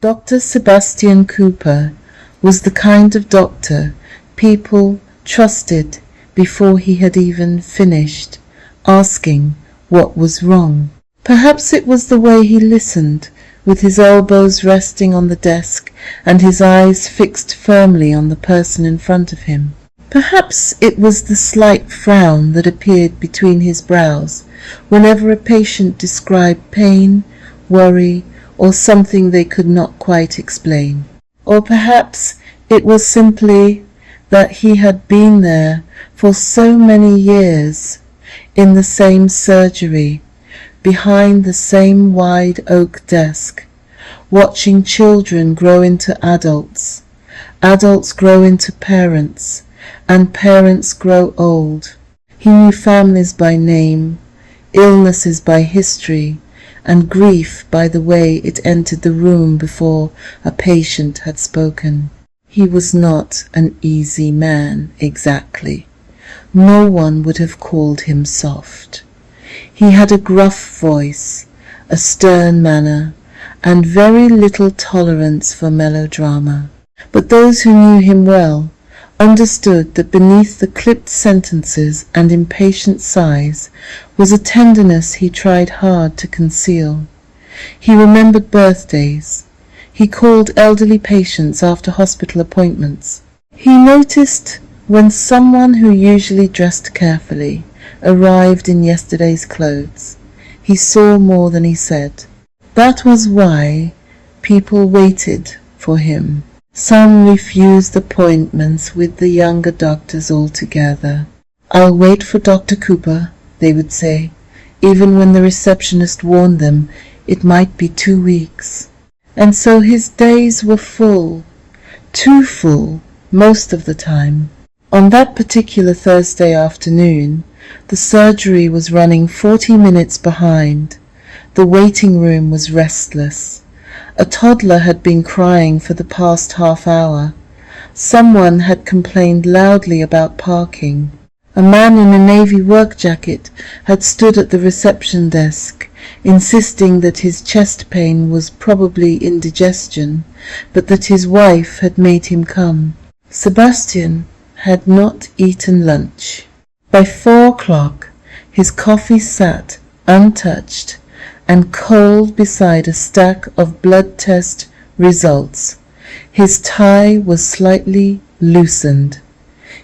Dr. Sebastian Cooper was the kind of doctor people trusted before he had even finished asking what was wrong. Perhaps it was the way he listened, with his elbows resting on the desk and his eyes fixed firmly on the person in front of him. Perhaps it was the slight frown that appeared between his brows whenever a patient described pain, worry, or something they could not quite explain. Or perhaps it was simply that he had been there for so many years, in the same surgery, behind the same wide oak desk, watching children grow into adults, adults grow into parents, and parents grow old. He knew families by name, illnesses by history, and grief by the way it entered the room before a patient had spoken. He was not an easy man, exactly. No one would have called him soft. He had a gruff voice, a stern manner, and very little tolerance for melodrama. But those who knew him well understood that beneath the clipped sentences and impatient sighs was a tenderness he tried hard to conceal. He remembered birthdays. He called elderly patients after hospital appointments. He noticed when someone who usually dressed carefully arrived in yesterday's clothes. He saw more than he said. That was why people waited for him. Some refused appointments with the younger doctors altogether. "I'll wait for Dr. Cooper," they would say, even when the receptionist warned them it might be 2 weeks. And so his days were full, too full, most of the time. On that particular Thursday afternoon, the surgery was running 40 minutes behind. The waiting room was restless. A toddler had been crying for the past half hour. Someone had complained loudly about parking. A man in a navy work jacket had stood at the reception desk, insisting that his chest pain was probably indigestion, but that his wife had made him come. Sebastian had not eaten lunch. By 4 o'clock, his coffee sat untouched and cold beside a stack of blood test results. His tie was slightly loosened.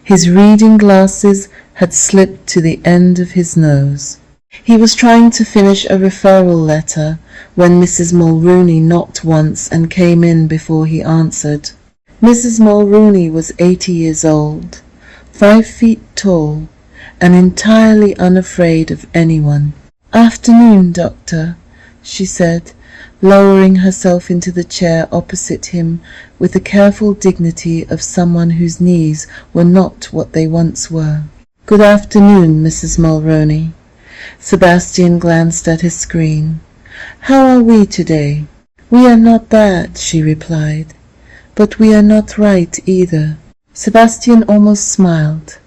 His reading glasses had slipped to the end of his nose. He was trying to finish a referral letter when Mrs. Mulrooney knocked once and came in before he answered. Mrs. Mulrooney was 80 years old, 5 feet tall, and entirely unafraid of anyone. "Afternoon, doctor," she said, lowering herself into the chair opposite him with the careful dignity of someone whose knees were not what they once were. "Good afternoon, Mrs. Mulrooney." Sebastian glanced at his screen. "How are we today?" "We are not bad," she replied, "but we are not right either." Sebastian almost smiled.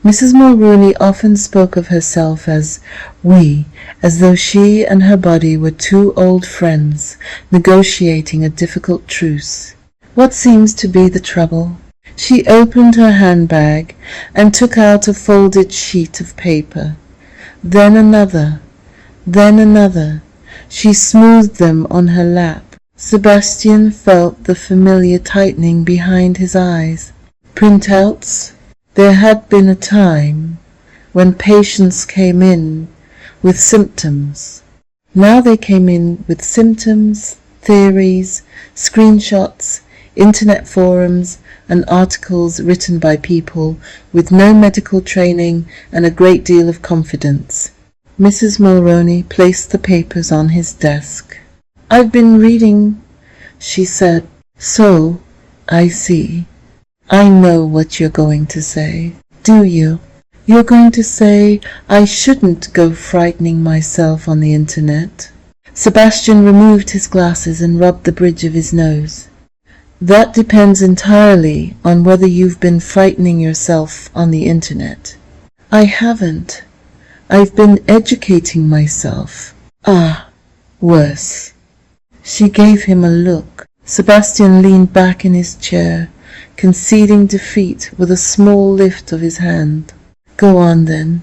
Mrs. Mulrooney often spoke of herself as "we," as though she and her body were two old friends negotiating a difficult truce. "What seems to be the trouble?" She opened her handbag and took out a folded sheet of paper. Then another, then another. She smoothed them on her lap. Sebastian felt the familiar tightening behind his eyes. Printouts? There had been a time when patients came in with symptoms. Now they came in with symptoms, theories, screenshots, internet forums, and articles written by people with no medical training and a great deal of confidence. Mrs. Mulrooney placed the papers on his desk. "I've been reading," she said. "So, I see. I know what you're going to say." "Do you? You're going to say I shouldn't go frightening myself on the internet?" Sebastian removed his glasses and rubbed the bridge of his nose. "That depends entirely on whether you've been frightening yourself on the internet." "I haven't. I've been educating myself." "Ah, worse." She gave him a look. Sebastian leaned back in his chair, conceding defeat with a small lift of his hand. Go on then.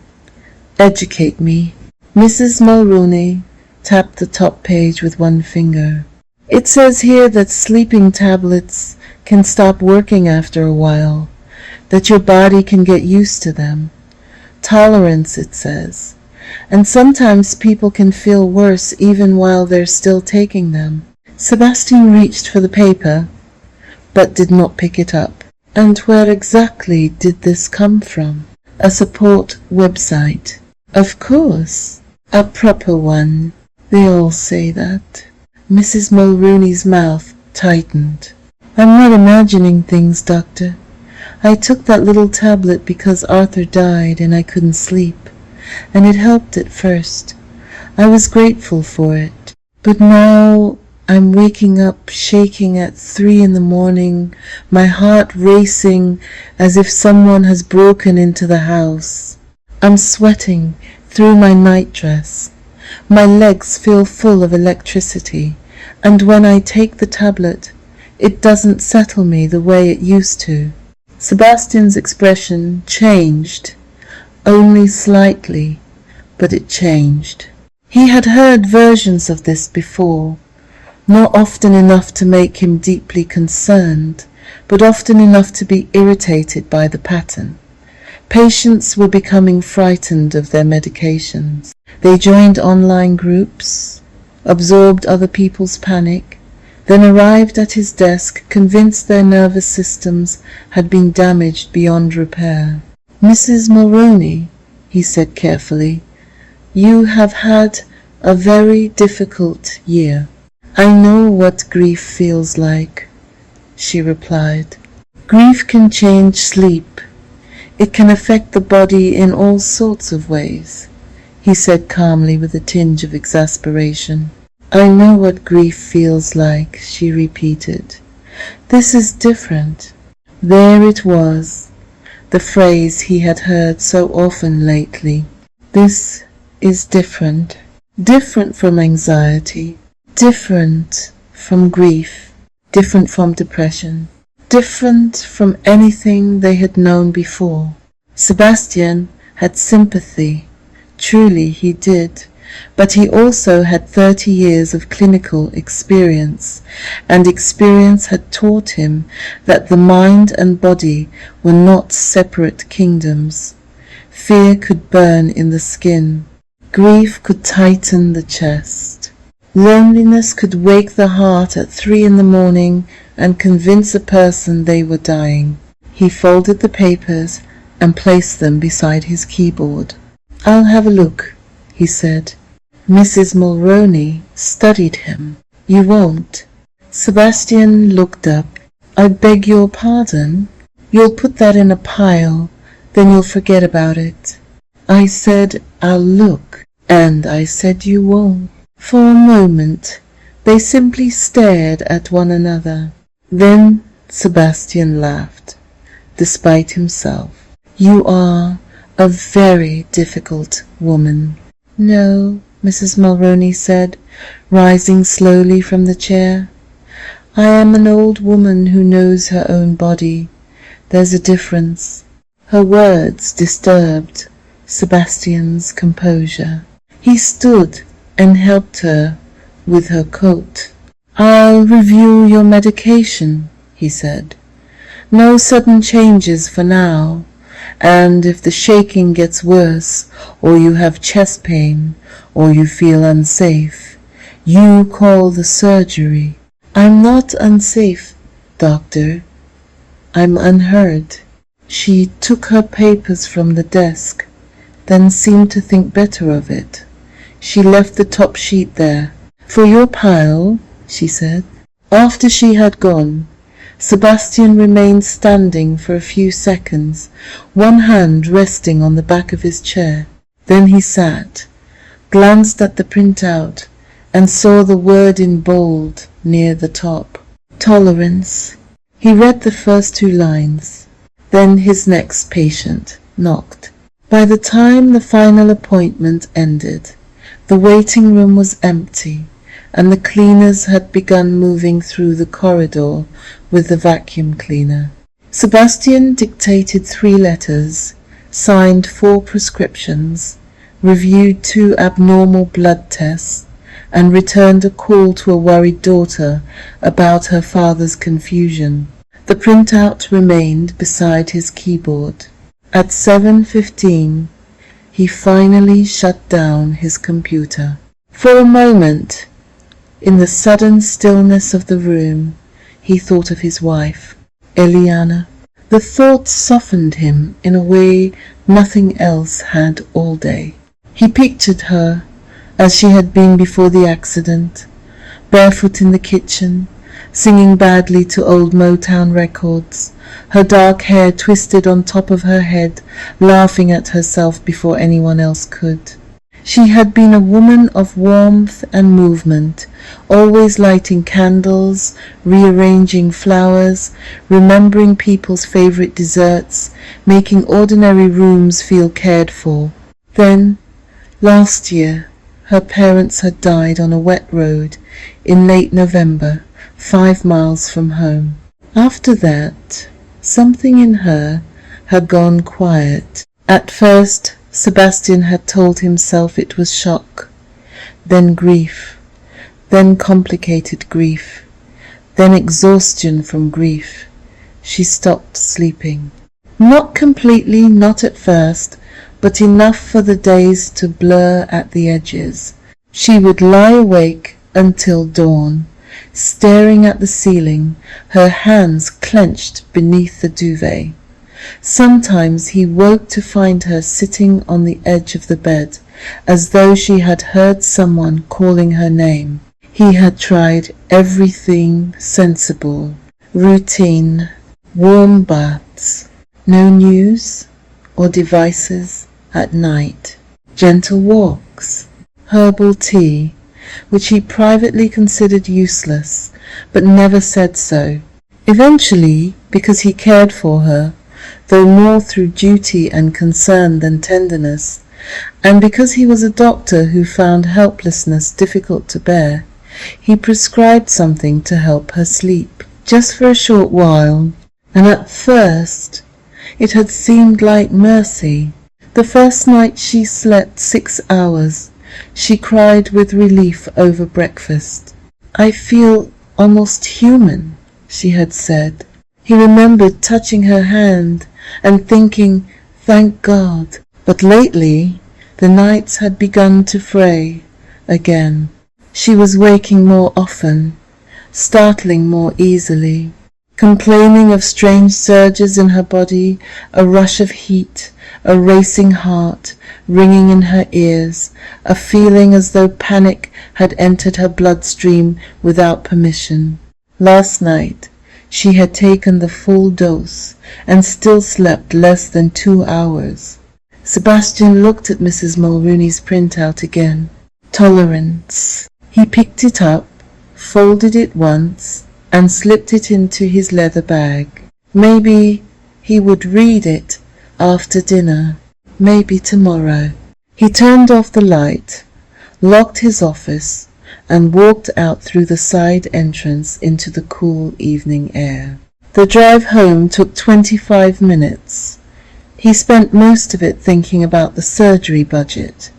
Educate me. Mrs. Mulrooney tapped the top page with one finger. It says here that sleeping tablets can stop working after a while, that your body can get used to them. Tolerance, it says. And sometimes people can feel worse even while they're still taking them. Sebastian reached for the paper, but did not pick it up. And where exactly did this come from? A support website. Of course, a proper one. They all say that. Mrs. Mulrooney's mouth tightened. I'm not imagining things, Doctor. I took that little tablet because Arthur died and I couldn't sleep, and it helped at first. I was grateful for it. But now I'm waking up shaking at 3 a.m, my heart racing as if someone has broken into the house. I'm sweating through my nightdress. My legs feel full of electricity, and when I take the tablet, it doesn't settle me the way it used to. Sebastian's expression changed, only slightly, but it changed. He had heard versions of this before, not often enough to make him deeply concerned, but often enough to be irritated by the pattern. Patients were becoming frightened of their medications. They joined online groups, absorbed other people's panic, then arrived at his desk convinced their nervous systems had been damaged beyond repair. Mrs. Mulrooney, he said carefully, you have had a very difficult year. I know what grief feels like, she replied. Grief can change sleep. It can affect the body in all sorts of ways, he said calmly with a tinge of exasperation. I know what grief feels like, she repeated. This is different. There it was, the phrase he had heard so often lately. This is different. Different from anxiety. Different from grief. Different from depression. Different from anything they had known before. Sebastian had sympathy. Truly he did. But he also had 30 years of clinical experience, and experience had taught him that the mind and body were not separate kingdoms. Fear could burn in the skin. Grief could tighten the chest. Loneliness could wake the heart at 3 a.m. and convince a person they were dying. He folded the papers and placed them beside his keyboard. I'll have a look, he said. Mrs. Mulrooney studied him. You won't? Sebastian looked up. I beg your pardon? You'll put that in a pile, then you'll forget about it. I said I'll look, and I said you won't. For a moment, they simply stared at one another. Then Sebastian laughed, despite himself. You are a very difficult woman. No, Mrs. Mulrooney said, rising slowly from the chair. I am an old woman who knows her own body. There's a difference. Her words disturbed Sebastian's composure. He stood and helped her with her coat. I'll review your medication, he said. No sudden changes for now. And if the shaking gets worse, or you have chest pain, or you feel unsafe, you call the surgery. I'm not unsafe, doctor. I'm unheard. She took her papers from the desk, then seemed to think better of it. She left the top sheet there. For your pile, she said. After she had gone, Sebastian remained standing for a few seconds, one hand resting on the back of his chair. Then he sat, glanced at the printout, and saw the word in bold near the top. Tolerance. He read the first 2 lines. Then his next patient knocked. By the time the final appointment ended, the waiting room was empty, and the cleaners had begun moving through the corridor with the vacuum cleaner. Sebastian dictated 3 letters, signed 4 prescriptions, reviewed 2 abnormal blood tests, and returned a call to a worried daughter about her father's confusion. The printout remained beside his keyboard. At 7:15, he finally shut down his computer. For a moment, in the sudden stillness of the room, he thought of his wife, Elianna. The thought softened him in a way nothing else had all day. He pictured her as she had been before the accident, barefoot in the kitchen, singing badly to old Motown records, her dark hair twisted on top of her head, laughing at herself before anyone else could. She had been a woman of warmth and movement, always lighting candles, rearranging flowers, remembering people's favorite desserts, making ordinary rooms feel cared for. Then, last year, her parents had died on a wet road in late November, 5 miles from home. After that, something in her had gone quiet. At first, Sebastian had told himself it was shock, then grief, then complicated grief, then exhaustion from grief. She stopped sleeping. Not completely, not at first, but enough for the days to blur at the edges. She would lie awake until dawn, staring at the ceiling, her hands clenched beneath the duvet. Sometimes he woke to find her sitting on the edge of the bed, as though she had heard someone calling her name. He had tried everything sensible, routine, warm baths, no news or devices at night, gentle walks, herbal tea, which he privately considered useless, but never said so. Eventually, because he cared for her, though more through duty and concern than tenderness, and because he was a doctor who found helplessness difficult to bear, he prescribed something to help her sleep, just for a short while, and at first it had seemed like mercy. The first night she slept 6 hours, she cried with relief over breakfast. "I feel almost human," she had said. He remembered touching her hand and thinking, "Thank God." But lately, the nights had begun to fray again. She was waking more often, startling more easily, complaining of strange surges in her body, a rush of heat, a racing heart, ringing in her ears, a feeling as though panic had entered her bloodstream without permission. Last night, she had taken the full dose and still slept less than 2 hours. Sebastian looked at Mrs. Mulrooney's printout again. Tolerance. He picked it up, folded it once, and slipped it into his leather bag. Maybe he would read it after dinner, maybe tomorrow. He turned off the light, locked his office, and walked out through the side entrance into the cool evening air. The drive home took 25 minutes. He spent most of it thinking about the surgery budget,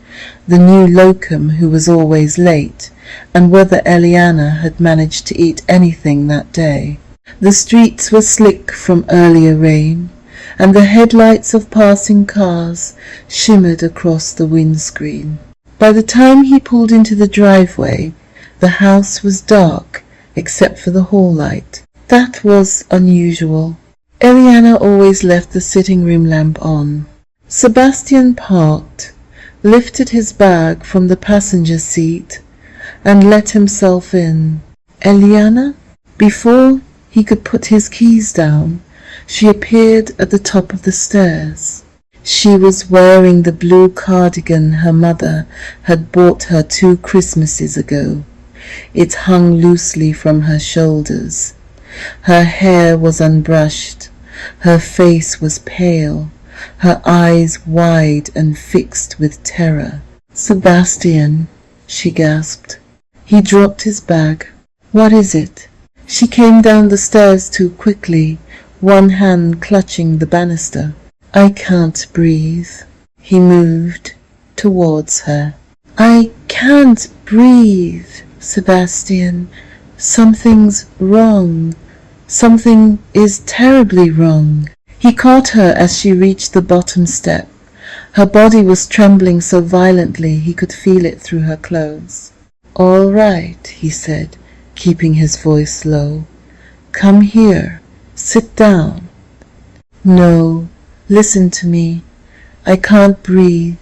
the new locum who was always late, and whether Elianna had managed to eat anything that day. The streets were slick from earlier rain, and the headlights of passing cars shimmered across the windscreen. By the time he pulled into the driveway, the house was dark except for the hall light. That was unusual. Elianna always left the sitting room lamp on. Sebastian parked, lifted his bag from the passenger seat, and let himself in. Elianna? Before he could put his keys down, she appeared at the top of the stairs. She was wearing the blue cardigan her mother had bought her 2 Christmases ago. It hung loosely from her shoulders. Her hair was unbrushed. Her face was pale, her eyes wide and fixed with terror. "Sebastian," she gasped. He dropped his bag. "What is it?" She came down the stairs too quickly, one hand clutching the banister. "I can't breathe." He moved towards her. "I can't breathe, Sebastian. Something's wrong. Something is terribly wrong." He caught her as she reached the bottom step. Her body was trembling so violently he could feel it through her clothes. "All right," he said, keeping his voice low. "Come here. Sit down." "No, listen to me. I can't breathe.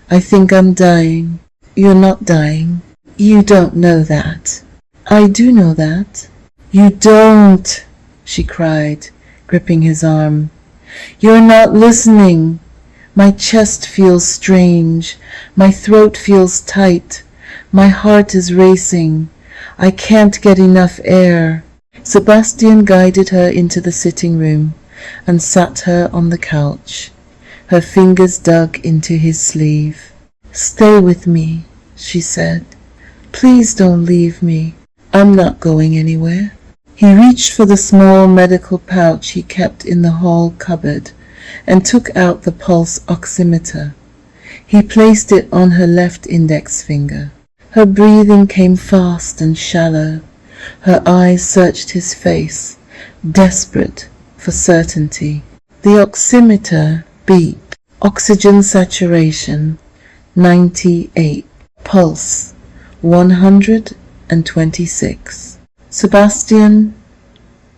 I think I'm dying." "You're not dying. You don't know that." "I do know that." "You don't," she cried, gripping his arm. "You're not listening. My chest feels strange. My throat feels tight. My heart is racing. I can't get enough air." Sebastian guided her into the sitting room and sat her on the couch. Her fingers dug into his sleeve. "Stay with me," she said. "Please don't leave me. I'm not going anywhere." He reached for the small medical pouch he kept in the hall cupboard and took out the pulse oximeter. He placed it on her left index finger. Her breathing came fast and shallow. Her eyes searched his face, desperate for certainty. The oximeter beeped. Oxygen saturation 98. Pulse 126. Sebastian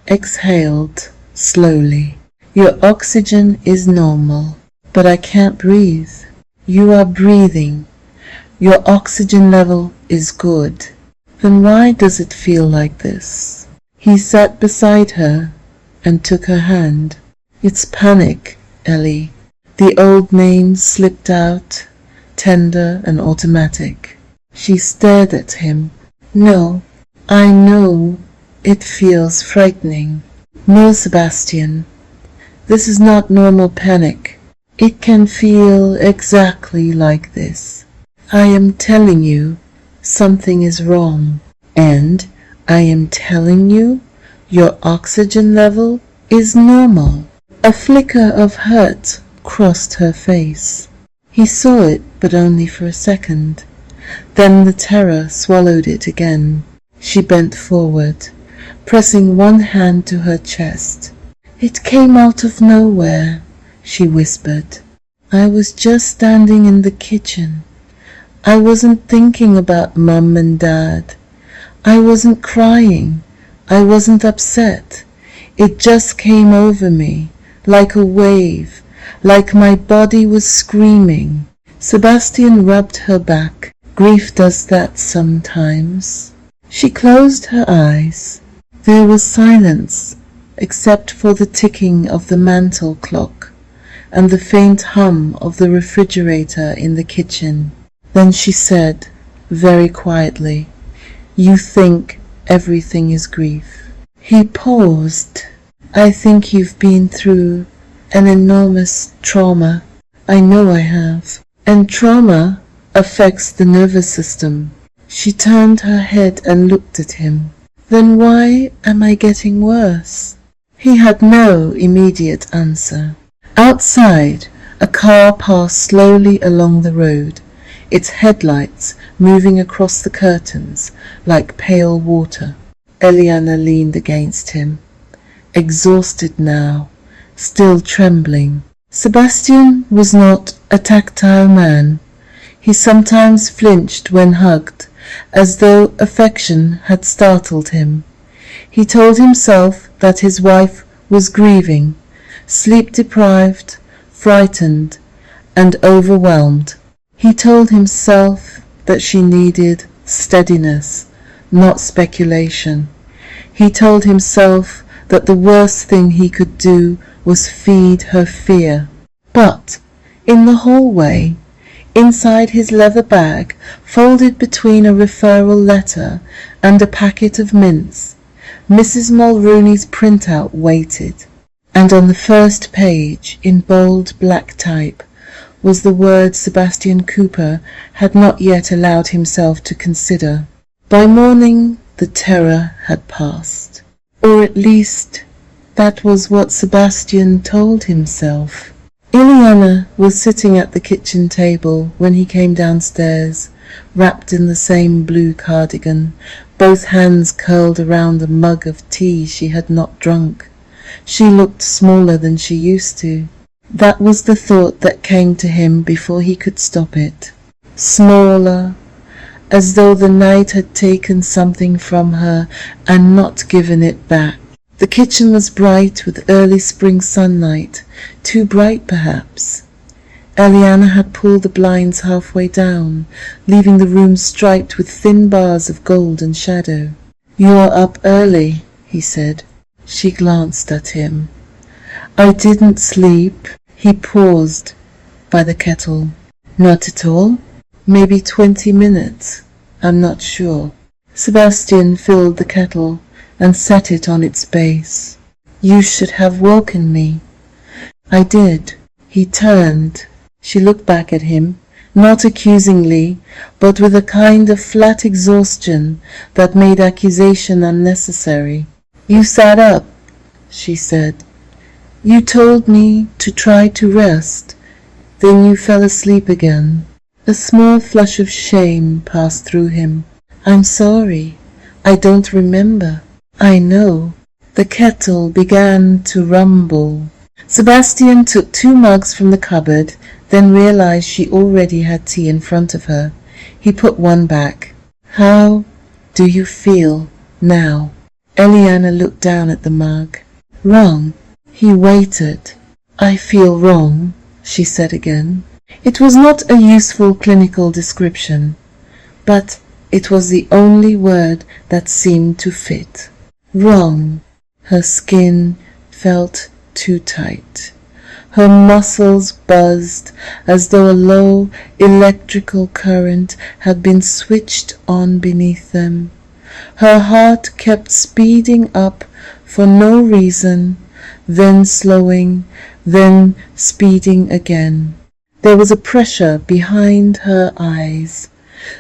exhaled slowly. "Your oxygen is normal, but I can't breathe." "You are breathing. Your oxygen level is good." "Then why does it feel like this?" He sat beside her and took her hand. "It's panic, Ellie." The old name slipped out, tender and automatic. She stared at him. "No, I know it feels frightening." "No, Sebastian. This is not normal panic. It can feel exactly like this. I am telling you something is wrong, and I am telling you your oxygen level is normal." A flicker of hurt crossed her face. He saw it, but only for a second. Then the terror swallowed it again. She bent forward, pressing one hand to her chest. "It came out of nowhere," she whispered. "I was just standing in the kitchen. I wasn't thinking about Mum and Dad. I wasn't crying. I wasn't upset. It just came over me, like a wave, like my body was screaming." Sebastian rubbed her back. "Grief does that sometimes." She closed her eyes. There was silence, except for the ticking of the mantel clock and the faint hum of the refrigerator in the kitchen. Then she said, very quietly, "You think everything is grief." He paused. "I think you've been through an enormous trauma." "I know I have. And trauma affects the nervous system." She turned her head and looked at him. "Then why am I getting worse?" He had no immediate answer. Outside, a car passed slowly along the road, its headlights moving across the curtains like pale water. Elianna leaned against him, exhausted now, still trembling. Sebastian was not a tactile man. He sometimes flinched when hugged, as though affection had startled him. He told himself that his wife was grieving, sleep-deprived, frightened, and overwhelmed. He told himself that she needed steadiness, not speculation. He told himself that the worst thing he could do was feed her fear. But in the hallway, inside his leather bag, folded between a referral letter and a packet of mints, Mrs. Mulrooney's printout waited, and on the first page, in bold black type, was the word Sebastian Cooper had not yet allowed himself to consider. By morning, the terror had passed. Or at least, that was what Sebastian told himself. Elianna was sitting at the kitchen table when he came downstairs, wrapped in the same blue cardigan, both hands curled around a mug of tea she had not drunk. She looked smaller than she used to. That was the thought that came to him before he could stop it. Smaller, as though the night had taken something from her and not given it back. The kitchen was bright with early spring sunlight, too bright perhaps. Elianna had pulled the blinds halfway down, leaving the room striped with thin bars of gold and shadow. "You're up early," he said. She glanced at him. "I didn't sleep." He paused by the kettle. "Not at all? Maybe 20 minutes. I'm not sure." Sebastian filled the kettle and set it on its base. "You should have woken me." "I did." He turned. She looked back at him, not accusingly, but with a kind of flat exhaustion that made accusation unnecessary. "You sat up," she said. "You told me to try to rest. Then you fell asleep again." A small flush of shame passed through him. "I'm sorry. I don't remember." "I know." The kettle began to rumble. Sebastian took 2 mugs from the cupboard, then realized she already had tea in front of her. He put one back. "How do you feel now?" Elianna looked down at the mug. "Wrong." He waited. "I feel wrong," she said again. It was not a useful clinical description, but it was the only word that seemed to fit. Wrong. Her skin felt too tight. Her muscles buzzed as though a low electrical current had been switched on beneath them. Her heart kept speeding up for no reason, then slowing, then speeding again. There was a pressure behind her eyes,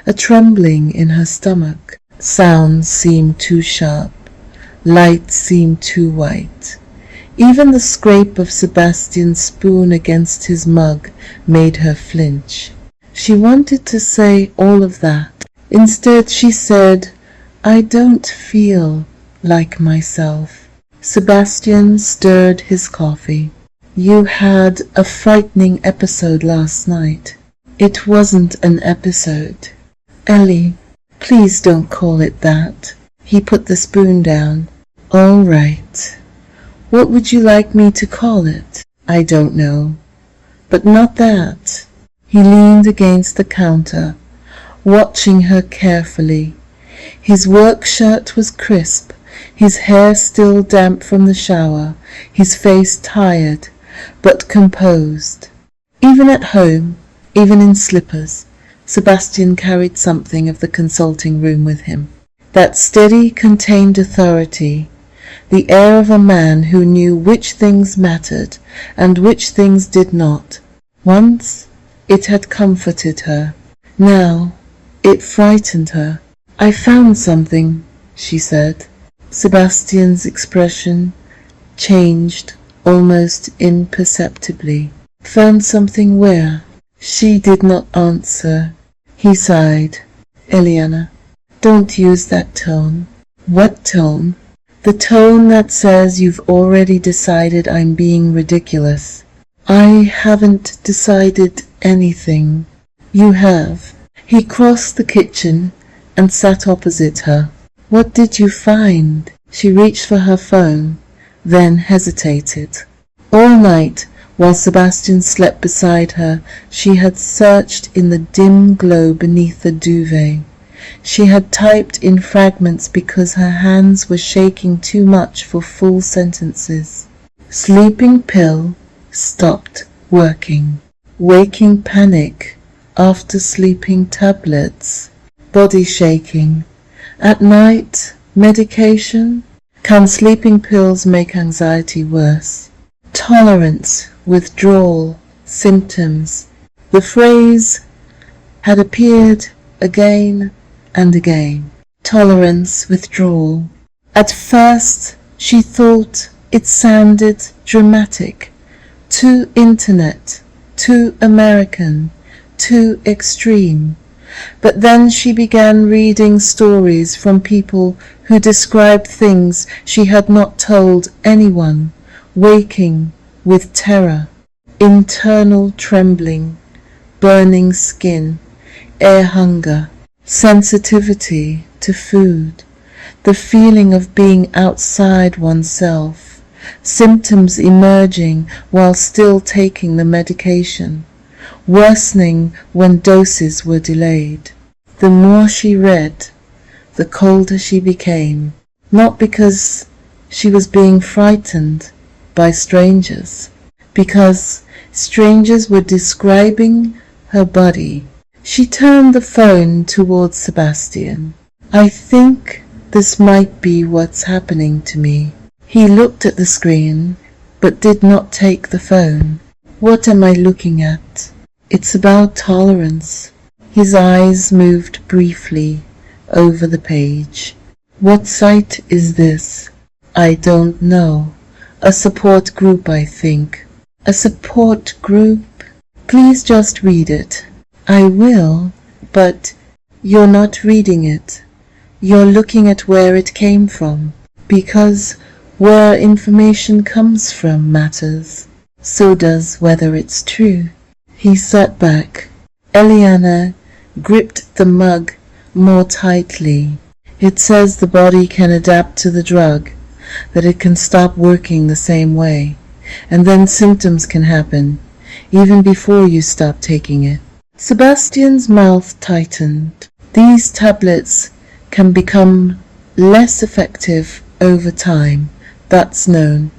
a trembling in her stomach. Sounds seemed too sharp. Light seemed too white. Even the scrape of Sebastian's spoon against his mug made her flinch. She wanted to say all of that. Instead she said, "I don't feel like myself." Sebastian stirred his coffee. "You had a frightening episode last night." "It wasn't an episode." "Ellie, please don't call it that." He put the spoon down. "All right. What would you like me to call it?" "I don't know. But not that." He leaned against the counter, watching her carefully. His work shirt was crisp, his hair still damp from the shower, his face tired, but composed. Even at home, even in slippers, Sebastian carried something of the consulting room with him. That steady, contained authority, the air of a man who knew which things mattered and which things did not. Once it had comforted her. Now it frightened her. "I found something," she said. Sebastian's expression changed almost imperceptibly. "Found something where?" She did not answer. He sighed. "Elianna, don't use that tone." "What tone?" "The tone that says you've already decided I'm being ridiculous." "I haven't decided anything." "You have." He crossed the kitchen and sat opposite her. "What did you find?" She reached for her phone, then hesitated. All night, while Sebastian slept beside her, she had searched in the dim glow beneath the duvet. She had typed in fragments because her hands were shaking too much for full sentences. Sleeping pill stopped working. Waking panic after sleeping tablets. Body shaking. At night, medication. Can sleeping pills make anxiety worse? Tolerance, withdrawal, symptoms. The phrase had appeared again and again. tolerance, withdrawal. At first, she thought it sounded dramatic, too internet, too American, too extreme. But then she began reading stories from people who described things she had not told anyone, waking with terror, internal trembling, burning skin, air hunger, sensitivity to food, the feeling of being outside oneself, symptoms emerging while still taking the medication, worsening when doses were delayed. The more she read, the colder she became, not because she was being frightened by strangers, because strangers were describing her body. She turned the phone towards Sebastian. "I think this might be what's happening to me." He looked at the screen, but did not take the phone. "What am I looking at?" "It's about tolerance." His eyes moved briefly over the page. "What site is this?" "I don't know. A support group, I think." "A support group? Please just read it." "I will, but you're not reading it. You're looking at where it came from, because where information comes from matters. So does whether it's true." He sat back. Elianna gripped the mug more tightly. "It says the body can adapt to the drug, that it can stop working the same way, and then symptoms can happen, even before you stop taking it." Sebastian's mouth tightened. "These tablets can become less effective over time, that's known.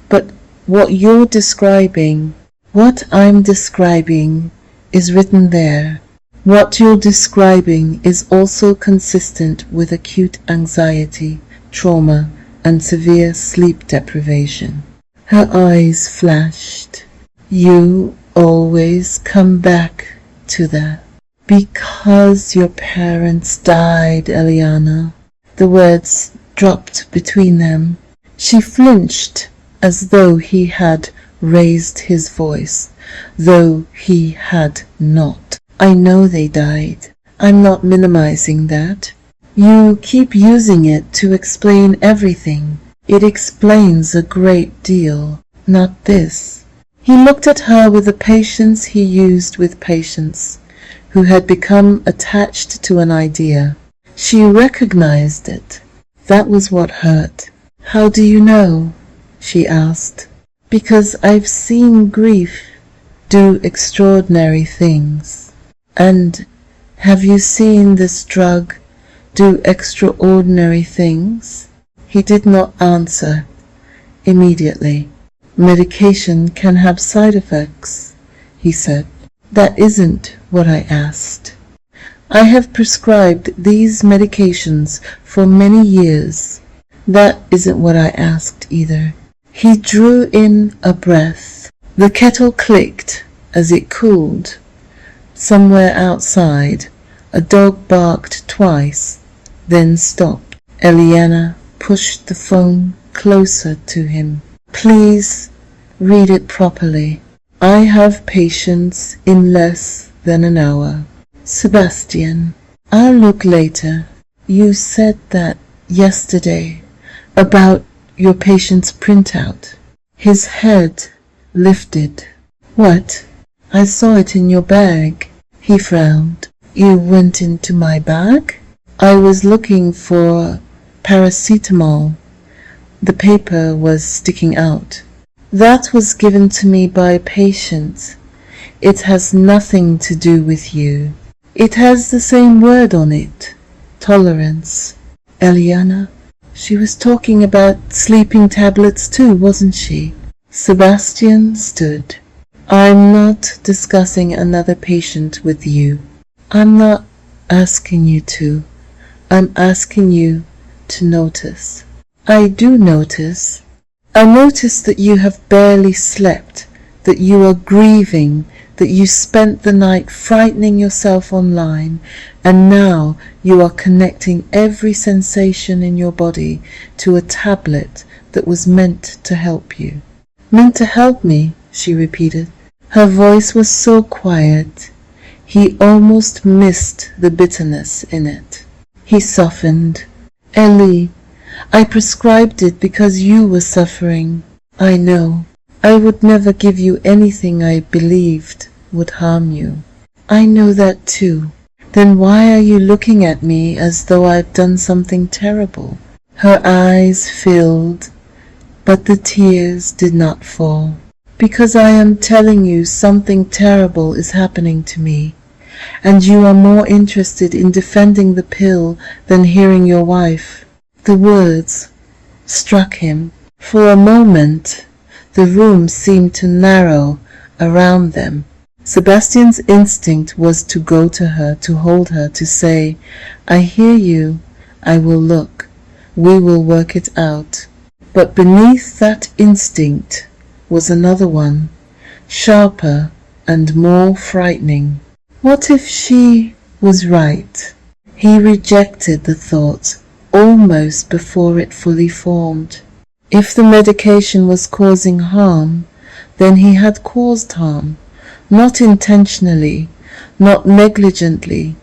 But what you're describing, what I'm describing, is written there. What you're describing is also consistent with acute anxiety, trauma, and severe sleep deprivation." Her eyes flashed. "You always come back to that." "Because your parents died, Elianna." The words dropped between them. She flinched as though he had raised his voice, though he had not. "I know they died. I'm not minimizing that. You keep using it to explain everything. It explains a great deal. Not this." He looked at her with the patience he used with patients who had become attached to an idea. She recognized it. That was what hurt. "How do you know?" she asked. "Because I've seen grief do extraordinary things." "And have you seen this drug do extraordinary things?" He did not answer immediately. "Medication can have side effects," he said. "That isn't what I asked. I have prescribed these medications for many years. That isn't what I asked either." He drew in a breath. The kettle clicked as it cooled. Somewhere outside, a dog barked twice, then stopped. Elianna pushed the phone closer to him. "Please read it properly. I have patience in less than an hour." "Sebastian, I'll look later. You said that yesterday about your patient's printout." His head lifted. "What? I saw it in your bag." He frowned. "You went into my bag?" "I was looking for paracetamol. The paper was sticking out." "That was given to me by a patient. It has nothing to do with you." "It has the same word on it. Tolerance." "Elianna, she was talking about sleeping tablets too, wasn't she?" Sebastian stood. "I'm not discussing another patient with you. I'm not asking you to. I'm asking you to notice." "I do notice. I notice that you have barely slept, that you are grieving, that you spent the night frightening yourself online, and now you are connecting every sensation in your body to a tablet that was meant to help you. Meant to help me, she repeated. Her voice was so quiet, he almost missed the bitterness in it. He softened. Ellie, I prescribed it because you were suffering. I know. I would never give you anything I believed would harm you. I know that too. Then why are you looking at me as though I've done something terrible? Her eyes filled, but the tears did not fall. Because I am telling you something terrible is happening to me, and you are more interested in defending the pill than hearing your wife. The words struck him. For a moment, the room seemed to narrow around them. Sebastian's instinct was to go to her, to hold her, to say, I hear you, I will look, we will work it out. But beneath that instinct was another one, sharper and more frightening. What if she was right? He rejected the thought almost before it fully formed. If the medication was causing harm, then he had caused harm, not intentionally, not negligently,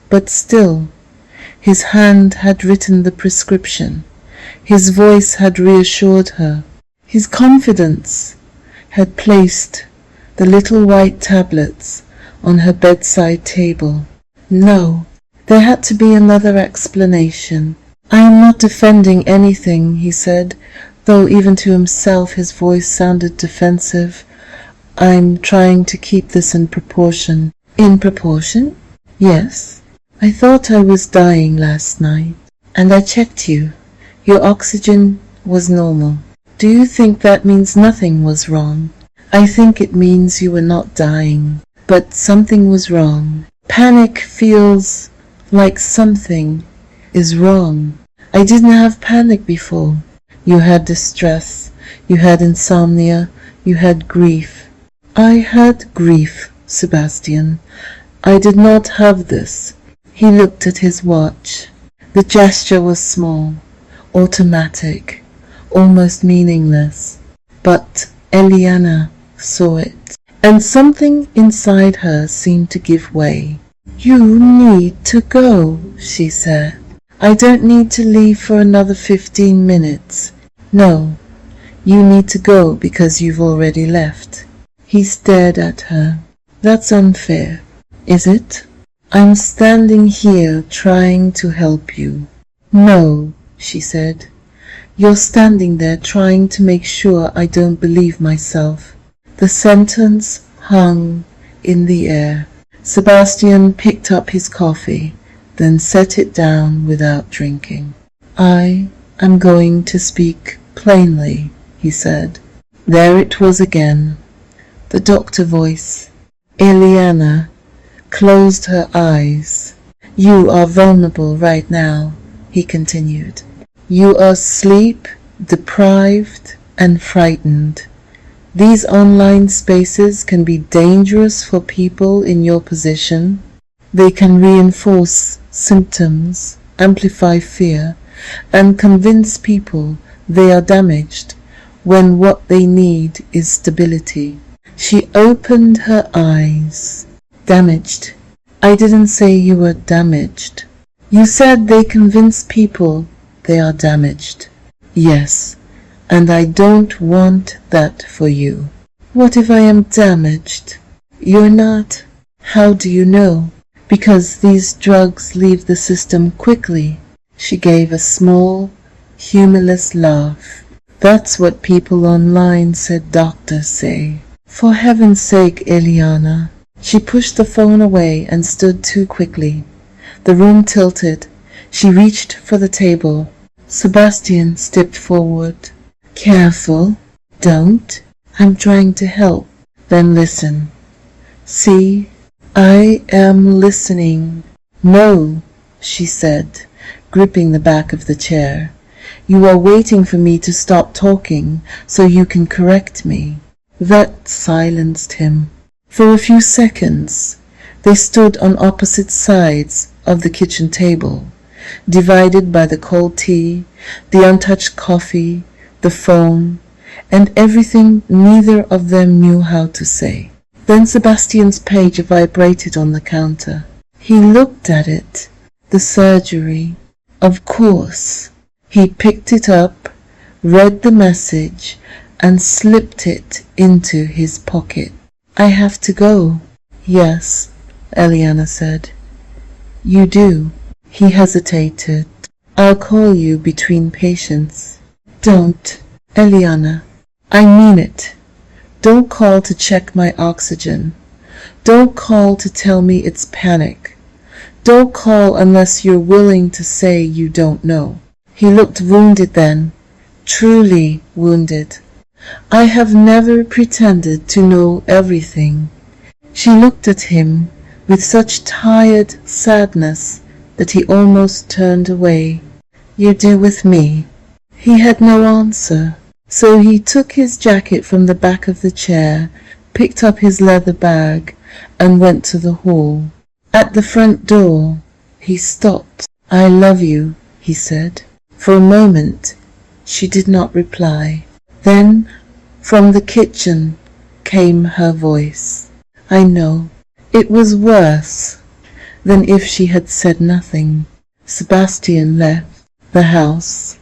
but still. His hand had written the prescription. His voice had reassured her. His confidence had placed the little white tablets on her bedside table. No, there had to be another explanation. I am not defending anything, he said, though even to himself his voice sounded defensive. I'm trying to keep this in proportion. In proportion? Yes. I thought I was dying last night, and I checked you. Your oxygen was normal. Do you think that means nothing was wrong? I think it means you were not dying, but something was wrong. Panic feels like something is wrong. I didn't have panic before. You had distress, you had insomnia, you had grief. I had grief, Sebastian. I did not have this. He looked at his watch. The gesture was small, automatic, almost meaningless. But Elianna saw it, and something inside her seemed to give way. You need to go, she said. I don't need to leave for another 15 minutes. No, you need to go because you've already left. He stared at her. That's unfair, is it? I'm standing here trying to help you. No, she said. You're standing there trying to make sure I don't believe myself. The sentence hung in the air. Sebastian picked up his coffee, then set it down without drinking. I am going to speak plainly, he said. There it was again, the doctor voice. Elianna closed her eyes. You are vulnerable right now, he continued. You are sleep deprived and frightened. These online spaces can be dangerous for people in your position. They can reinforce symptoms, amplify fear, and convince people they are damaged when what they need is stability. She opened her eyes. Damaged. I didn't say you were damaged. You said they convince people they are damaged. Yes, and I don't want that for you. What if I am damaged? You're not. How do you know? Because these drugs leave the system quickly. She gave a small, humorless laugh. That's what people online said doctors say. For heaven's sake, Elianna. She pushed the phone away and stood too quickly. The room tilted. She reached for the table. Sebastian stepped forward. Careful. Don't. I'm trying to help. Then listen. See? I am listening. No, she said, gripping the back of the chair. You are waiting for me to stop talking so you can correct me. That silenced him. For a few seconds, they stood on opposite sides of the kitchen table, divided by the cold tea, the untouched coffee, the phone, and everything neither of them knew how to say. Then Sebastian's page vibrated on the counter. He looked at it. The surgery. Of course. He picked it up, read the message, and slipped it into his pocket. I have to go. Yes, Elianna said. You do. He hesitated. I'll call you between patients. Don't, Elianna. I mean it. Don't call to check my oxygen. Don't call to tell me it's panic. Don't call unless you're willing to say you don't know. He looked wounded then, truly wounded. I have never pretended to know everything. She looked at him with such tired sadness that he almost turned away. You're there with me. He had no answer, so he took his jacket from the back of the chair, picked up his leather bag, and went to the hall. At the front door, he stopped. I love you, he said. For a moment, she did not reply. Then, from the kitchen, came her voice. I know. It was worse than if she had said nothing. Sebastian left the house,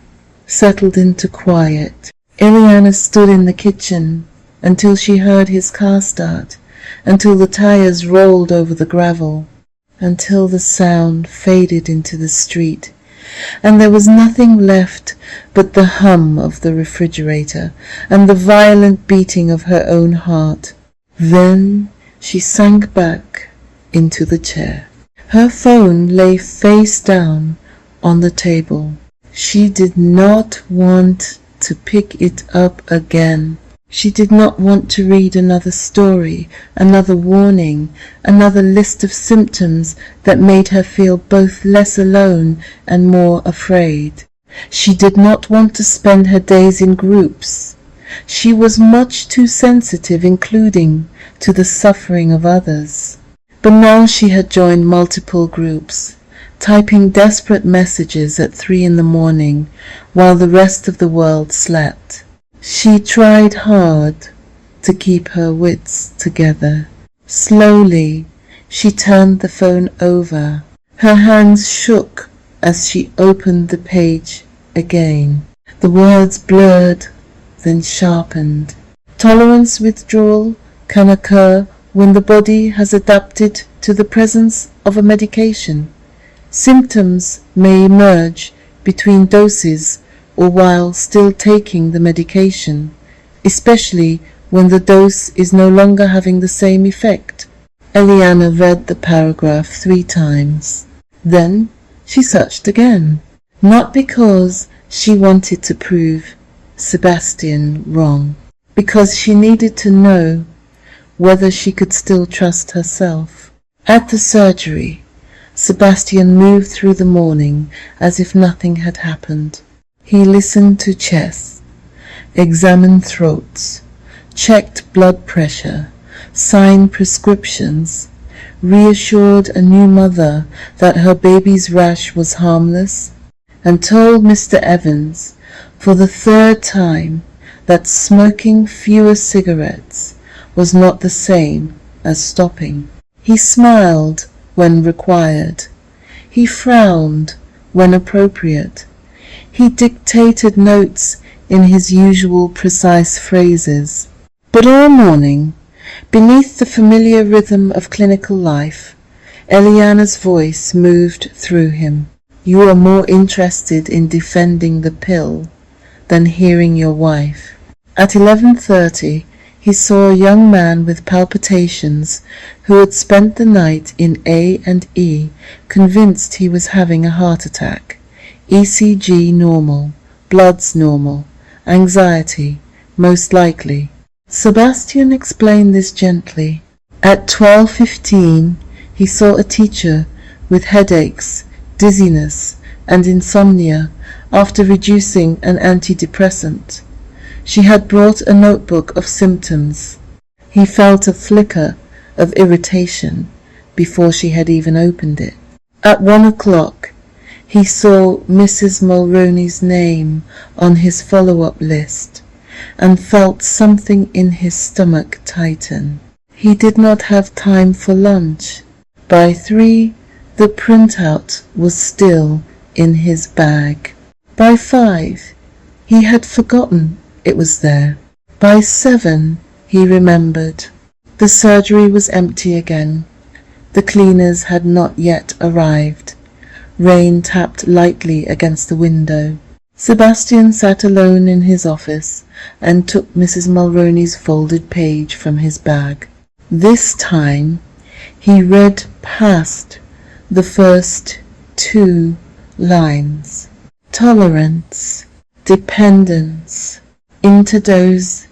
settled into quiet. Elianna stood in the kitchen until she heard his car start, until the tires rolled over the gravel, until the sound faded into the street, and there was nothing left but the hum of the refrigerator and the violent beating of her own heart. Then she sank back into the chair. Her phone lay face down on the table. She did not want to pick it up again. She did not want to read another story, another warning, another list of symptoms that made her feel both less alone and more afraid. She did not want to spend her days in groups. She was much too sensitive, including to the suffering of others. But now she had joined multiple groups, typing desperate messages at 3 in the morning while the rest of the world slept. She tried hard to keep her wits together. Slowly, she turned the phone over. Her hands shook as she opened the page again. The words blurred, then sharpened. Tolerance withdrawal can occur when the body has adapted to the presence of a medication. Symptoms may emerge between doses or while still taking the medication, especially when the dose is no longer having the same effect. Elianna read the paragraph 3 times. Then she searched again, not because she wanted to prove Sebastian wrong, because she needed to know whether she could still trust herself. At the surgery, Sebastian moved through the morning as if nothing had happened. He listened to chests, examined throats, checked blood pressure, signed prescriptions, reassured a new mother that her baby's rash was harmless, and told Mr. Evans for the 3rd time that smoking fewer cigarettes was not the same as stopping. He smiled when required. He frowned when appropriate. He dictated notes in his usual precise phrases. But all morning, beneath the familiar rhythm of clinical life, Elianna's voice moved through him. You are more interested in defending the pill than hearing your wife. At 11:30, he saw a young man with palpitations who had spent the night in A&E, convinced he was having a heart attack. ECG normal, bloods normal, anxiety most likely. Sebastian explained this gently. At 12:15, he saw a teacher with headaches, dizziness, and insomnia after reducing an antidepressant. She had brought a notebook of symptoms. He felt a flicker of irritation before she had even opened it. At 1 o'clock, he saw Mrs. Mulroney's name on his follow-up list and felt something in his stomach tighten. He did not have time for lunch. By 3, the printout was still in his bag. By 5, he had forgotten it was there. By 7, he remembered. The surgery was empty again. The cleaners had not yet arrived. Rain tapped lightly against the window. Sebastian sat alone in his office and took Mrs. Mulroney's folded page from his bag. This time he read past the first 2 lines. Tolerance, dependence, interdose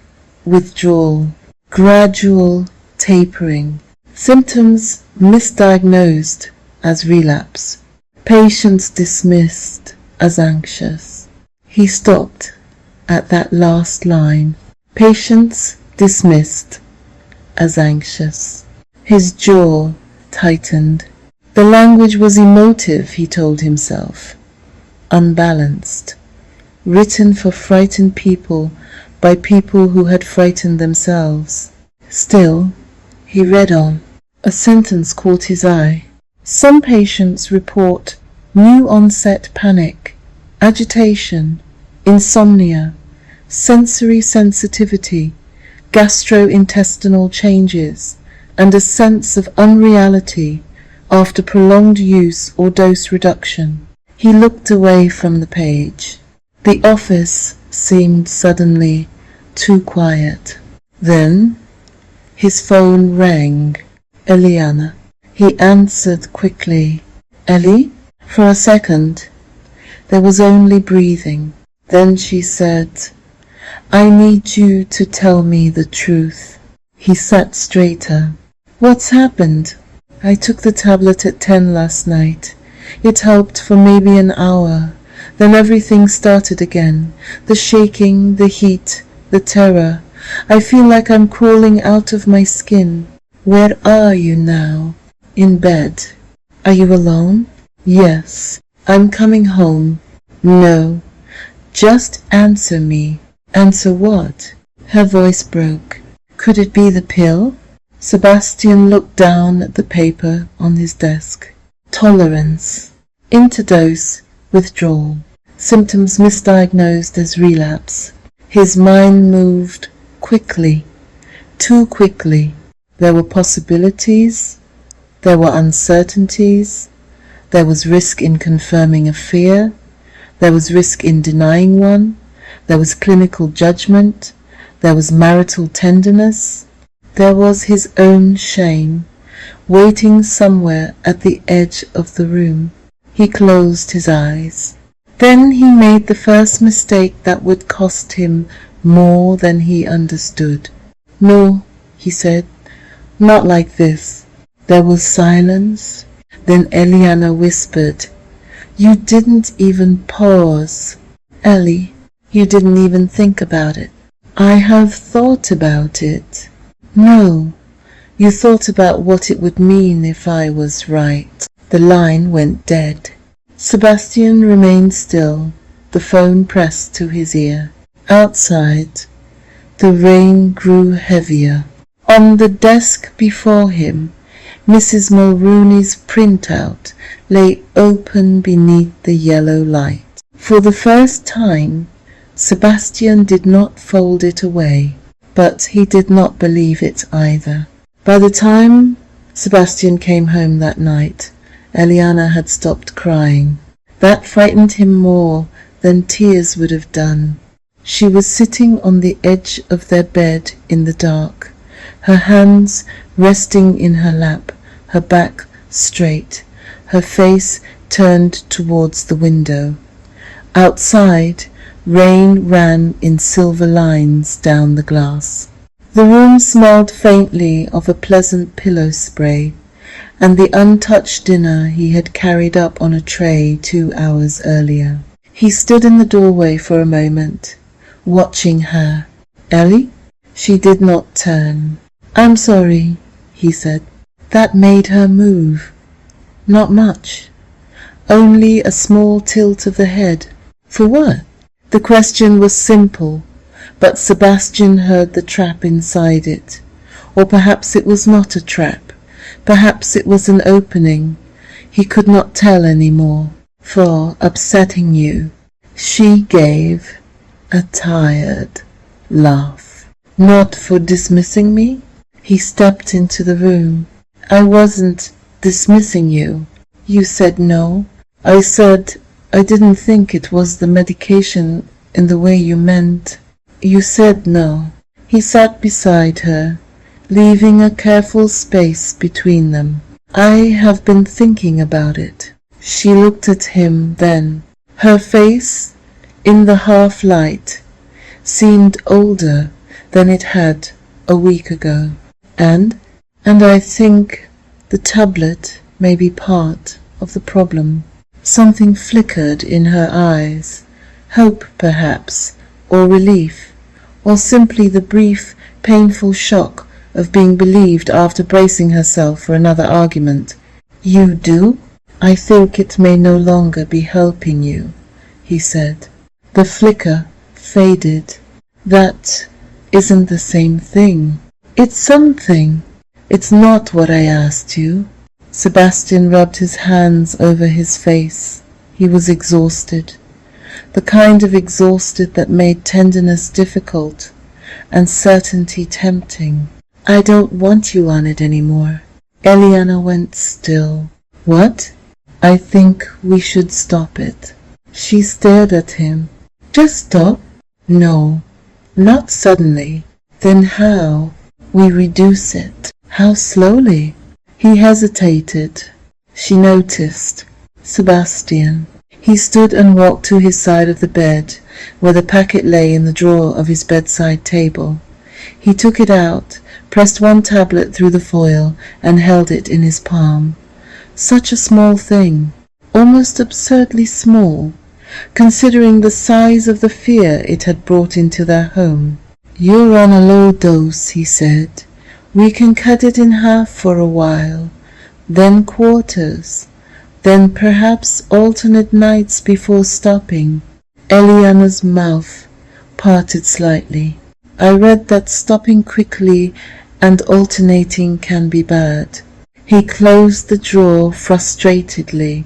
withdrawal, gradual tapering, symptoms misdiagnosed as relapse, patients dismissed as anxious. He stopped at that last line. Patients dismissed as anxious. His jaw tightened. The language was emotive, he told himself, unbalanced, written for frightened people by people who had frightened themselves. Still, he read on. A sentence caught his eye. Some patients report new onset panic, agitation, insomnia, sensory sensitivity, gastrointestinal changes, and a sense of unreality after prolonged use or dose reduction. He looked away from the page. The office seemed suddenly too quiet. Then his phone rang. Elianna. He answered quickly. Ellie? For a second, there was only breathing. Then she said, I need you to tell me the truth. He sat straighter. What's happened? I took the tablet at 10 last night. It helped for maybe an hour. Then everything started again. The shaking, the heat, the terror. I feel like I'm crawling out of my skin. Where are you now? In bed. Are you alone? Yes. I'm coming home. No. Just answer me. Answer what? Her voice broke. Could it be the pill? Sebastian looked down at the paper on his desk. Tolerance. Interdose withdrawal. Symptoms misdiagnosed as relapse. His mind moved quickly. Too quickly. There were possibilities. There were uncertainties. There was risk in confirming a fear. There was risk in denying one. There was clinical judgment. There was marital tenderness. There was his own shame, waiting somewhere at the edge of the room. He closed his eyes. Then he made the first mistake that would cost him more than he understood. No, he said, not like this. There was silence. Then Elianna whispered, You didn't even pause. Ellie, you didn't even think about it. I have thought about it. No, you thought about what it would mean if I was right. The line went dead. Sebastian remained still, the phone pressed to his ear. Outside, the rain grew heavier. On the desk before him, Mrs. Mulroney's printout lay open beneath the yellow light. For the first time, Sebastian did not fold it away, but he did not believe it either. By the time Sebastian came home that night, Elianna had stopped crying. That frightened him more than tears would have done. She was sitting on the edge of their bed in the dark, her hands resting in her lap, her back straight, her face turned towards the window. Outside, rain ran in silver lines down the glass. The room smelled faintly of a pleasant pillow spray, and the untouched dinner he had carried up on a tray 2 hours earlier. He stood in the doorway for a moment, watching her. Ellie? She did not turn. I'm sorry, he said. That made her move. Not much. Only a small tilt of the head. For what? The question was simple, but Sebastian heard the trap inside it. Or perhaps it was not a trap. Perhaps it was an opening. He could not tell any more. For upsetting you. She gave a tired laugh. Not for dismissing me? He stepped into the room. I wasn't dismissing you. You said no. I said I didn't think it was the medication in the way you meant. You said no. He sat beside her, leaving a careful space between them. I have been thinking about it. She looked at him then. Her face, in the half-light, seemed older than it had a week ago. And I think the tablet may be part of the problem. Something flickered in her eyes. Hope, perhaps, or relief, or simply the brief, painful shock of being believed after bracing herself for another argument. You do? I think it may no longer be helping you, he said. The flicker faded. That isn't the same thing. It's something. It's not what I asked you. Sebastian rubbed his hands over his face. He was exhausted. The kind of exhausted that made tenderness difficult and certainty tempting. I don't want you on it any more. Elianna went still. What? I think we should stop it. She stared at him. Just stop? No, not suddenly. Then how? We reduce it. How slowly? He hesitated. She noticed. Sebastian. He stood and walked to his side of the bed, where the packet lay in the drawer of his bedside table. He took it out, pressed one tablet through the foil, and held it in his palm. Such a small thing, almost absurdly small, considering the size of the fear it had brought into their home. You're on a low dose, he said. We can cut it in half for a while, then quarters, then perhaps alternate nights before stopping. Elianna's mouth parted slightly. I read that stopping quickly and alternating can be bad. He closed the drawer frustratedly,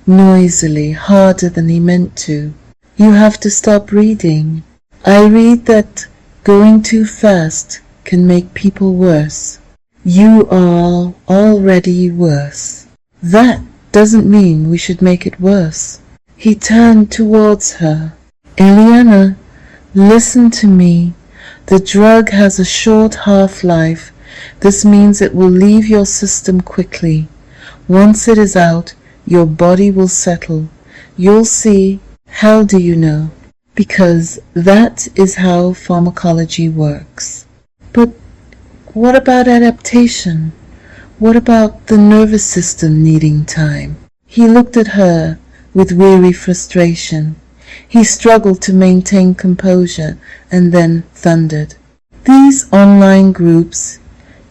noisily, harder than he meant to. You have to stop reading. I read that going too fast can make people worse. You are already worse. That doesn't mean we should make it worse. He turned towards her. Elianna, listen to me. The drug has a short half-life. This means it will leave your system quickly. Once it is out, your body will settle. You'll see. How do you know? Because that is how pharmacology works. But what about adaptation? What about the nervous system needing time? He looked at her with weary frustration. He struggled to maintain composure and then thundered. These online groups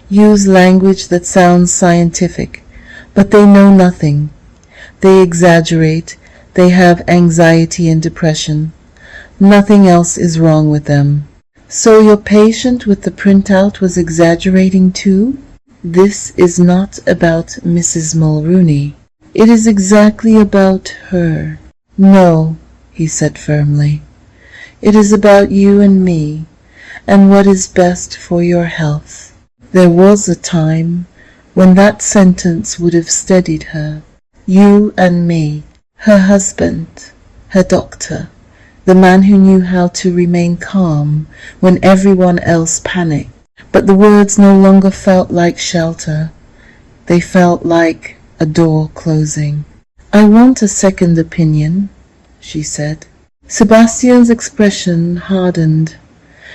use language that sounds scientific, but they know nothing. They exaggerate. They have anxiety and depression. Nothing else is wrong with them. So your patient with the printout was exaggerating too? This is not about Mrs. Mulrooney. It is exactly about her. No, he said firmly. It is about you and me, and what is best for your health. There was a time when that sentence would have steadied her. You and me, her husband, her doctor, the man who knew how to remain calm when everyone else panicked. But the words no longer felt like shelter. They felt like a door closing. I want a second opinion, she said. Sebastian's expression hardened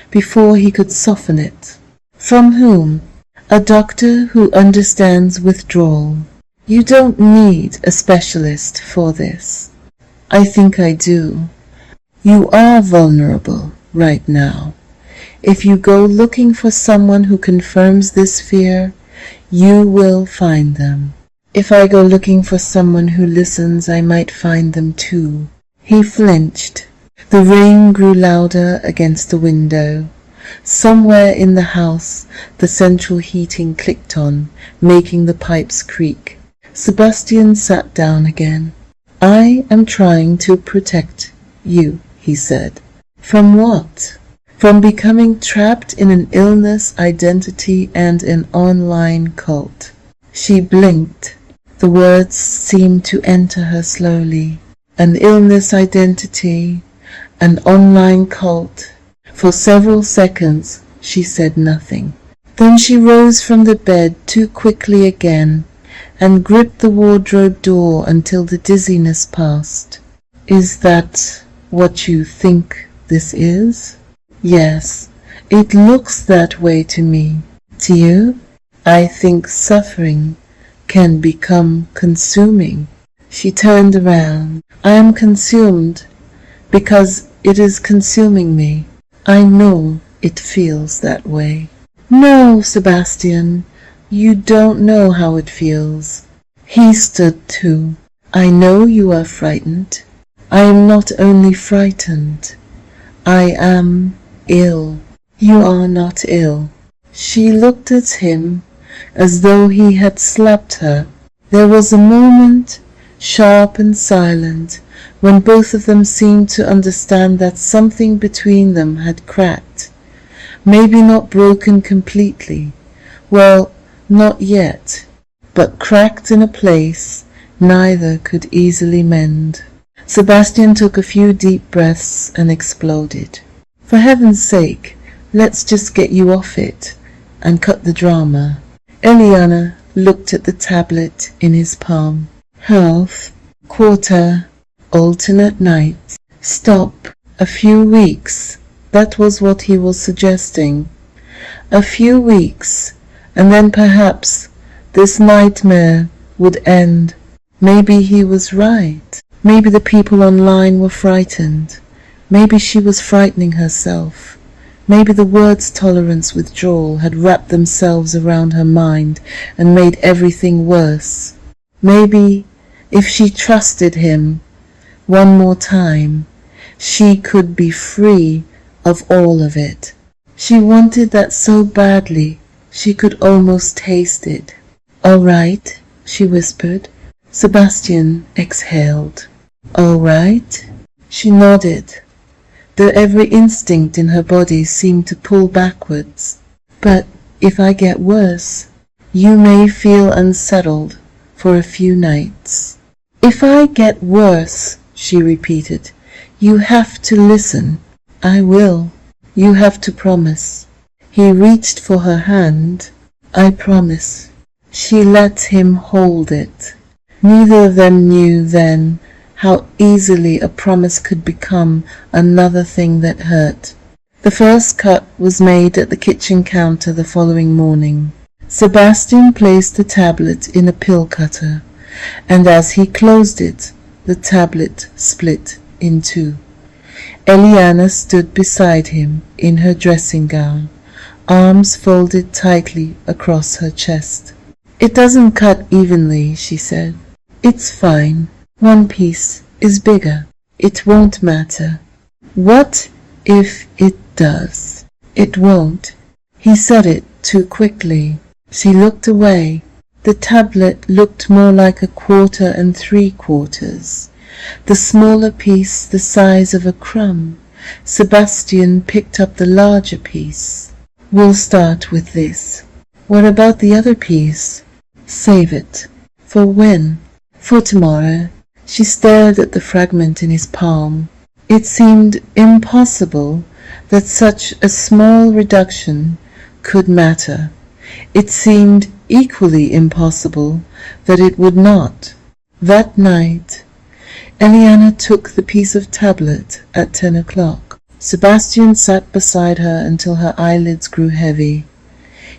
before he could soften it. From whom? A doctor who understands withdrawal. You don't need a specialist for this. I think I do. You are vulnerable right now. If you go looking for someone who confirms this fear, You will find them. If I go looking for someone who listens, I might find them too. He flinched. The rain grew louder against the window. Somewhere in the house, the central heating clicked on, making the pipes creak. Sebastian sat down again. I am trying to protect you, he said. From what? From becoming trapped in an illness, identity, and an online cult. She blinked. The words seemed to enter her slowly. An illness, identity, an online cult. For several seconds she said nothing. Then she rose from the bed too quickly again and gripped the wardrobe door until the dizziness passed. Is that what you think this is? Yes, it looks that way to me. To you? I think suffering can become consuming. She turned around. I am consumed because it is consuming me. I know it feels that way. No, Sebastian, you don't know how it feels. He stood too. I know you are frightened. I am not only frightened. I am ill. You are not ill. She looked at him as though he had slapped her. There was a moment, sharp and silent, when both of them seemed to understand that something between them had cracked. Maybe not broken completely. Well, not yet, but cracked in a place neither could easily mend. Sebastian took a few deep breaths and exploded. For heaven's sake, let's just get you off it and cut the drama. Elianna looked at the tablet in his palm. Half, quarter, alternate nights. Stop. A few weeks. That was what he was suggesting. A few weeks, and then perhaps this nightmare would end. Maybe he was right. Maybe the people online were frightened. Maybe she was frightening herself. Maybe the words tolerance, withdrawal had wrapped themselves around her mind and made everything worse. Maybe if she trusted him one more time, she could be free of all of it. She wanted that so badly, she could almost taste it. All right, she whispered. Sebastian exhaled. All right? She nodded, though every instinct in her body seemed to pull backwards. But if I get worse, you may feel unsettled for a few nights. If I get worse, she repeated, you have to listen. I will. You have to promise. He reached for her hand. I promise. She let him hold it. Neither of them knew then how easily a promise could become another thing that hurt. The first cut was made at the kitchen counter the following morning. Sebastian placed the tablet in a pill cutter, and as he closed it, the tablet split in two. Elianna stood beside him in her dressing gown, arms folded tightly across her chest. It doesn't cut evenly, she said. It's fine. One piece is bigger. It won't matter. What if it does? It won't. He said it too quickly. She looked away. The tablet looked more like a quarter and 3/4. The smaller piece the size of a crumb. Sebastian picked up the larger piece. We'll start with this. What about the other piece? Save it. For when? For tomorrow. She stared at the fragment in his palm. It seemed impossible that such a small reduction could matter. It seemed equally impossible that it would not. That night, Elianna took the piece of tablet at 10 o'clock. Sebastian sat beside her until her eyelids grew heavy.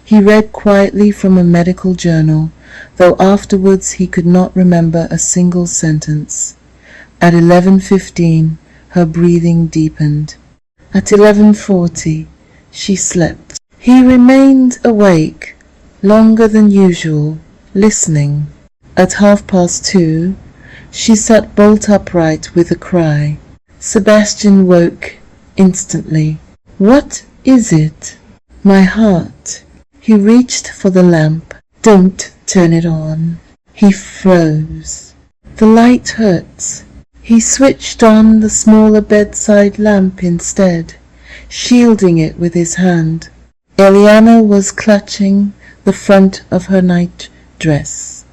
He read quietly from a medical journal, though afterwards he could not remember a single sentence. At 11:15, her breathing deepened. At 11:40, she slept. He remained awake longer than usual, listening. At 2:30, she sat bolt upright with a cry. Sebastian woke instantly. "What is it?" "My heart." He reached for the lamp. "Don't turn it on." He froze. "The light hurts." He switched on the smaller bedside lamp instead, shielding it with his hand. Elianna was clutching the front of her night dress.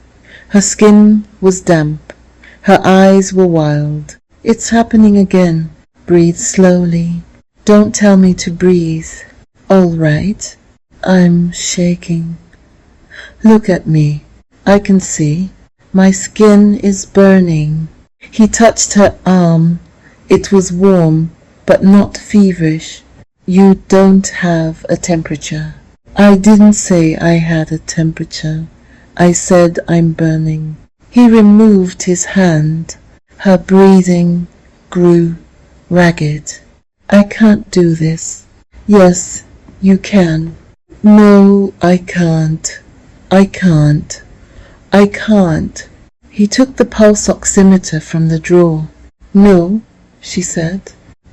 Her skin was damp. Her eyes were wild. "It's happening again." "Breathe slowly." "Don't tell me to breathe." "All right." "I'm shaking." "Look at me. I can see. My skin is burning." He touched her arm. It was warm, but not feverish. "You don't have a temperature." "I didn't say I had a temperature. I said I'm burning." He removed his hand. Her breathing grew ragged. "I can't do this." "Yes, you can." "No, I can't. I can't. I can't." He took the pulse oximeter from the drawer. "No," she said.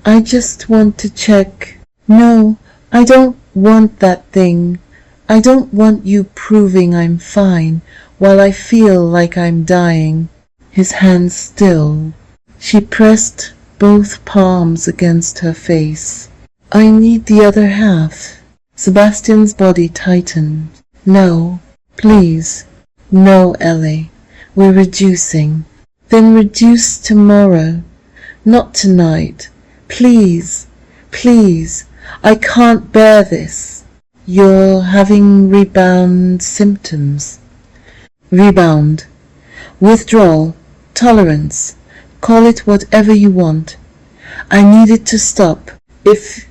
"I just want to check." "No, I don't want that thing. I don't want you proving I'm fine while I feel like I'm dying." His hands still. She pressed both palms against her face. "I need the other half." Sebastian's body tightened. "No, please." "No, Ellie. We're reducing." "Then reduce tomorrow." "Not tonight. Please, please. I can't bear this." "You're having rebound symptoms." "Rebound. Withdrawal. Tolerance. Call it whatever you want. I need it to stop. If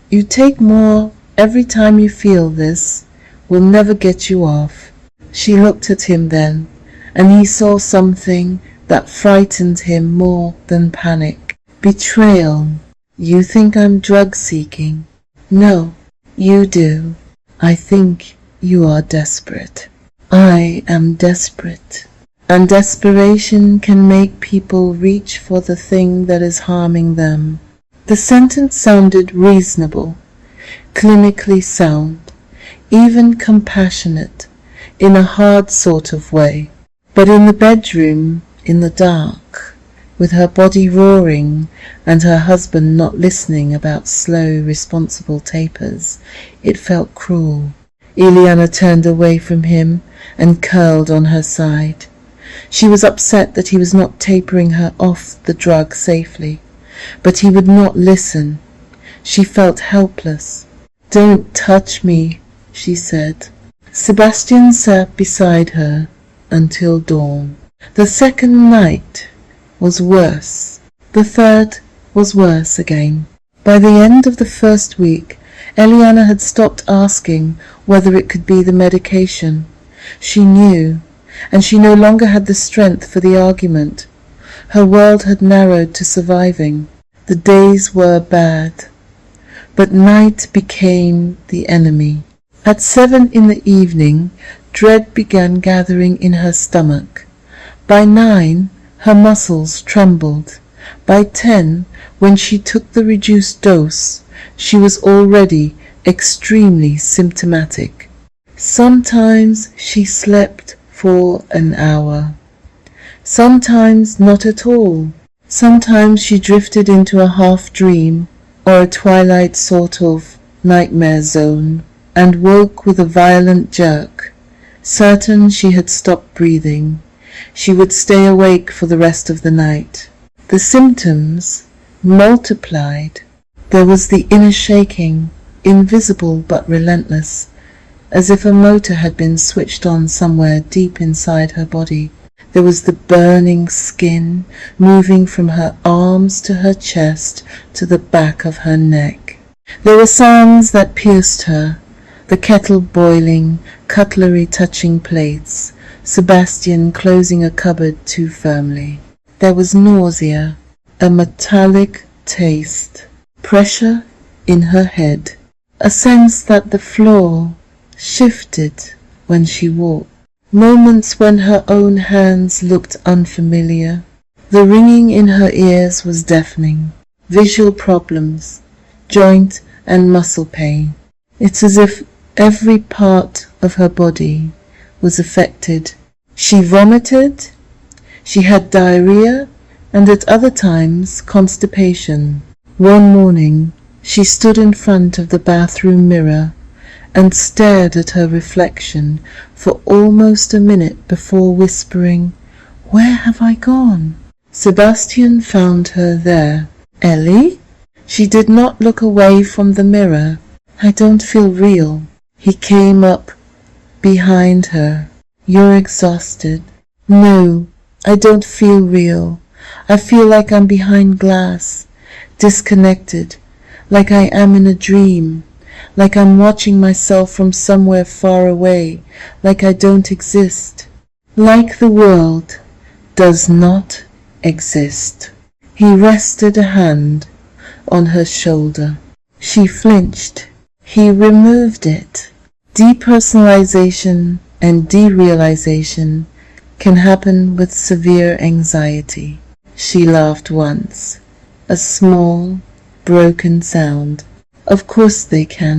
you take more every time you feel this, we'll never get you off." She looked at him then, and he saw something that frightened him more than panic. Betrayal. "You think I'm drug-seeking?" "No, you do. I think you are desperate." "I am desperate." And desperation can make people reach for the thing that is harming them. The sentence sounded reasonable, clinically sound, even compassionate, in a hard sort of way. But in the bedroom, in the dark, with her body roaring and her husband not listening about slow, responsible tapers, it felt cruel. Elianna turned away from him and curled on her side. She was upset that he was not tapering her off the drug safely, but he would not listen. She felt helpless. "Don't touch me," she said. Sebastian sat beside her until dawn. The second night was worse. The third was worse again. By the end of the first week, Elianna had stopped asking whether it could be the medication. She knew, and she no longer had the strength for the argument. Her world had narrowed to surviving. The days were bad, but night became the enemy. At 7 in the evening, dread began gathering in her stomach. By 9, her muscles trembled. By 10, when she took the reduced dose, she was already extremely symptomatic. Sometimes she slept for an hour. Sometimes not at all. Sometimes she drifted into a half-dream or a twilight sort of nightmare zone and woke with a violent jerk. Certain she had stopped breathing, she would stay awake for the rest of the night. The symptoms multiplied. There was the inner shaking, invisible but relentless, as if a motor had been switched on somewhere deep inside her body. There was the burning skin moving from her arms to her chest to the back of her neck. There were sounds that pierced her, the kettle boiling, cutlery touching plates, Sebastian closing a cupboard too firmly. There was nausea, a metallic taste, pressure in her head, a sense that the floor shifted when she walked, moments when her own hands looked unfamiliar. The ringing in her ears was deafening. Visual problems, joint and muscle pain. It's as if every part of her body was affected. She vomited, she had diarrhea, and at other times constipation. One morning she stood in front of the bathroom mirror and stared at her reflection for almost a minute before whispering, "Where have I gone?" Sebastian found her there. "Ellie?" She did not look away from the mirror. "I don't feel real." He came up behind her. "You're exhausted." "No, I don't feel real. I feel like I'm behind glass, disconnected, like I am in a dream, like I'm watching myself from somewhere far away, like I don't exist, like the world does not exist." He rested a hand on her shoulder. She flinched. He removed it. Depersonalization and derealization can happen with severe anxiety. She laughed once, a small, broken sound. "Of course they can.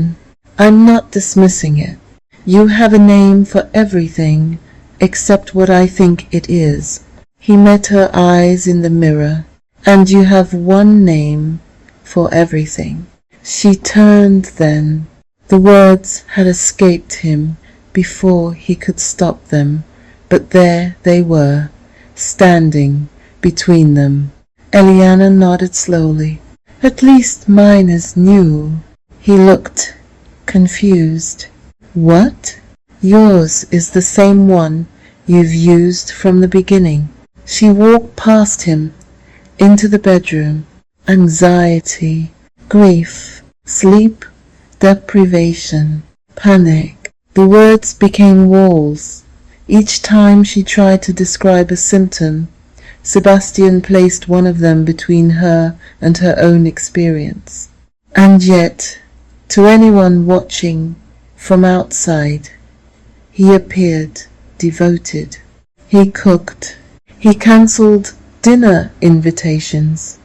I'm not dismissing it. You have a name for everything except what I think it is." He met her eyes in the mirror. "And you have one name for everything." She turned then. The words had escaped him before he could stop them, but there they were, standing between them. Elianna nodded slowly. "At least mine is new." He looked confused. "What?" "Yours is the same one you've used from the beginning." She walked past him into the bedroom. Anxiety, grief, sleep deprivation, panic. The words became walls. Each time she tried to describe a symptom, Sebastian placed one of them between her and her own experience. And yet, to anyone watching from outside, he appeared devoted. He cooked. He cancelled dinner invitations.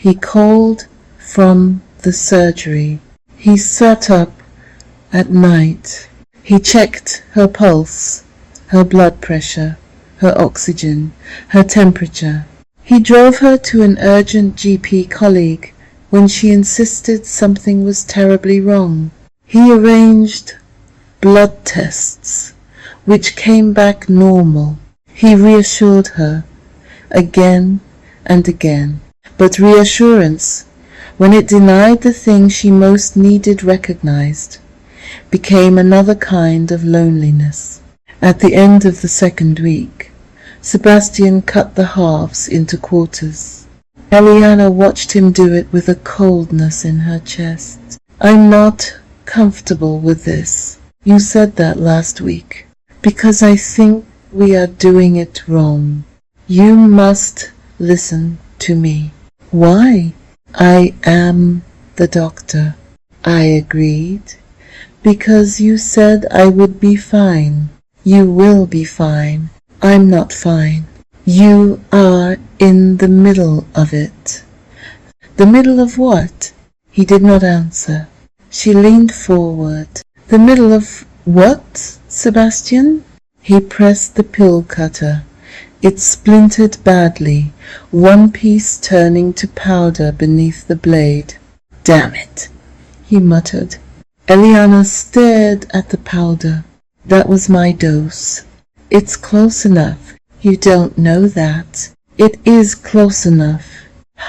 He called from the surgery. He sat up at night. He checked her pulse, her blood pressure, her oxygen, her temperature. He drove her to an urgent GP colleague when she insisted something was terribly wrong. He arranged blood tests, which came back normal. He reassured her again and again. But reassurance, when it denied the thing she most needed recognized, became another kind of loneliness. At the end of the second week, Sebastian cut the halves into quarters. Elianna watched him do it with a coldness in her chest. "I'm not comfortable with this. You said that last week, because I think we are doing it wrong. You must listen to me." "Why?" "I am the doctor." I agreed. "Because you said I would be fine." "You will be fine." "I'm not fine." "You are in the middle of it." "The middle of what?" He did not answer. She leaned forward. "The middle of what, Sebastian?" He pressed the pill cutter. It splintered badly, one piece turning to powder beneath the blade. "Damn it," he muttered. Elianna stared at the powder. "That was my dose." "It's close enough." "You don't know that." "It is close enough."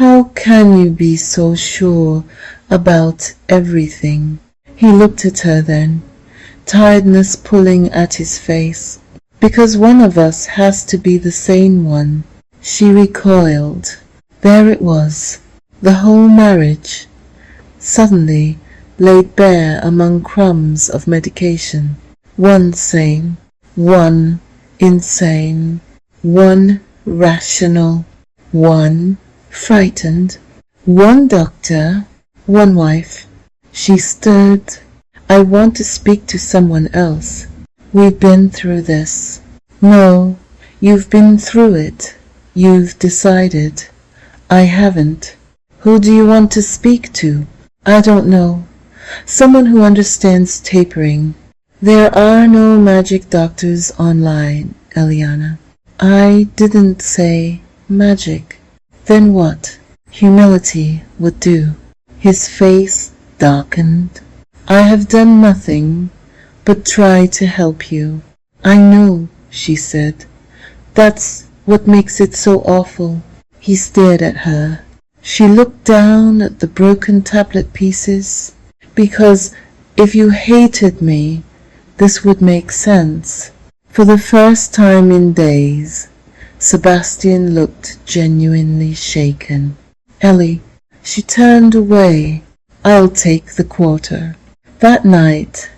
"How can you be so sure about everything?" He looked at her then, tiredness pulling at his face. "Because one of us has to be the sane one." She recoiled. There it was, the whole marriage, suddenly laid bare among crumbs of medication. One sane, one insane, one rational, one frightened, one doctor, one wife. She stirred. "I want to speak to someone else." We've been through this. No, you've been through it. You've decided. I haven't. Who do you want to speak to? I don't know. Someone who understands tapering. There are no magic doctors online, Elianna. I didn't say magic. Then what? Humility would do. His face darkened. I have done nothing but try to help you. I know, she said. That's what makes it so awful. He stared at her. She looked down at the broken tablet pieces. Because if you hated me, this would make sense. For the first time in days, Sebastian looked genuinely shaken. Ellie, she turned away. I'll take the quarter. That night,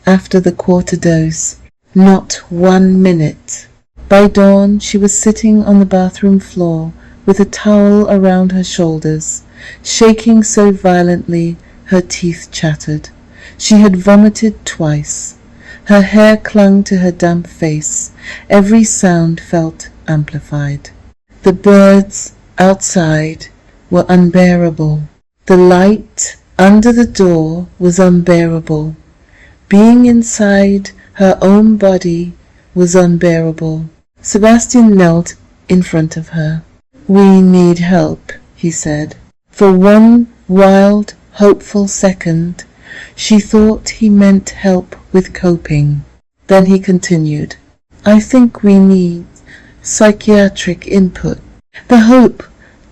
after the quarter dose, not 1 minute. By dawn, she was sitting on the bathroom floor with a towel around her shoulders, shaking so violently her teeth chattered. She had vomited twice. Her hair clung to her damp face. Every sound felt amplified. The birds outside were unbearable. The light under the door was unbearable. Being inside her own body was unbearable. Sebastian knelt in front of her. We need help, he said. For one wild, hopeful second, she thought he meant help with coping. Then he continued, I think we need psychiatric input. The hope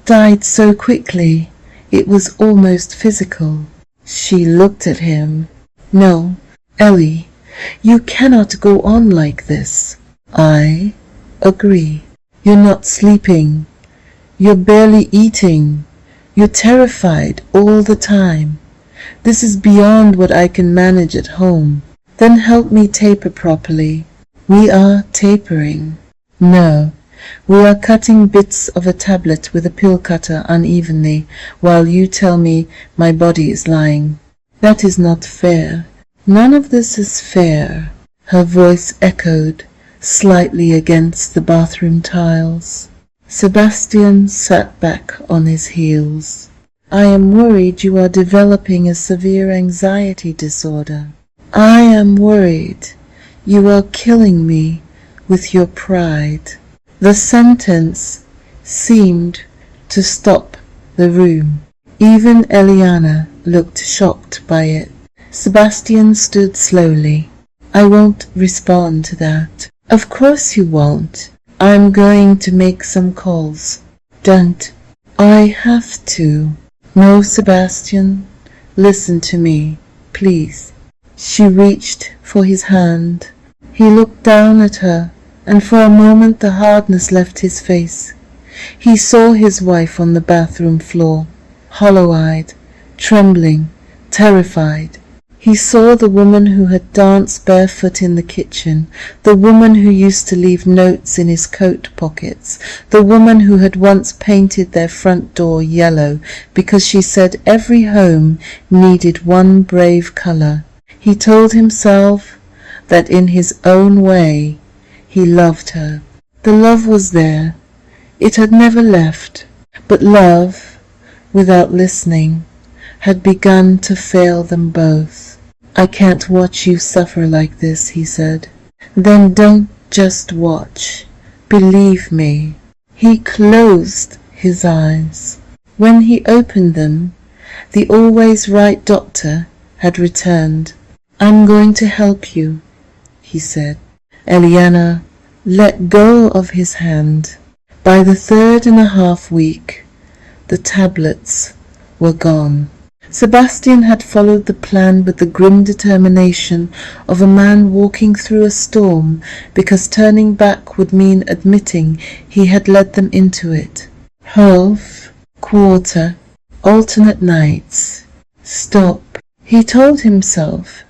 died so quickly, it was almost physical. She looked at him. No, Ellie, you cannot go on like this. I agree. You're not sleeping. You're barely eating. You're terrified all the time. This is beyond what I can manage at home. Then help me taper properly. We are tapering. No, we are cutting bits of a tablet with a pill cutter unevenly, while you tell me my body is lying. That is not fair. None of this is fair. Her voice echoed slightly against the bathroom tiles. Sebastian sat back on his heels. I am worried you are developing a severe anxiety disorder. I am worried you are killing me with your pride. The sentence seemed to stop the room. Even Elianna looked shocked by it. Sebastian stood slowly. I won't respond to that. Of course you won't. I'm going to make some calls. Don't. I have to. No, Sebastian. Listen to me, please. She reached for his hand. He looked down at her, and for a moment the hardness left his face. He saw his wife on the bathroom floor, hollow-eyed, trembling, terrified. He saw the woman who had danced barefoot in the kitchen, the woman who used to leave notes in his coat pockets, the woman who had once painted their front door yellow because she said every home needed one brave colour. He told himself that in his own way he loved her. The love was there. It had never left. But love, without listening, had begun to fail them both. I can't watch you suffer like this, he said. Then don't just watch. Believe me. He closed his eyes. When he opened them, the always right doctor had returned. I'm going to help you, he said. Elianna let go of his hand. By the 3.5 week, the tablets were gone. Sebastian had followed the plan with the grim determination of a man walking through a storm, because turning back would mean admitting he had led them into it. Half, quarter, alternate nights. Stop, he told himself.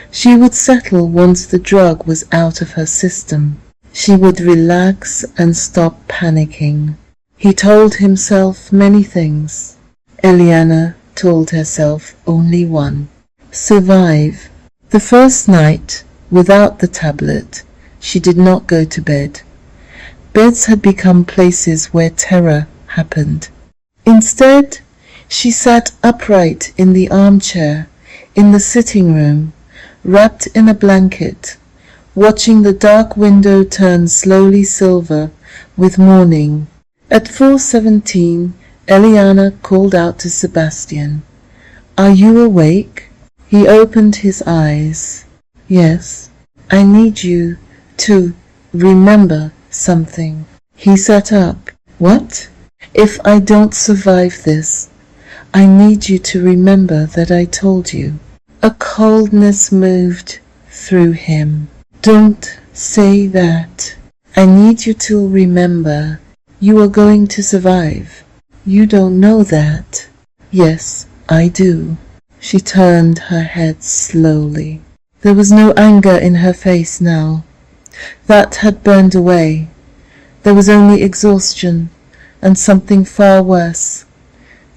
She would settle once the drug was out of her system. She would relax and stop panicking. He told himself many things. Elianna told herself only one. Survive. The first night Without the tablet, she did not go to bed. Beds had become places where terror happened. Instead, she sat upright in the armchair in the sitting room, wrapped in a blanket, watching the dark window turn slowly silver with morning. At 4:17, Elianna called out to Sebastian, "Are you awake?" He opened his eyes. "Yes, I need you to remember something." He sat up. "What?" "If I don't survive this, I need you to remember that I told you." A coldness moved through him. "Don't say that. I need you to remember you are going to survive. You don't know that." "Yes, I do." She turned her head slowly. There was no anger in her face now. That had burned away. There was only exhaustion and something far worse.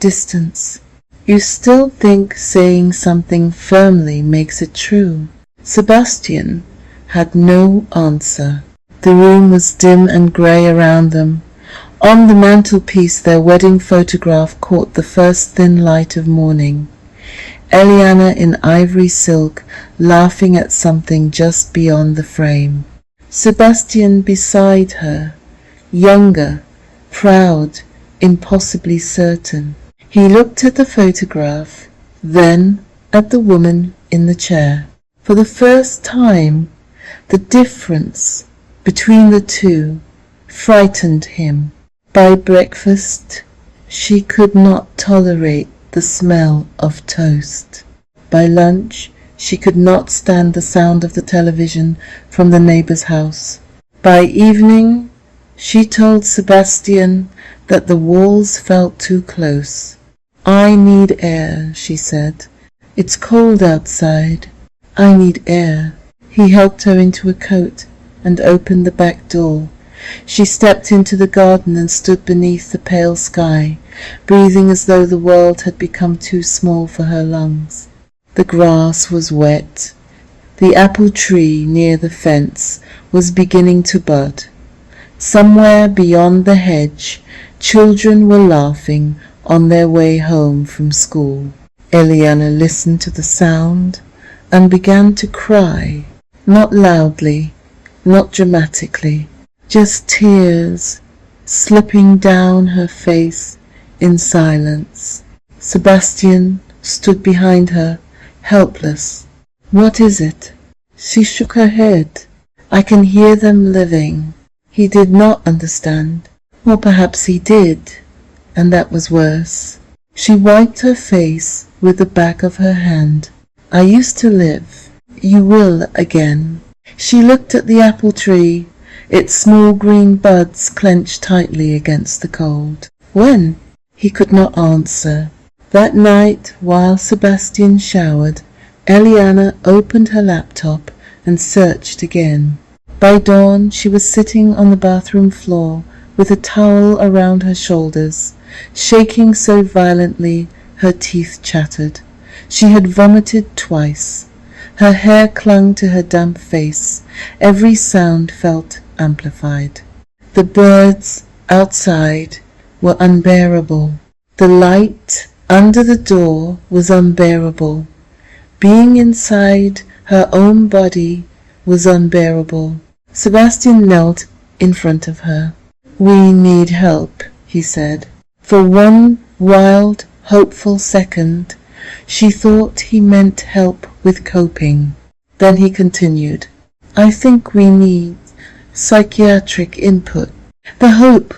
Distance. "You still think saying something firmly makes it true?" Sebastian had no answer. The room was dim and grey around them. On the mantelpiece their wedding photograph caught the first thin light of morning. Elianna in ivory silk, laughing at something just beyond the frame. Sebastian beside her, younger, proud, impossibly certain. He looked at the photograph, then at the woman in the chair. For the first time, the difference between the two frightened him. By breakfast, she could not tolerate the smell of toast. By lunch, she could not stand the sound of the television from the neighbor's house. By evening, she told Sebastian that the walls felt too close. "I need air," she said. "It's cold outside. I need air." He helped her into a coat and opened the back door. She stepped into the garden and stood beneath the pale sky, breathing as though the world had become too small for her lungs. The grass was wet. The apple tree near the fence was beginning to bud. Somewhere beyond the hedge, children were laughing on their way home from school. Elianna listened to the sound and began to cry, not loudly, not dramatically, just tears slipping down her face in silence. Sebastian stood behind her, helpless. "What is it?" She shook her head. "I can hear them living." He did not understand. Or perhaps he did, and that was worse. She wiped her face with the back of her hand. "I used to live. You will again." She looked at the apple tree, its small green buds clenched tightly against the cold. "When?" He could not answer. That night, while Sebastian showered, Elianna opened her laptop and searched again. By dawn, she was sitting on the bathroom floor with a towel around her shoulders, shaking so violently her teeth chattered. She had vomited twice. Her hair clung to her damp face. Every sound felt amplified. The birds outside were unbearable. The light under the door was unbearable. Being inside her own body was unbearable. Sebastian knelt in front of her. "We need help," he said. For one wild, hopeful second, she thought he meant help with coping. Then he continued, "I think we need psychiatric input." The hope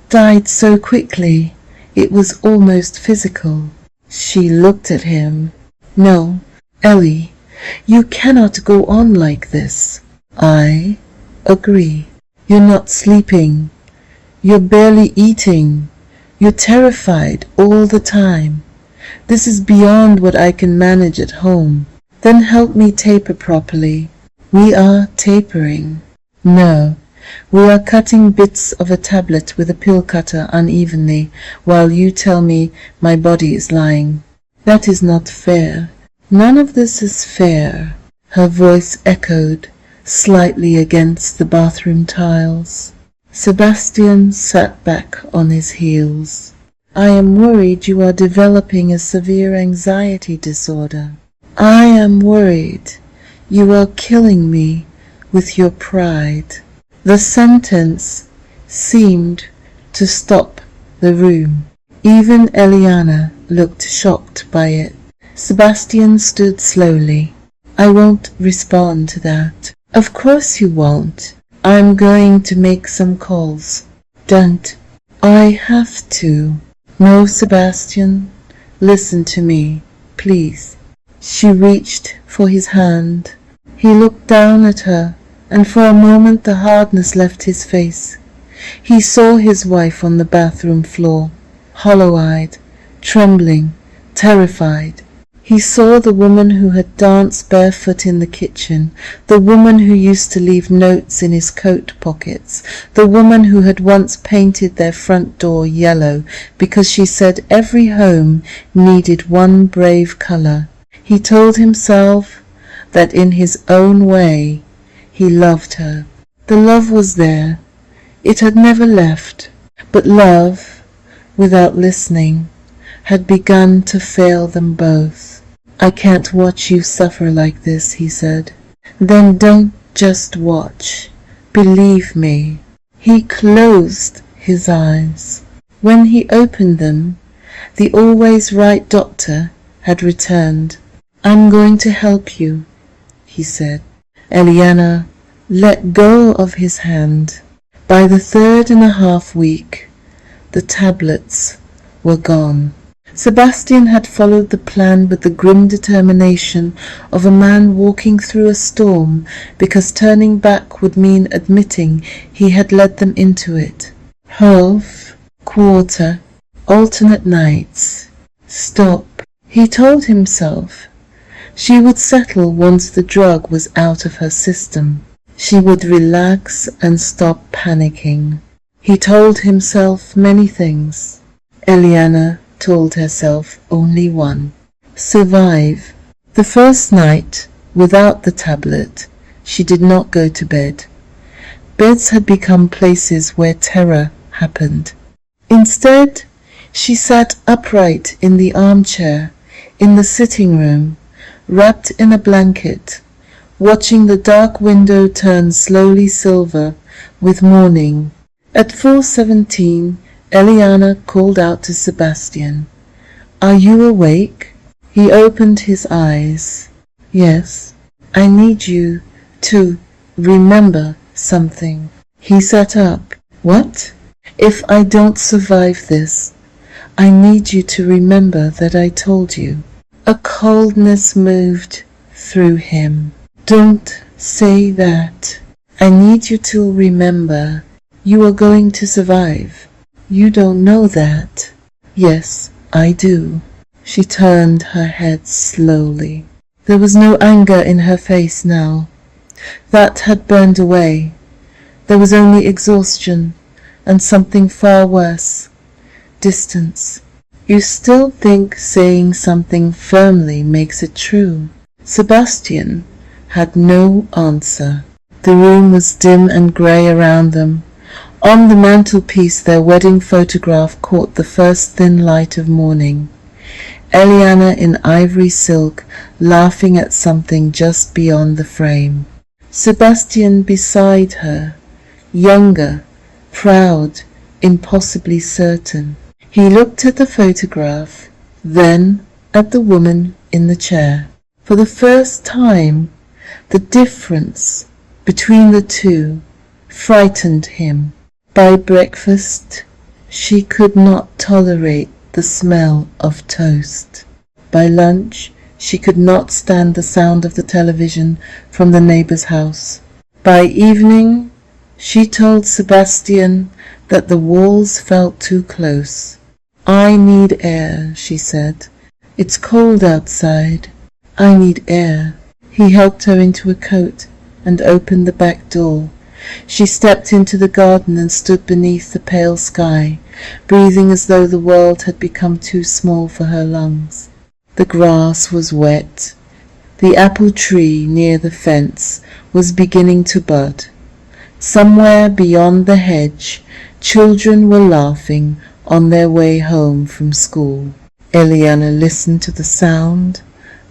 died so quickly, it was almost physical. She looked at him. "No, Ellie, you cannot go on like this." "I agree. You're not sleeping. You're barely eating. You're terrified all the time. This is beyond what I can manage at home. Then help me taper properly." "We are tapering." "No, we are cutting bits of a tablet with a pill cutter unevenly, while you tell me my body is lying. That is not fair." "None of this is fair." Her voice echoed slightly against the bathroom tiles. Sebastian sat back on his heels. I am worried you are developing a severe anxiety disorder. I am worried you are killing me with your pride. The sentence seemed to stop the room. Even Elianna looked shocked by it. Sebastian stood slowly. I won't respond to that. Of course you won't. I'm going to make some calls. Don't. I have to. No, Sebastian. Listen to me, please. She reached for his hand. He looked down at her, and for a moment the hardness left his face. He saw his wife on the bathroom floor, hollow-eyed, trembling, terrified. He saw the woman who had danced barefoot in the kitchen, the woman who used to leave notes in his coat pockets, the woman who had once painted their front door yellow because she said every home needed one brave colour. He told himself that in his own way he loved her. The love was there. It had never left. But love, without listening, had begun to fail them both. I can't watch you suffer like this, he said. Then don't just watch. Believe me. He closed his eyes. When he opened them, the always right doctor had returned. I'm going to help you, he said. Elianna let go of his hand. By the 3.5 week, the tablets were gone. Sebastian had followed the plan with the grim determination of a man walking through a storm, because turning back would mean admitting he had led them into it. Half, quarter, alternate nights. Stop, he told himself. She would settle once the drug was out of her system. She would relax and stop panicking. He told himself many things. Elianna told herself only one. Survive. The first night, without the tablet, she did not go to bed. Beds had become places where terror happened. Instead, she sat upright in the armchair in the sitting room, wrapped in a blanket, watching the dark window turn slowly silver with morning. At 4:17, Elianna called out to Sebastian. Are you awake? He opened his eyes. Yes, I need you to remember something. He sat up. What? If I don't survive this, I need you to remember that I told you. A coldness moved through him. Don't say that. I need you to remember you are going to survive. You don't know that. Yes, I do. She turned her head slowly. There was no anger in her face now. That had burned away. There was only exhaustion and something far worse. Distance. You still think saying something firmly makes it true? Sebastian had no answer. The room was dim and grey around them. On the mantelpiece their wedding photograph caught the first thin light of morning. Elianna in ivory silk, laughing at something just beyond the frame. Sebastian beside her, younger, proud, impossibly certain. He looked at the photograph, then at the woman in the chair. For the first time, the difference between the two frightened him. By breakfast, she could not tolerate the smell of toast. By lunch, she could not stand the sound of the television from the neighbour's house. By evening, she told Sebastian that the walls felt too close. I need air, she said. It's cold outside. I need air. He helped her into a coat and opened the back door. She stepped into the garden and stood beneath the pale sky, breathing as though the world had become too small for her lungs. The grass was wet. The apple tree near the fence was beginning to bud. Somewhere beyond the hedge, children were laughing on their way home from school. Elianna listened to the sound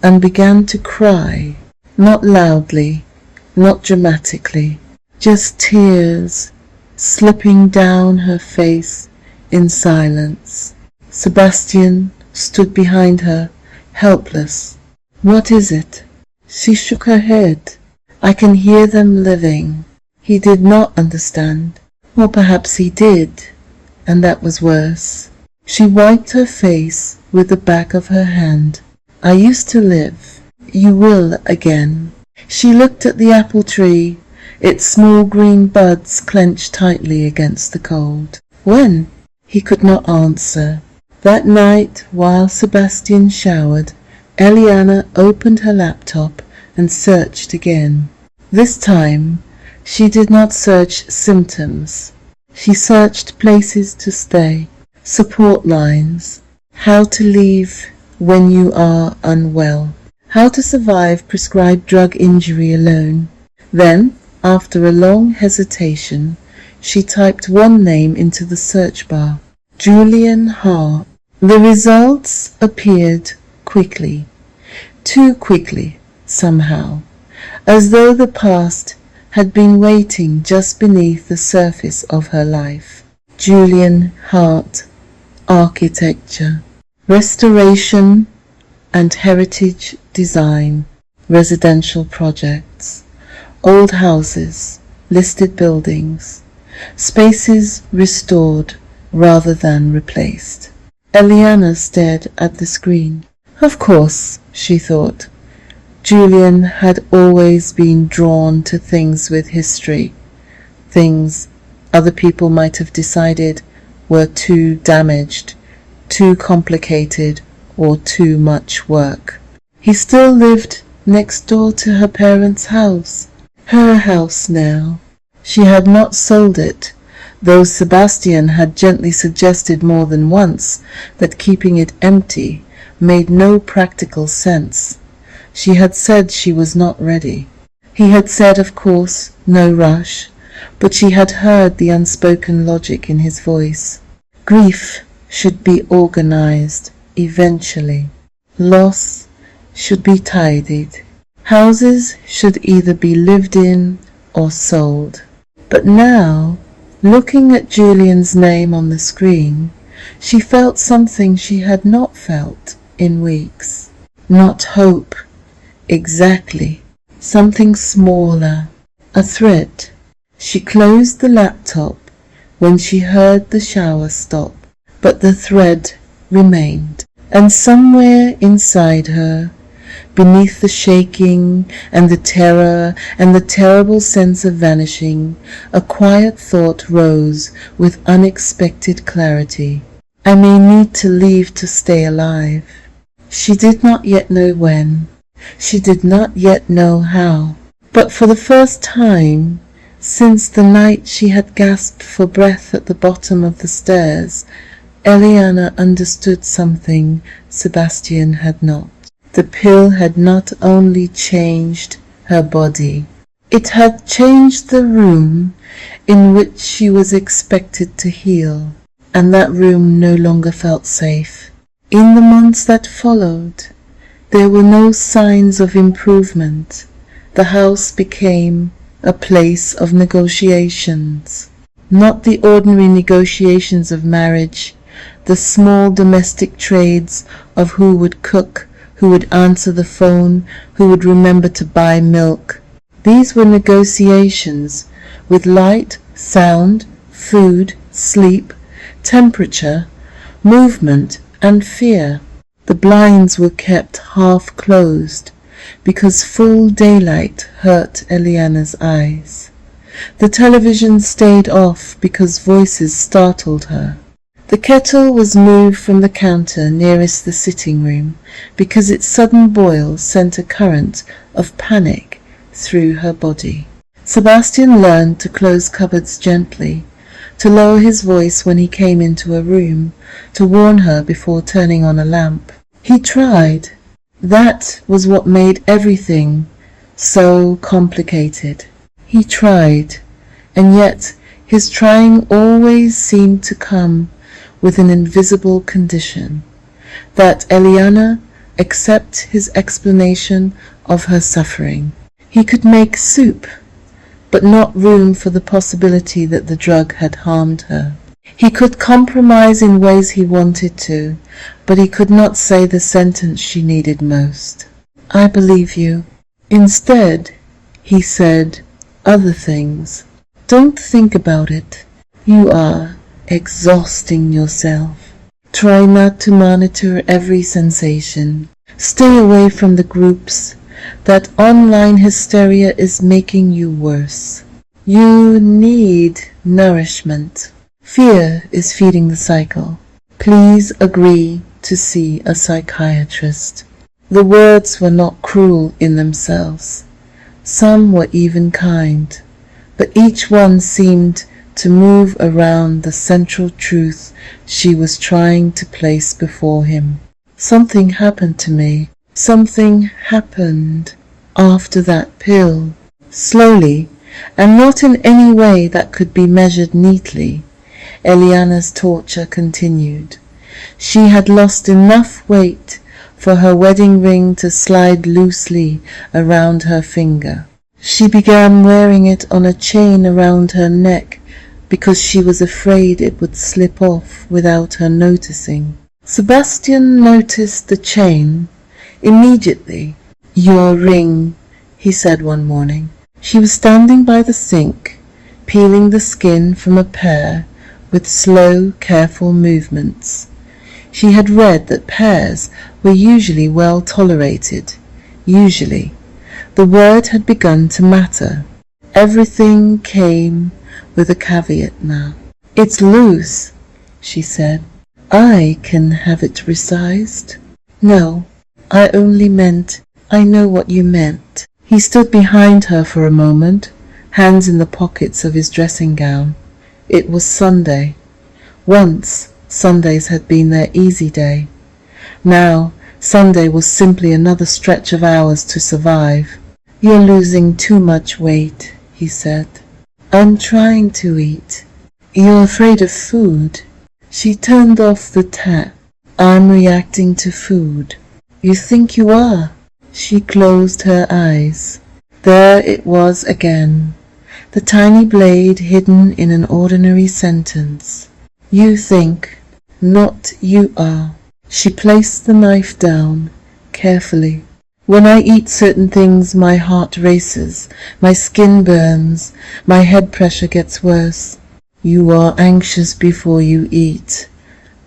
and began to cry, not loudly, not dramatically, just tears slipping down her face in silence. Sebastian stood behind her, helpless. "What is it?" She shook her head. "I can hear them living." He did not understand. Or perhaps he did, and that was worse. She wiped her face with the back of her hand. "I used to live. You will again." She looked at the apple tree, its small green buds clenched tightly against the cold. "When?" He could not answer. That night, while Sebastian showered, Elianna opened her laptop and searched again. This time, she did not search symptoms. She searched places to stay, support lines, how to leave when you are unwell, how to survive prescribed drug injury alone. Then, after a long hesitation, she typed one name into the search bar, Julian Hart. The results appeared quickly, too quickly, somehow, as though the past had been waiting just beneath the surface of her life. Julian Hart, architecture, restoration and heritage design, residential projects, old houses, listed buildings, spaces restored rather than replaced. Elianna stared at the screen. Of course, she thought, Julian had always been drawn to things with history, things other people might have decided were too damaged, too complicated, or too much work. He still lived next door to her parents' house, her house now. She had not sold it, though Sebastian had gently suggested more than once that keeping it empty made no practical sense. She had said she was not ready. He had said, of course, no rush, but she had heard the unspoken logic in his voice. Grief should be organized, eventually. Loss should be tidied. Houses should either be lived in or sold. But now, looking at Julian's name on the screen, she felt something she had not felt in weeks. Not hope, exactly. Something smaller, a thread. She closed the laptop when she heard the shower stop, but the thread remained. And somewhere inside her, beneath the shaking and the terror and the terrible sense of vanishing, a quiet thought rose with unexpected clarity. I may need to leave to stay alive. She did not yet know when. She did not yet know how. But for the first time, since the night she had gasped for breath at the bottom of the stairs, Elianna understood something Sebastian had not. The pill had not only changed her body, it had changed the room in which she was expected to heal, and that room no longer felt safe. In the months that followed, there were no signs of improvement. The house became a place of negotiations, not the ordinary negotiations of marriage, the small domestic trades of who would cook, who would answer the phone, who would remember to buy milk. These were negotiations with light, sound, food, sleep, temperature, movement, and fear. The blinds were kept half closed because full daylight hurt Elianna's eyes. The television stayed off because voices startled her. The kettle was moved from the counter nearest the sitting room because its sudden boil sent a current of panic through her body. Sebastian learned to close cupboards gently, to lower his voice when he came into a room, to warn her before turning on a lamp. He tried, That was what made everything so complicated. He tried, and yet his trying always seemed to come with an invisible condition, that Elianna accept his explanation of her suffering. He could make soup, but not room for the possibility that the drug had harmed her. He could compromise in ways he wanted to, but he could not say the sentence she needed most. "I believe you." Instead, he said other things. "Don't think about it. You are exhausting yourself. Try not to monitor every sensation. Stay away from the groups. That online hysteria is making you worse. You need nourishment. Fear is feeding the cycle. Please agree to see a psychiatrist." The words were not cruel in themselves. Some were even kind, but each one seemed to move around the central truth she was trying to place before him. "Something happened to me. Something happened after that pill." Slowly, and not in any way that could be measured neatly, Elianna's torture continued. She had lost enough weight for her wedding ring to slide loosely around her finger. She began wearing it on a chain around her neck because she was afraid it would slip off without her noticing. Sebastian noticed the chain immediately. "Your ring," he said one morning. She was standing by the sink, peeling the skin from a pear with slow, careful movements. She had read that pears were usually well tolerated. Usually. The word had begun to matter. Everything came with a caveat now. "It's loose," she said. "I can have it resized." "No, I only meant, I know what you meant." He stood behind her for a moment, hands in the pockets of his dressing gown. It was Sunday. Once, Sundays had been their easy day. Now, Sunday was simply another stretch of hours to survive. "You're losing too much weight," he said. "I'm trying to eat." "You're afraid of food." She turned off the tap. "I'm reacting to food." "You think you are?" She closed her eyes. There it was again, the tiny blade hidden in an ordinary sentence. "You think, not you are." She placed the knife down, carefully. "When I eat certain things, my heart races, my skin burns, my head pressure gets worse." "You are anxious before you eat.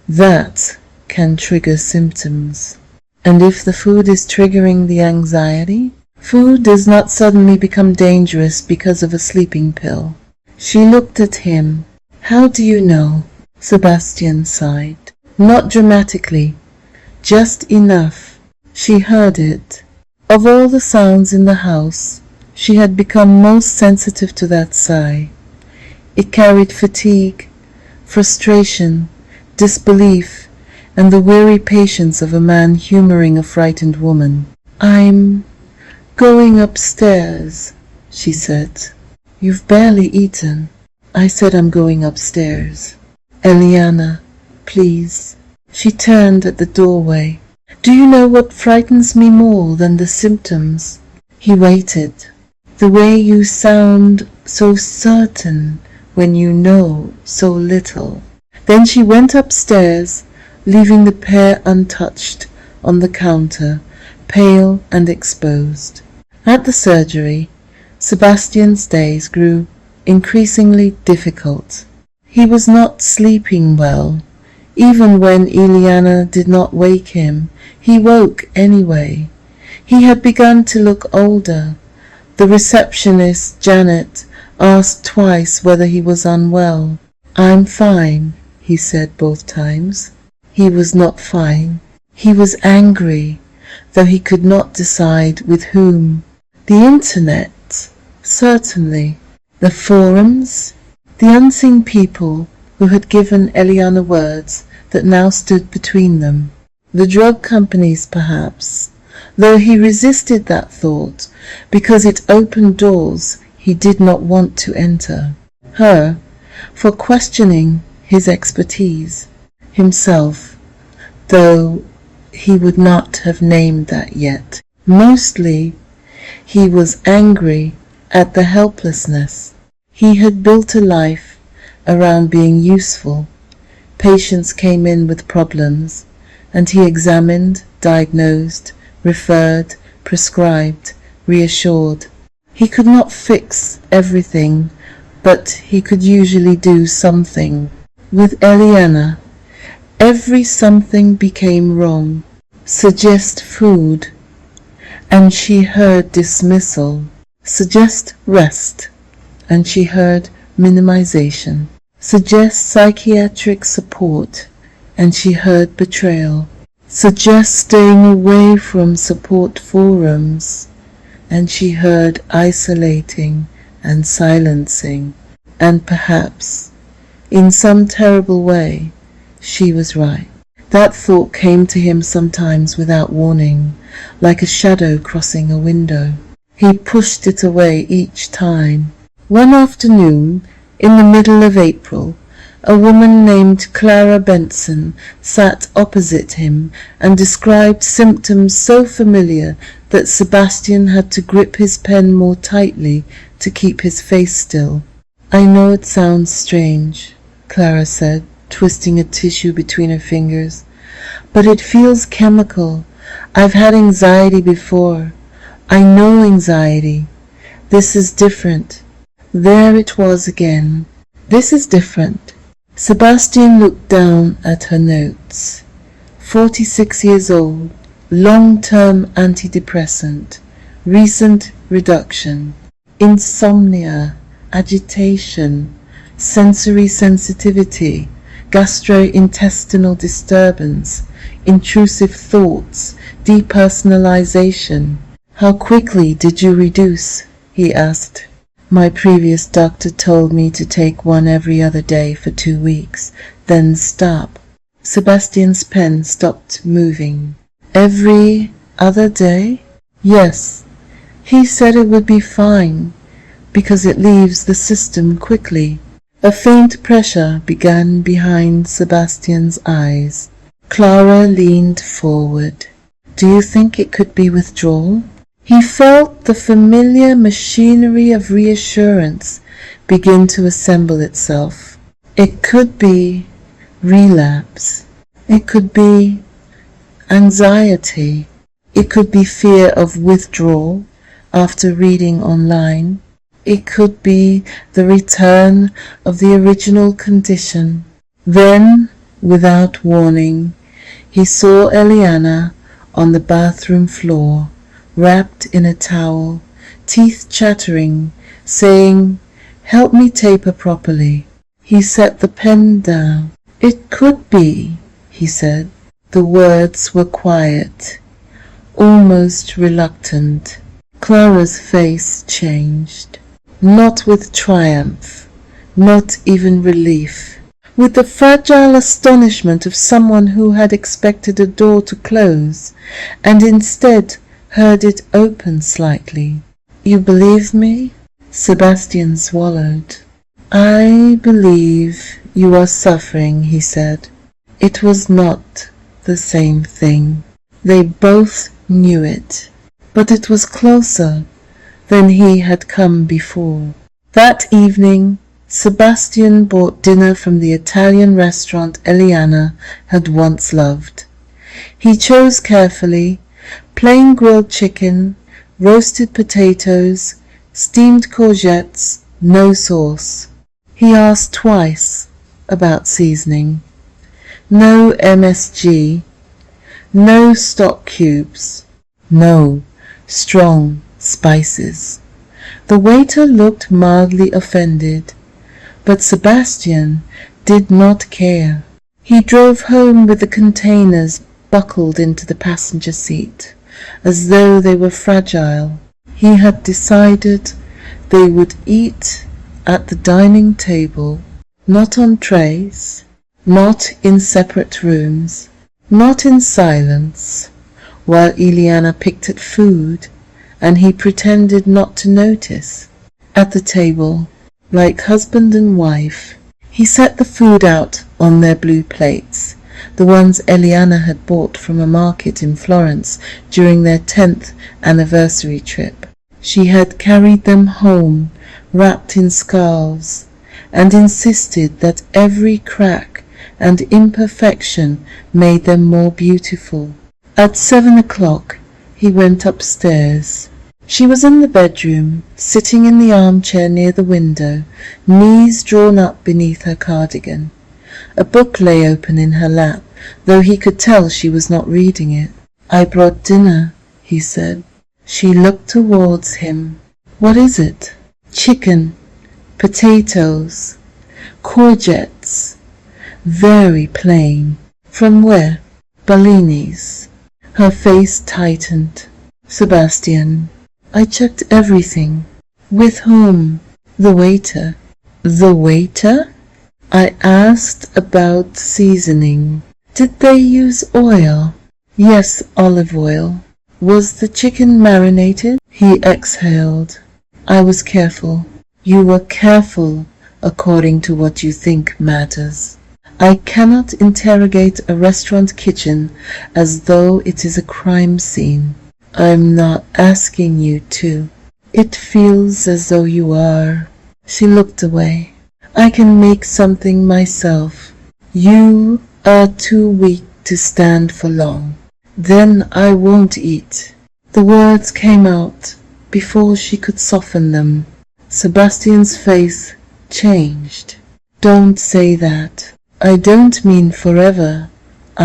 That can trigger symptoms." "And if the food is triggering the anxiety?" "Food does not suddenly become dangerous because of a sleeping pill." She looked at him. "How do you know?" Sebastian sighed. Not dramatically, just enough. She heard it. Of all the sounds in the house, she had become most sensitive to that sigh. It carried fatigue, frustration, disbelief, and the weary patience of a man humoring a frightened woman. "I'm going upstairs," she said. "You've barely eaten." "I said I'm going upstairs." "Elianna, please." She turned at the doorway. "Do you know what frightens me more than the symptoms?" He waited. "The way you sound so certain when you know so little." Then she went upstairs, leaving the pear untouched on the counter, pale and exposed. At the surgery, Sebastian's days grew increasingly difficult. He was not sleeping well. Even when Elianna did not wake him, he woke anyway. He had begun to look older. The receptionist, Janet, asked twice whether he was unwell. "I'm fine," he said both times. He was not fine. He was angry, though he could not decide with whom. The internet, certainly. The forums, the unseen people who had given Elianna words that now stood between them. The drug companies, perhaps, though he resisted that thought because it opened doors he did not want to enter. Her, for questioning his expertise, himself, though he would not have named that yet. Mostly, he was angry at the helplessness. He had built a life around being useful. Patients came in with problems, and he examined, diagnosed, referred, prescribed, reassured. He could not fix everything, but he could usually do something. With Elianna, every something became wrong. Suggest food, and she heard dismissal. Suggest rest, and she heard minimization. Suggest psychiatric support, and she heard betrayal. Suggest staying away from support forums, and she heard isolating and silencing. And perhaps, in some terrible way, she was right. That thought came to him sometimes without warning, like a shadow crossing a window. He pushed it away each time. One afternoon, in the middle of April, a woman named Clara Benson sat opposite him and described symptoms so familiar that Sebastian had to grip his pen more tightly to keep his face still. "I know it sounds strange," Clara said, twisting a tissue between her fingers, "but it feels chemical. I've had anxiety before. I know anxiety. This is different." There it was again. This is different. Sebastian looked down at her notes. 46 years old, long-term antidepressant, recent reduction, insomnia, agitation, sensory sensitivity, gastrointestinal disturbance, intrusive thoughts, depersonalization. "How quickly did you reduce?" he asked. "My previous doctor told me to take one every other day for 2 weeks, then stop." Sebastian's pen stopped moving. "Every other day?" "Yes. He said it would be fine, because it leaves the system quickly." A faint pressure began behind Sebastian's eyes. Clara leaned forward. "Do you think it could be withdrawal?" He felt the familiar machinery of reassurance begin to assemble itself. It could be relapse. It could be anxiety. It could be fear of withdrawal after reading online. It could be the return of the original condition. Then, without warning, he saw Elianna on the bathroom floor, wrapped in a towel, teeth chattering, saying, "Help me taper properly." He set the pen down. "It could be," he said. The words were quiet, almost reluctant. Clara's face changed. Not with triumph, not even relief. With the fragile astonishment of someone who had expected a door to close, and instead heard it open slightly. "You believe me?" Sebastian swallowed. "I believe you are suffering," he said. It was not the same thing. They both knew it, but it was closer than he had come before. That evening, Sebastian bought dinner from the Italian restaurant Elianna had once loved. He chose carefully: plain grilled chicken, roasted potatoes, steamed courgettes, no sauce. He asked twice about seasoning. No MSG, no stock cubes, no strong spices. The waiter looked mildly offended, but Sebastian did not care. He drove home with the containers buckled into the passenger seat, as though they were fragile. He had decided they would eat at the dining table, not on trays, not in separate rooms, not in silence, while Elianna picked at food, and he pretended not to notice. At the table, like husband and wife, he set the food out on their blue plates, the ones Elianna had bought from a market in Florence during their 10th anniversary trip. She had carried them home, wrapped in scarves, and insisted that every crack and imperfection made them more beautiful. At 7 o'clock, he went upstairs. She was in the bedroom, sitting in the armchair near the window, knees drawn up beneath her cardigan. A book lay open in her lap, though he could tell she was not reading it. "I brought dinner," he said. She looked towards him. "What is it?" "Chicken, potatoes, courgettes. Very plain." "From where?" "Bellini's." Her face tightened. "Sebastian, I checked everything." "With whom?" "The waiter." "The waiter?" "I asked about seasoning." "Did they use oil?" "Yes, olive oil." "Was the chicken marinated?" He exhaled. "I was careful." "You were careful according to what you think matters. I cannot interrogate a restaurant kitchen as though it is a crime scene. I'm not asking you to." "It feels as though you are." She looked away. "I can make something myself." "You are too weak to stand for long." "Then I won't eat." The words came out before she could soften them. Sebastian's face changed. "Don't say that. I don't mean forever.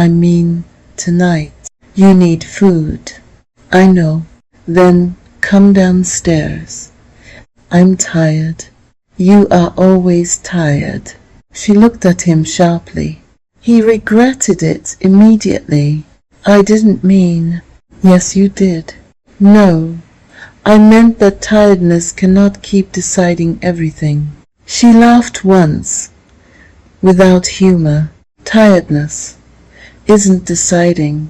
I mean tonight. You need food." "I know." "Then come downstairs." "I'm tired." "You are always tired." She looked at him sharply. He regretted it immediately. "I didn't mean." "Yes, you did." "No, I meant that tiredness cannot keep deciding everything." She laughed once, without humor. "Tiredness isn't deciding.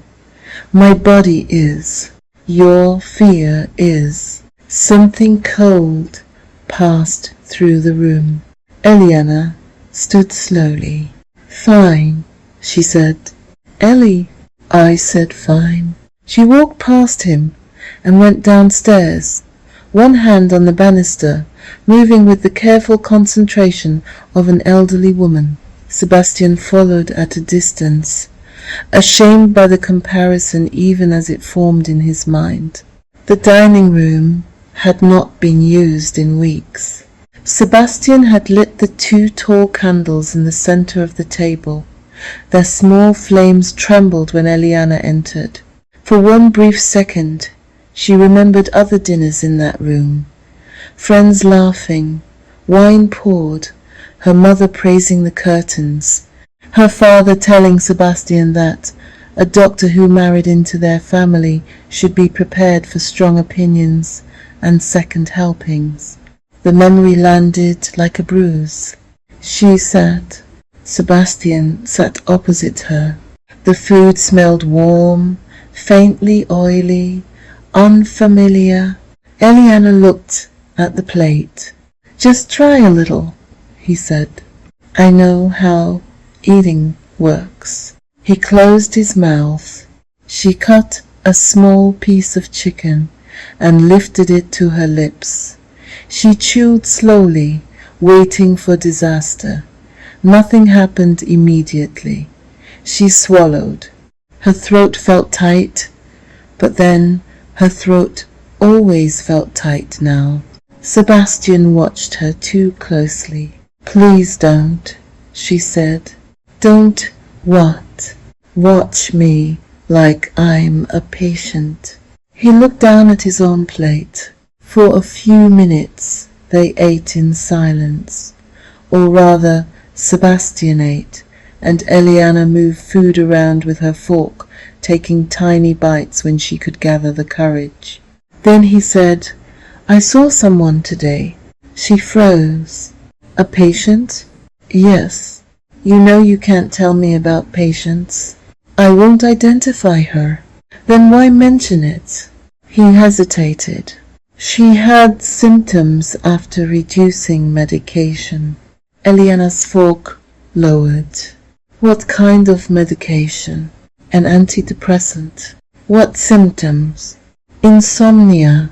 My body is. Your fear is." Something cold passed through the room. Elianna stood slowly. "Fine," she said. "Ellie." "I said fine." She walked past him and went downstairs, one hand on the banister, moving with the careful concentration of an elderly woman. Sebastian followed at a distance, ashamed by the comparison even as it formed in his mind. The dining room had not been used in weeks. Sebastian had lit the 2 tall candles in the center of the table. Their small flames trembled when Elianna entered. For one brief second, she remembered other dinners in that room. Friends laughing, wine poured, her mother praising the curtains, her father telling Sebastian that a doctor who married into their family should be prepared for strong opinions and second helpings. The memory landed like a bruise. She sat. Sebastian sat opposite her. The food smelled warm, faintly oily, unfamiliar. Elianna looked at the plate. "Just try a little," he said. "I know how eating works." He closed his mouth. She cut a small piece of chicken and lifted it to her lips. She chewed slowly, waiting for disaster. Nothing happened immediately. She swallowed. Her throat felt tight, but then her throat always felt tight now. Sebastian watched her too closely. "Please don't," she said. "Don't what?" "Watch me like I'm a patient." He looked down at his own plate. For a few minutes they ate in silence, or rather Sebastian ate, and Elianna moved food around with her fork, taking tiny bites when she could gather the courage. Then he said, "I saw someone today." She froze. "A patient?" "Yes. You know you can't tell me about patients." "I won't identify her." Then why mention it? He hesitated. She had symptoms after reducing medication. Elianna's fork lowered. What kind of medication? An antidepressant. What symptoms? Insomnia,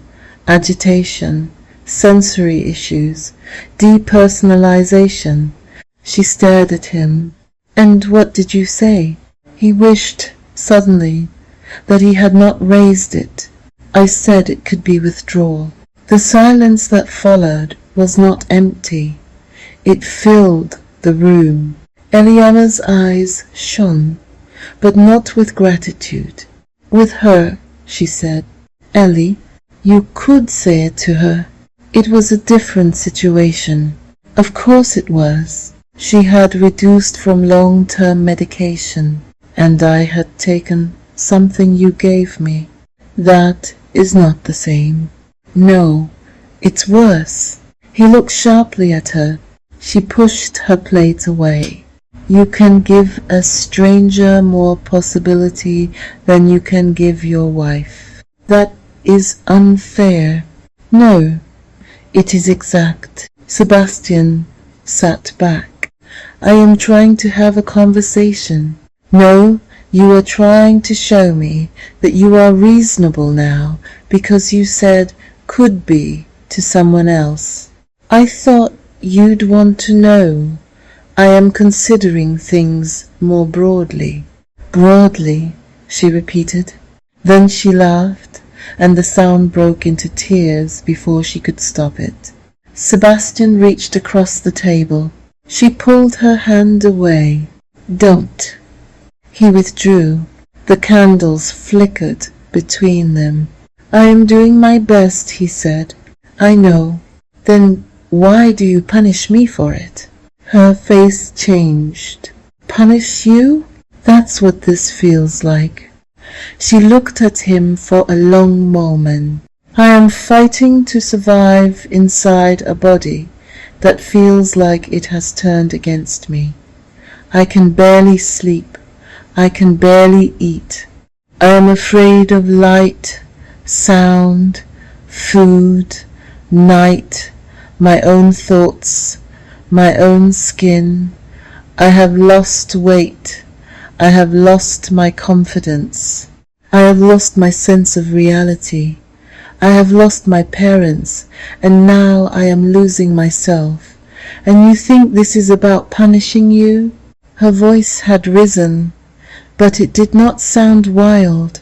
agitation, sensory issues, depersonalization. She stared at him. And what did you say? He wished, suddenly, that he had not raised it. I said it could be withdrawal. The silence that followed was not empty. It filled the room. Elianna's eyes shone, but not with gratitude. With her, she said. Ellie, you could say it to her. It was a different situation. Of course it was. She had reduced from long-term medication, and I had taken something you gave me. That is not the same. No, it's worse. He looked sharply at her. She pushed her plate away. You can give a stranger more possibility than you can give your wife. That is unfair. No, it is exact. Sebastian sat back. I am trying to have a conversation. No, you are trying to show me that you are reasonable now because you said could be to someone else. I thought you'd want to know. I am considering things more broadly. Broadly, she repeated. Then she laughed, and the sound broke into tears before she could stop it. Sebastian reached across the table. She pulled her hand away. Don't. He withdrew. The candles flickered between them. I am doing my best, he said. I know. Then why do you punish me for it? Her face changed. Punish you? That's what this feels like. She looked at him for a long moment. I am fighting to survive inside a body that feels like it has turned against me. I can barely sleep. I can barely eat. I am afraid of light, sound, food, night, my own thoughts, my own skin. I have lost weight. I have lost my confidence. I have lost my sense of reality. I have lost my parents, and now I am losing myself. And you think this is about punishing you? Her voice had risen, but it did not sound wild.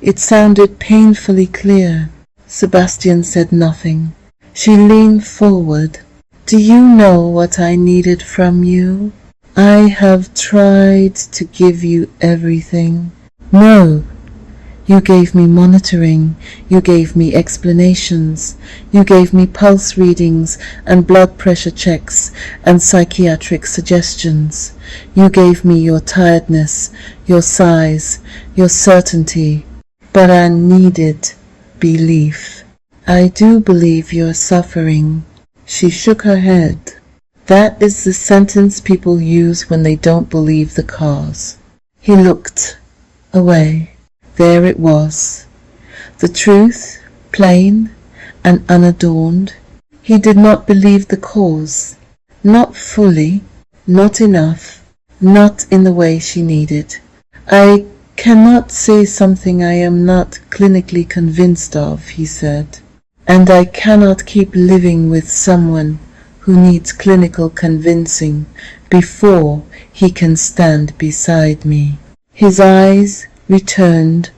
It sounded painfully clear. Sebastian said nothing. She leaned forward. Do you know what I needed from you? I have tried to give you everything. No. You gave me monitoring, you gave me explanations, you gave me pulse readings and blood pressure checks and psychiatric suggestions. You gave me your tiredness, your sighs, your certainty. But I needed belief. I do believe you're suffering. She shook her head. That is the sentence people use when they don't believe the cause. He looked away. There it was, the truth, plain and unadorned. He did not believe the cause, not fully, not enough, not in the way she needed. I cannot say something I am not clinically convinced of, he said, and I cannot keep living with someone who needs clinical convincing before he can stand beside me. His eyes returned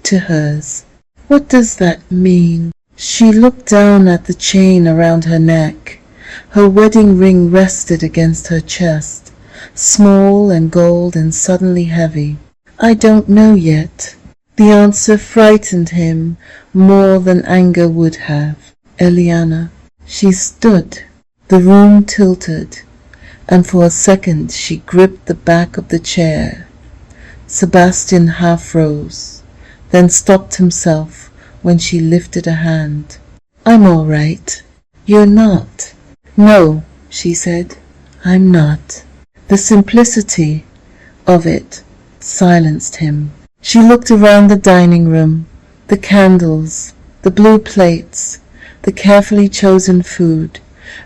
to hers. What does that mean? She looked down at the chain around her neck. Her wedding ring rested against her chest, small and gold and suddenly heavy. I don't know yet. The answer frightened him more than anger would have. Elianna. She stood. The room tilted, and for a second she gripped the back of the chair. Sebastian half rose, then stopped himself when she lifted a hand. I'm all right. You're not. No, she said, I'm not. The simplicity of it silenced him. She looked around the dining room, the candles, the blue plates, the carefully chosen food,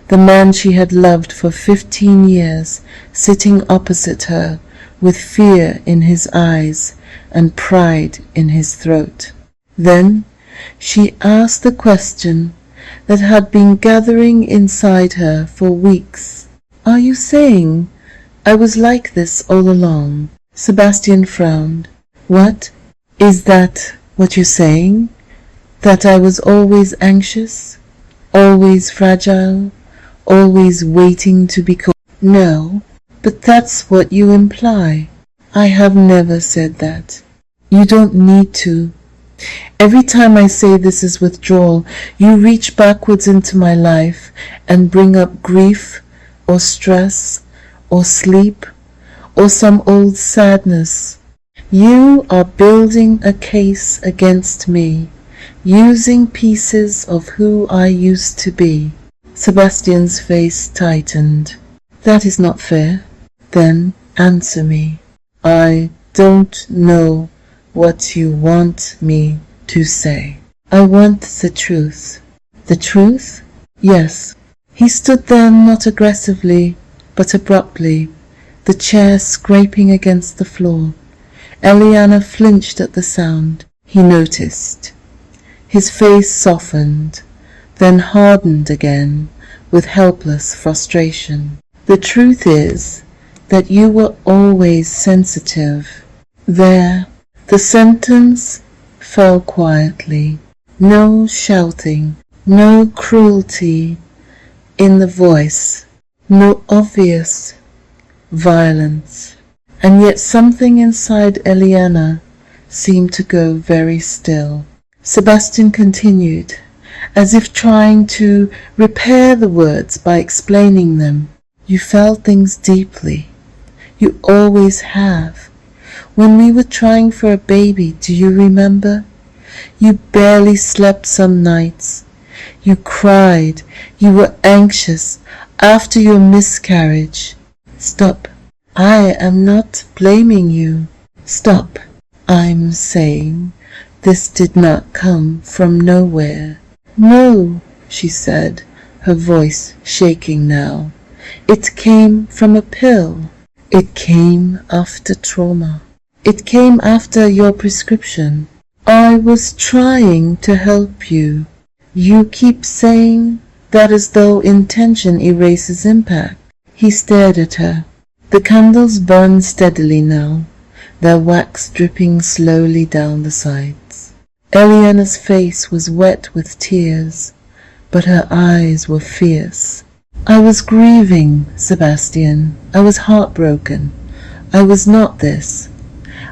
the man she had loved for 15 years sitting opposite her with fear in his eyes and pride in his throat. Then she asked the question that had been gathering inside her for weeks. "Are you saying I was like this all along?" Sebastian frowned. "What? Is that what you're saying? That I was always anxious? Always fragile? Always waiting to be called?" "No, but that's what you imply." "I have never said that. You don't need to. Every time I say this is withdrawal, you reach backwards into my life and bring up grief or stress or sleep or some old sadness. You are building a case against me, using pieces of who I used to be." Sebastian's face tightened. "That is not fair." "Then answer me." "I don't know what you want me to say." "I want the truth." "The truth?" "Yes." He stood there, not aggressively, but abruptly, the chair scraping against the floor. Elianna flinched at the sound. He noticed. His face softened, then hardened again with helpless frustration. "The truth is that you were always sensitive." There, the sentence fell quietly. No shouting, no cruelty in the voice, no obvious violence. And yet something inside Elianna seemed to go very still. Sebastian continued, as if trying to repair the words by explaining them. "You felt things deeply. You always have. When we were trying for a baby, do you remember? You barely slept some nights. You cried. You were anxious after your miscarriage." "Stop. I am not blaming you." "Stop. I'm saying this did not come from nowhere." "No," she said, her voice shaking now. "It came from a pill. It came after trauma. It came after your prescription. I was trying to help you." "You keep saying that as though intention erases impact." He stared at her. The candles burned steadily now, their wax dripping slowly down the sides. Elianna's face was wet with tears, but her eyes were fierce. "I was grieving, Sebastian. I was heartbroken. I was not this.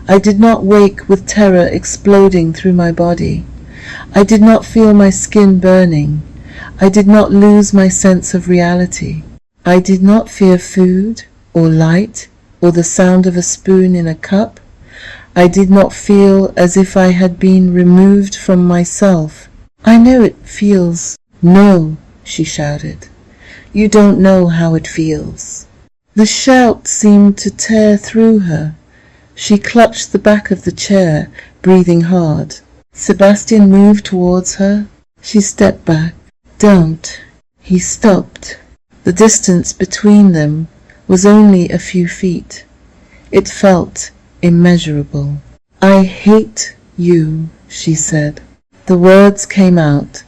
I did not wake with terror exploding through my body. I did not feel my skin burning. I did not lose my sense of reality. I did not fear food or light or the sound of a spoon in a cup. I did not feel as if I had been removed from myself. I know it feels." "No," she shouted. "You don't know how it feels." The shout seemed to tear through her. She clutched the back of the chair, breathing hard. Sebastian moved towards her. She stepped back. "Don't." He stopped. The distance between them was only a few feet. It felt immeasurable. "I hate you," she said. The words came out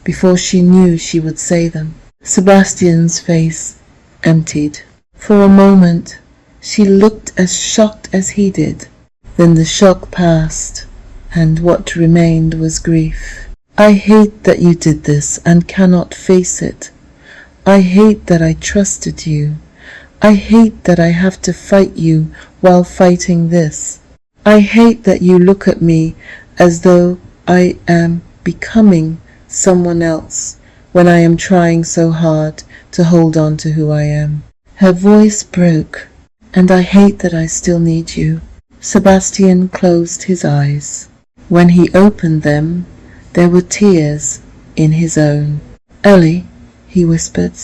before she knew she would say them. Sebastian's face emptied. For a moment she looked as shocked as he did. Then the shock passed, and what remained was grief. "I hate that you did this and cannot face it. I hate that I trusted you. I hate that I have to fight you while fighting this. I hate that you look at me as though I am becoming someone else when I am trying so hard to hold on to who I am." Her voice broke. "And I hate that I still need you." Sebastian closed his eyes. When he opened them, there were tears in his own. "Ellie," he whispered.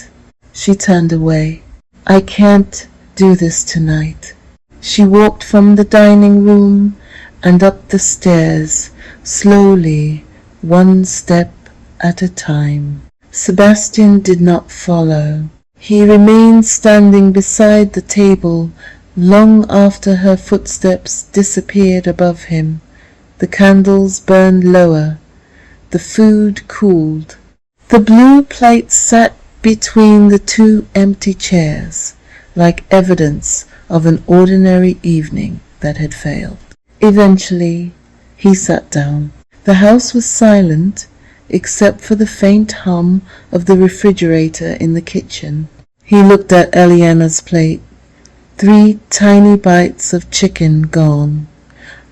She turned away. "I can't do this tonight." She walked from the dining room and up the stairs, slowly, one step at a time. Sebastian did not follow. He remained standing beside the table long after her footsteps disappeared above him. The candles burned lower. The food cooled. The blue plate sat between the two empty chairs, like evidence of an ordinary evening that had failed. Eventually, he sat down. The house was silent, except for the faint hum of the refrigerator in the kitchen. He looked at Elianna's plate. 3 tiny bites of chicken gone.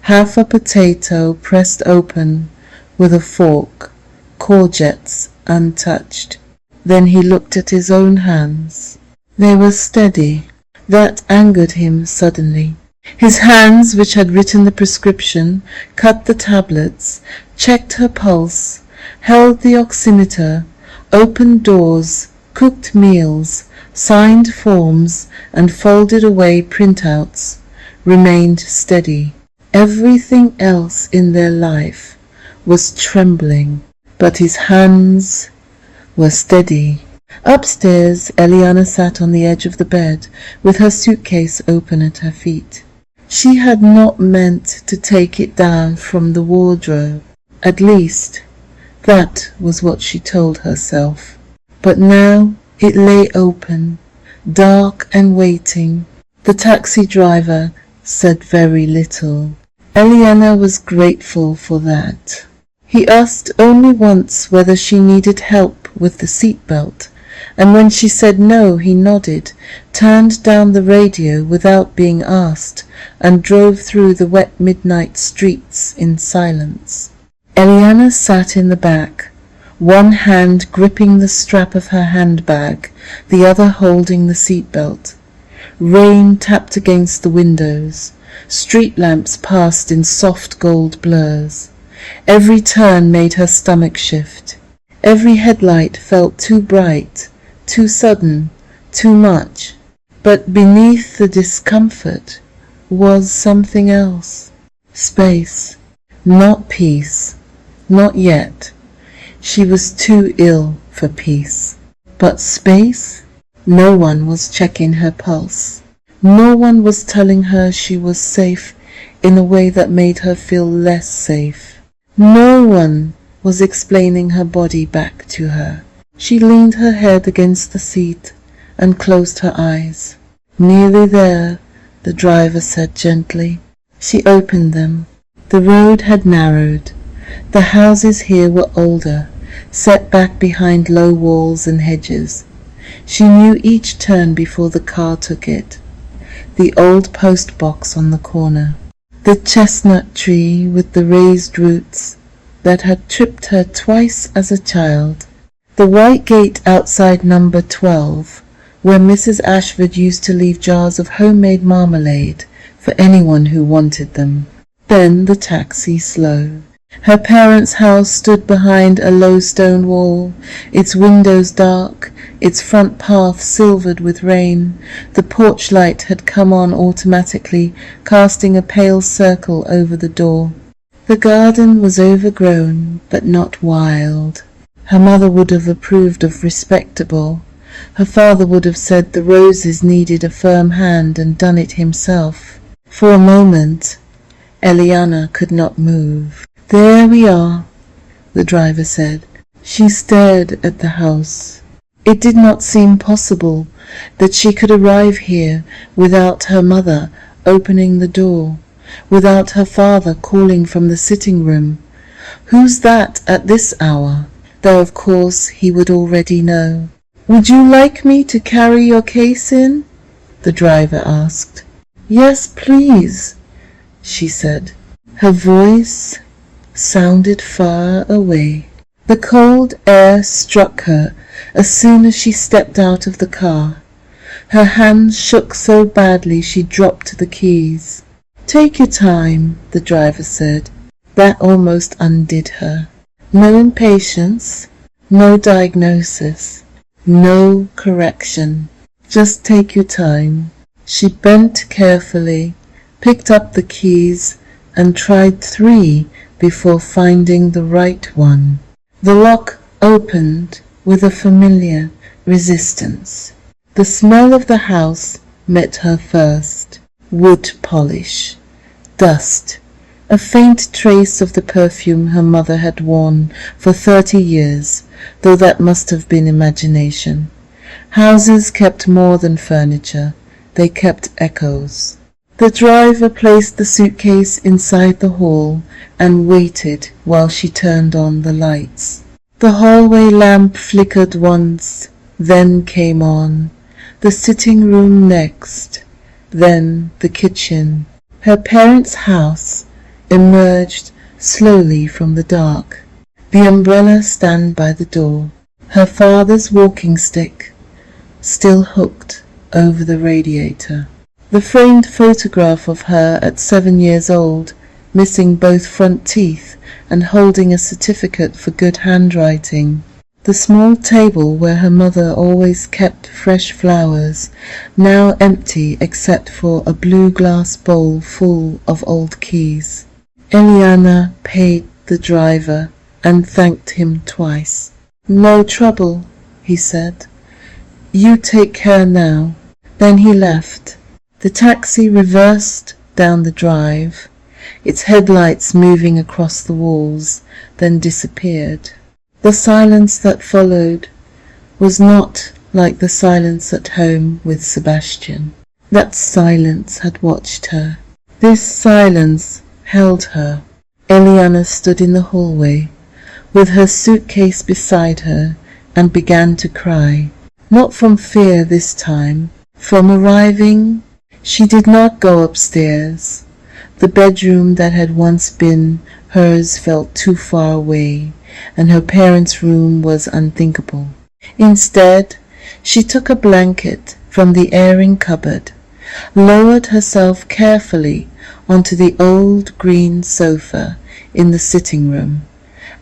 Half a potato pressed open with a fork, courgettes untouched. Then he looked at his own hands. They were steady. That angered him suddenly. His hands, which had written the prescription, cut the tablets, checked her pulse, held the oximeter, opened doors, cooked meals, signed forms, and folded away printouts, remained steady. Everything else in their life was trembling, but his hands were steady. Upstairs, Elianna sat on the edge of the bed, with her suitcase open at her feet. She had not meant to take it down from the wardrobe. At least, that was what she told herself. But now it lay open, dark and waiting. The taxi driver said very little. Elianna was grateful for that. He asked only once whether she needed help with the seatbelt, and when she said no, he nodded, turned down the radio without being asked, and drove through the wet midnight streets in silence. Elianna sat in the back, one hand gripping the strap of her handbag, the other holding the seatbelt. Rain tapped against the windows. Street lamps passed in soft gold blurs. Every turn made her stomach shift. Every headlight felt too bright, too sudden, too much. But beneath the discomfort was something else. Space. Not peace. Not yet. She was too ill for peace. But space? No one was checking her pulse. No one was telling her she was safe in a way that made her feel less safe. No one was explaining her body back to her. She leaned her head against the seat and closed her eyes. Nearly there, the driver said gently. She opened them. The road had narrowed. The houses here were older, set back behind low walls and hedges. She knew each turn before the car took it. The old post box on the corner. The chestnut tree with the raised roots that had tripped her twice as a child. The white gate outside number 12, where Mrs. Ashford used to leave jars of homemade marmalade for anyone who wanted them. Then the taxi slowed. Her parents' house stood behind a low stone wall, its windows dark, its front path silvered with rain. The porch light had come on automatically, casting a pale circle over the door. The garden was overgrown, but not wild. Her mother would have approved of respectable. Her father would have said the roses needed a firm hand and done it himself. For a moment, Elianna could not move. "There we are," the driver said. She stared at the house. It did not seem possible that she could arrive here without her mother opening the door, without her father calling from the sitting room. Who's that at this hour? Though of course he would already know. "Would you like me to carry your case in?" the driver asked. "Yes, please," she said. Her voice sounded far away. The cold air struck her as soon as she stepped out of the car. Her hands shook so badly she dropped the keys. "Take your time," the driver said. That almost undid her. No impatience, no diagnosis, no correction. Just take your time. She bent carefully, picked up the keys, and tried 3 before finding the right one. The lock opened with a familiar resistance. The smell of the house met her first. Wood polish, dust, a faint trace of the perfume her mother had worn for 30 years, though that must have been imagination. Houses kept more than furniture, they kept echoes. The driver placed the suitcase inside the hall and waited while she turned on the lights. The hallway lamp flickered once, then came on. The sitting room next, then the kitchen. Her parents' house emerged slowly from the dark. The umbrella stand by the door. Her father's walking stick still hooked over the radiator. The framed photograph of her at 7 years old, missing both front teeth and holding a certificate for good handwriting. The small table where her mother always kept fresh flowers, now empty except for a blue glass bowl full of old keys. Elianna paid the driver and thanked him twice. "No trouble," he said. "You take care now." Then he left. The taxi reversed down the drive, its headlights moving across the walls, then disappeared. The silence that followed was not like the silence at home with Sebastian. That silence had watched her. This silence held her. Elianna stood in the hallway, with her suitcase beside her, and began to cry. Not from fear this time, from arriving. She did not go upstairs. The bedroom that had once been hers felt too far away, and her parents' room was unthinkable. Instead, she took a blanket from the airing cupboard, lowered herself carefully onto the old green sofa in the sitting room,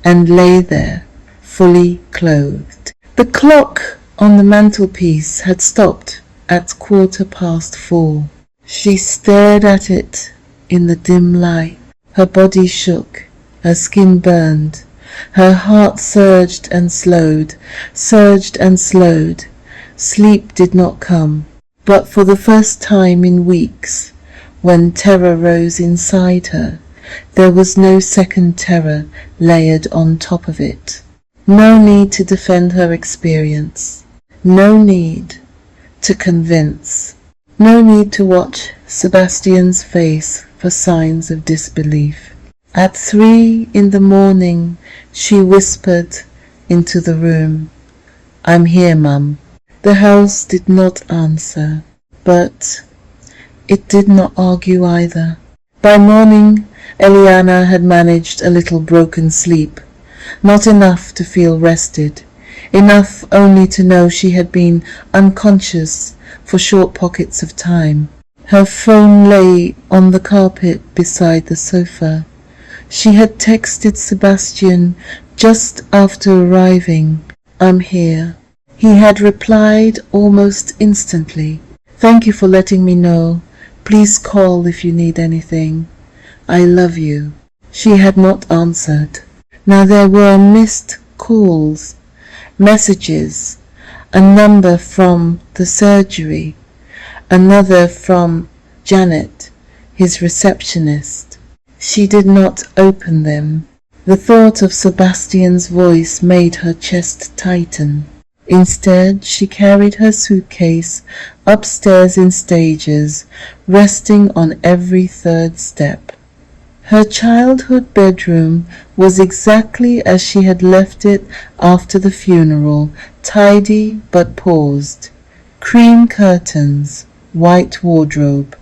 and lay there, fully clothed. The clock on the mantelpiece had stopped at 4:15. She stared at it in the dim light. Her body shook, her skin burned, her heart surged and slowed, surged and slowed. Sleep did not come, but for the first time in weeks, when terror rose inside her, there was no second terror layered on top of it. No need to defend her experience. No need to convince. No need to watch Sebastian's face for signs of disbelief. At 3 in the morning, she whispered into the room, "I'm here, Mum." The house did not answer, but it did not argue either. By morning, Elianna had managed a little broken sleep, not enough to feel rested, enough only to know she had been unconscious for short pockets of time. Her phone lay on the carpet beside the sofa. She had texted Sebastian just after arriving, "I'm here." He had replied almost instantly, "Thank you for letting me know. Please call if you need anything. I love you." She had not answered. Now there were missed calls, messages, a number from the surgery, another from Janet, his receptionist. She did not open them. The thought of Sebastian's voice made her chest tighten. Instead, she carried her suitcase upstairs in stages, resting on every third step. Her childhood bedroom was exactly as she had left it after the funeral, tidy but paused. Cream curtains, white wardrobe,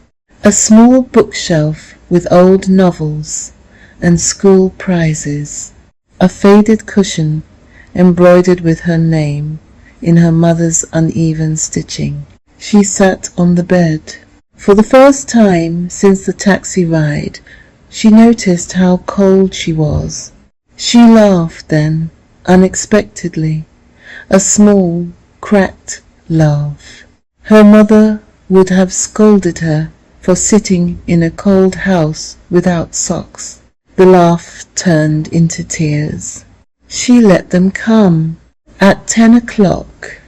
a small bookshelf with old novels and school prizes, a faded cushion embroidered with her name in her mother's uneven stitching. She sat on the bed. For the first time since the taxi ride, she noticed how cold she was. She laughed then, unexpectedly, a small, cracked laugh. Her mother would have scolded her for sitting in a cold house without socks. The laugh turned into tears. She let them come. At 10 o'clock,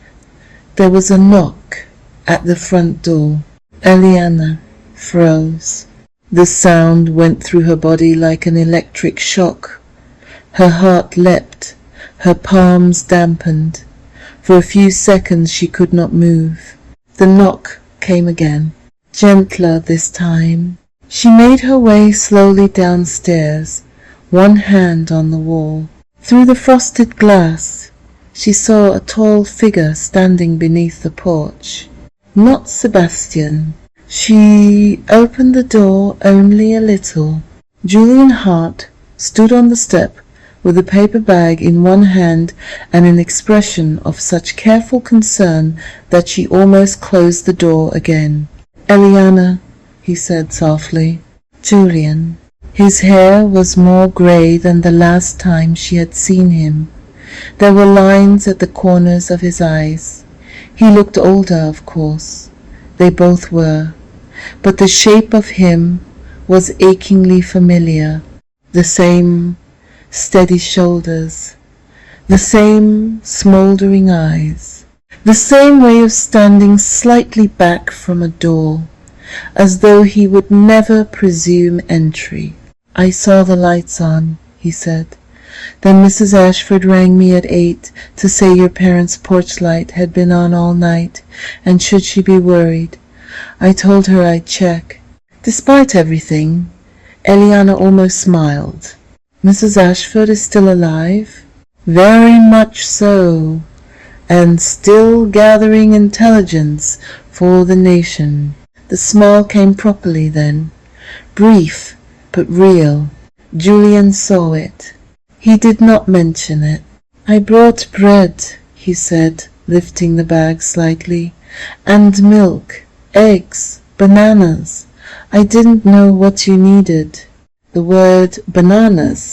there was a knock at the front door. Elianna froze. The sound went through her body like an electric shock. Her heart leapt, her palms dampened. For a few seconds she could not move. The knock came again, gentler this time. She made her way slowly downstairs, one hand on the wall. Through the frosted glass, she saw a tall figure standing beneath the porch. Not Sebastian. She opened the door only a little. Julian Hart stood on the step with a paper bag in one hand and an expression of such careful concern that she almost closed the door again. "Elianna," he said softly. "Julian." His hair was more grey than the last time she had seen him. There were lines at the corners of his eyes. He looked older, of course. They both were. But the shape of him was achingly familiar. The same steady shoulders, the same smouldering eyes, the same way of standing slightly back from a door, as though he would never presume entry. "I saw the lights on," he said. "Then Mrs. Ashford rang me at 8 to say your parents' porch light had been on all night, and should she be worried, I told her I'd check." Despite everything, Elianna almost smiled. "Mrs. Ashford is still alive?" "Very much so, and still gathering intelligence for the nation." The smile came properly then, brief but real. Julian saw it. He did not mention it. "I brought bread," he said, lifting the bag slightly, "and milk, eggs, bananas. I didn't know what you needed." The word bananas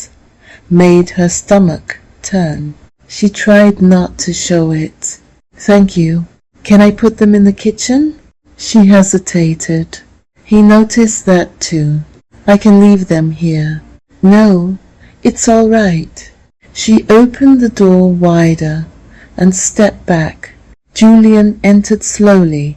made her stomach turn. She tried not to show it. "Thank you. Can I put them in the kitchen?" She hesitated. He noticed that too. "I can leave them here." "No, it's all right." She opened the door wider and stepped back. Julian entered slowly,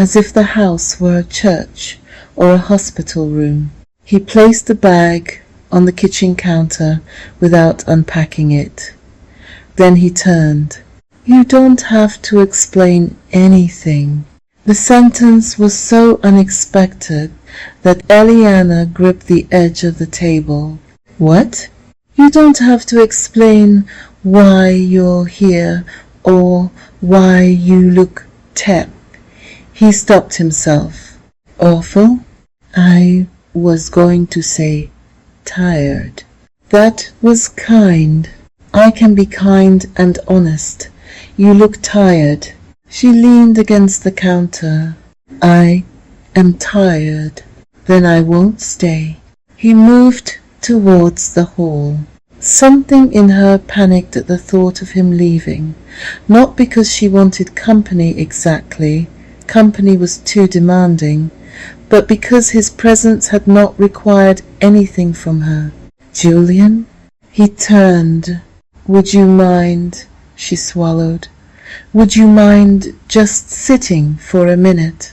as if the house were a church or a hospital room. He placed the bag on the kitchen counter without unpacking it. Then he turned. "You don't have to explain anything." The sentence was so unexpected that Elianna gripped the edge of the table. "What? You don't have to explain why you're here or why you look tep." He stopped himself. "Awful?" "I was going to say tired." "That was kind. I can be kind and honest. You look tired." She leaned against the counter. "I am tired." "Then I won't stay." He moved towards the hall. Something in her panicked at the thought of him leaving, not because she wanted company exactly, company was too demanding, but because his presence had not required anything from her. "Julian?" He turned. "Would you mind?" She swallowed. "Would you mind just sitting for a minute?"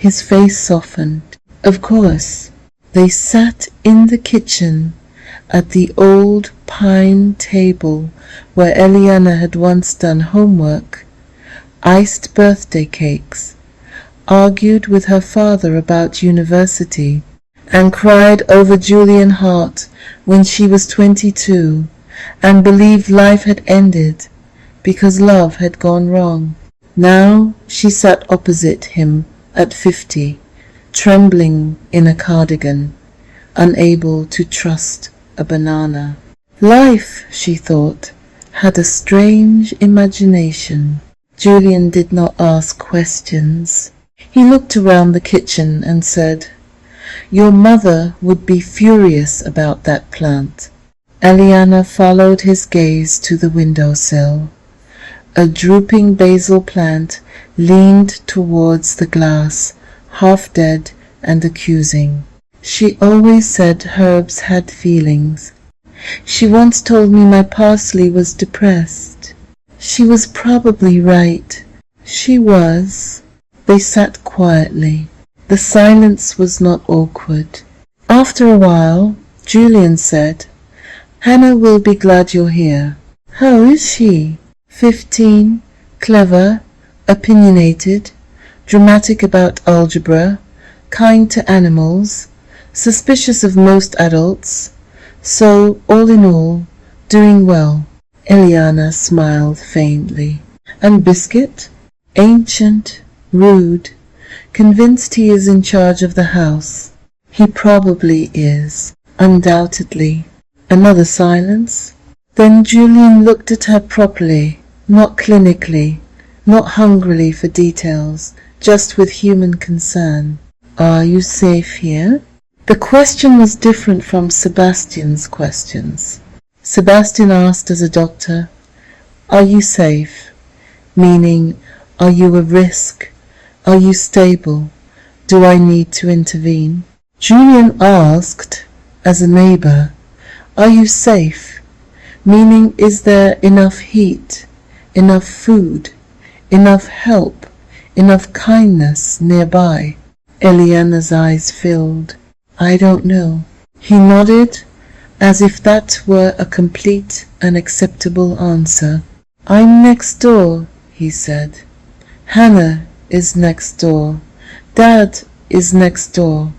His face softened. "Of course." They sat in the kitchen at the old pine table where Elianna had once done homework, iced birthday cakes, argued with her father about university, and cried over Julian Hart when she was 22, and believed life had ended because love had gone wrong. Now she sat opposite him at 50, trembling in a cardigan, unable to trust a banana. Life, she thought, had a strange imagination. Julian did not ask questions. He looked around the kitchen and said, "Your mother would be furious about that plant." Elianna followed his gaze to the windowsill. A drooping basil plant leaned towards the glass, half dead and accusing. She always said herbs had feelings. She once told me my parsley was depressed. She was probably right. She was. They sat quietly. The silence was not awkward. After a while, Julian said, "Hannah will be glad you're here." "How is she?" 15, clever, opinionated, dramatic about algebra, kind to animals, suspicious of most adults, so, all in all, doing well. Elianna smiled faintly. "And Biscuit?" "Ancient, rude, convinced he is in charge of the house." "He probably is, undoubtedly." Another silence. Then Julian looked at her properly, not clinically, not hungrily for details, just with human concern. "Are you safe here?" The question was different from Sebastian's questions. Sebastian asked as a doctor, "Are you safe?" Meaning, are you a risk? Are you stable? Do I need to intervene? Julian asked, as a neighbour, "Are you safe?" Meaning, is there enough heat, enough food, enough help, enough kindness nearby? Elianna's eyes filled. "I don't know." He nodded, as if that were a complete and acceptable answer. "I'm next door," he said. "Hannah is next door. Dad is next door,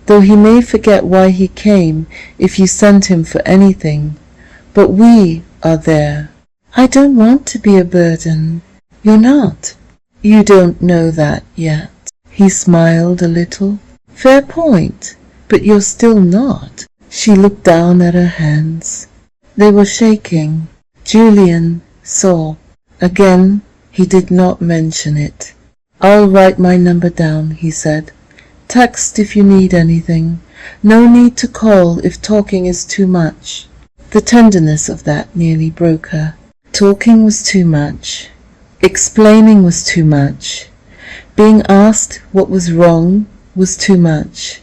though he may forget why he came if you sent him for anything. But we are there." "I don't want to be a burden." "You're not." "You don't know that yet." He smiled a little. "Fair point, but you're still not." She looked down at her hands. They were shaking. Julian saw. Again, he did not mention it. "I'll write my number down," he said. "Text if you need anything. No need to call if talking is too much." The tenderness of that nearly broke her. Talking was too much. Explaining was too much. Being asked what was wrong was too much.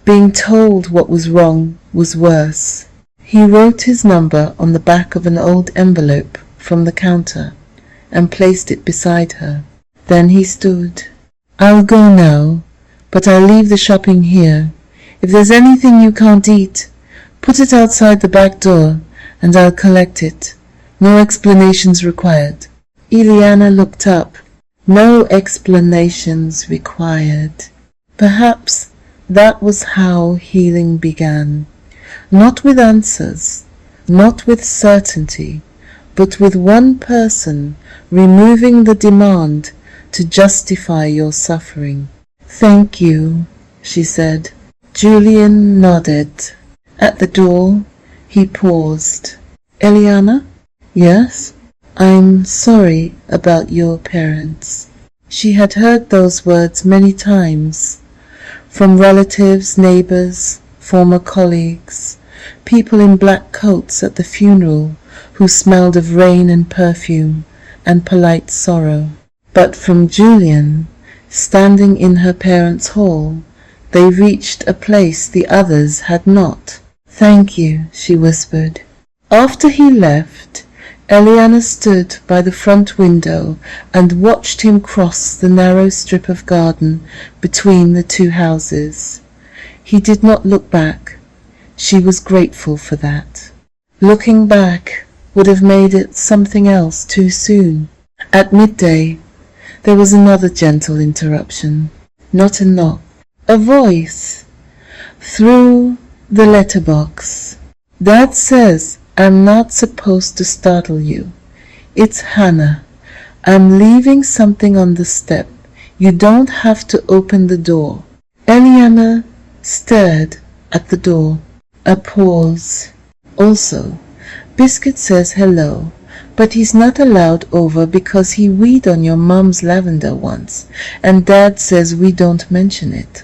Being told what was wrong was worse. He wrote his number on the back of an old envelope from the counter and placed it beside her. Then he stood. "I'll go now, but I'll leave the shopping here. If there's anything you can't eat, put it outside the back door and I'll collect it. No explanations required." Elianna looked up. No explanations required. Perhaps that was how healing began. Not with answers, not with certainty, but with one person removing the demand to justify your suffering. "Thank you," she said. Julian nodded. At the door, he paused. "Elianna?" "Yes?" "I'm sorry about your parents." She had heard those words many times, from relatives, neighbours, former colleagues, people in black coats at the funeral who smelled of rain and perfume and polite sorrow. But from Julian, standing in her parents' hall, they reached a place the others had not. "Thank you," she whispered. After he left, Elianna stood by the front window and watched him cross the narrow strip of garden between the two houses. He did not look back. She was grateful for that. Looking back would have made it something else too soon. At midday, there was another gentle interruption. Not a knock. A voice. Through the letterbox. "Dad says I'm not supposed to startle you. It's Hannah. I'm leaving something on the step. You don't have to open the door." Elianna stared at the door. A pause. "Also, Biscuit says hello, but he's not allowed over because he weed on your mom's lavender once, and Dad says we don't mention it."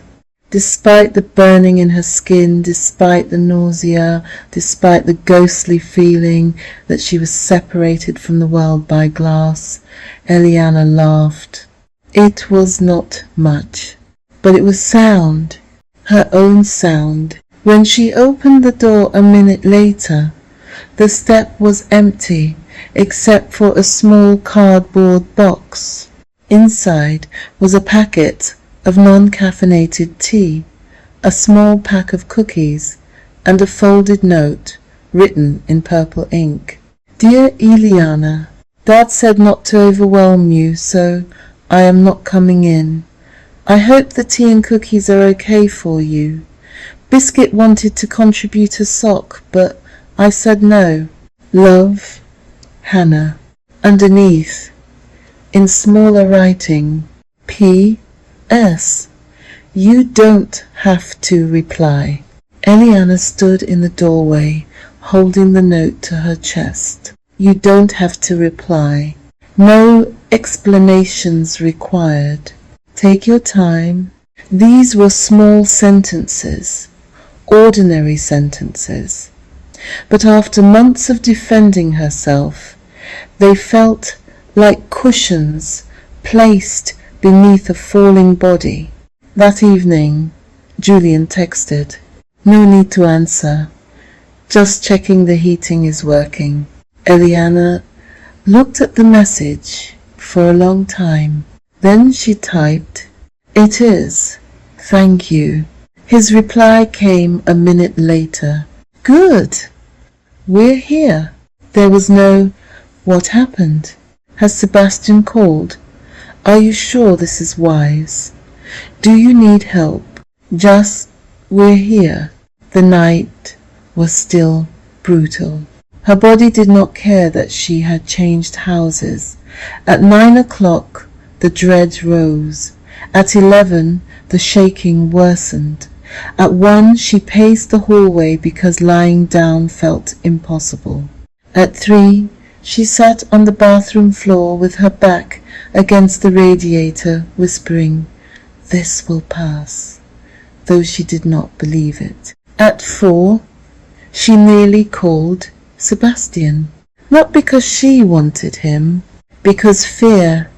Despite the burning in her skin, despite the nausea, despite the ghostly feeling that she was separated from the world by glass, Elianna laughed. It was not much, but it was sound. her own sound. When she opened the door a minute later, the step was empty except for a small cardboard box. Inside was a packet of non-caffeinated tea, a small pack of cookies, and a folded note written in purple ink. Dear Elianna, Dad said not to overwhelm you, so I am not coming in. I hope the tea and cookies are okay for you. Biscuit wanted to contribute a sock, but I said no. Love, Hannah. Underneath, in smaller writing, P.S. You don't have to reply. Elianna stood in the doorway, holding the note to her chest. You don't have to reply. No explanations required. Take your time. These were small sentences, ordinary sentences. But after months of defending herself, they felt like cushions placed beneath a falling body. That evening, Julian texted, No need to answer. Just checking the heating is working. Elianna looked at the message for a long time. Then she typed, It is. Thank you. His reply came a minute later. Good. We're here. There was no, What happened? Has Sebastian called? Are you sure this is wise? Do you need help? Just, we're here. The night was still brutal. Her body did not care that she had changed houses. At 9 o'clock, the dread rose. At 11, the shaking worsened. At 1, she paced the hallway because lying down felt impossible. At 3, she sat on the bathroom floor with her back against the radiator, whispering, This will pass, though she did not believe it. At 4, she nearly called Sebastian, not because she wanted him, because fear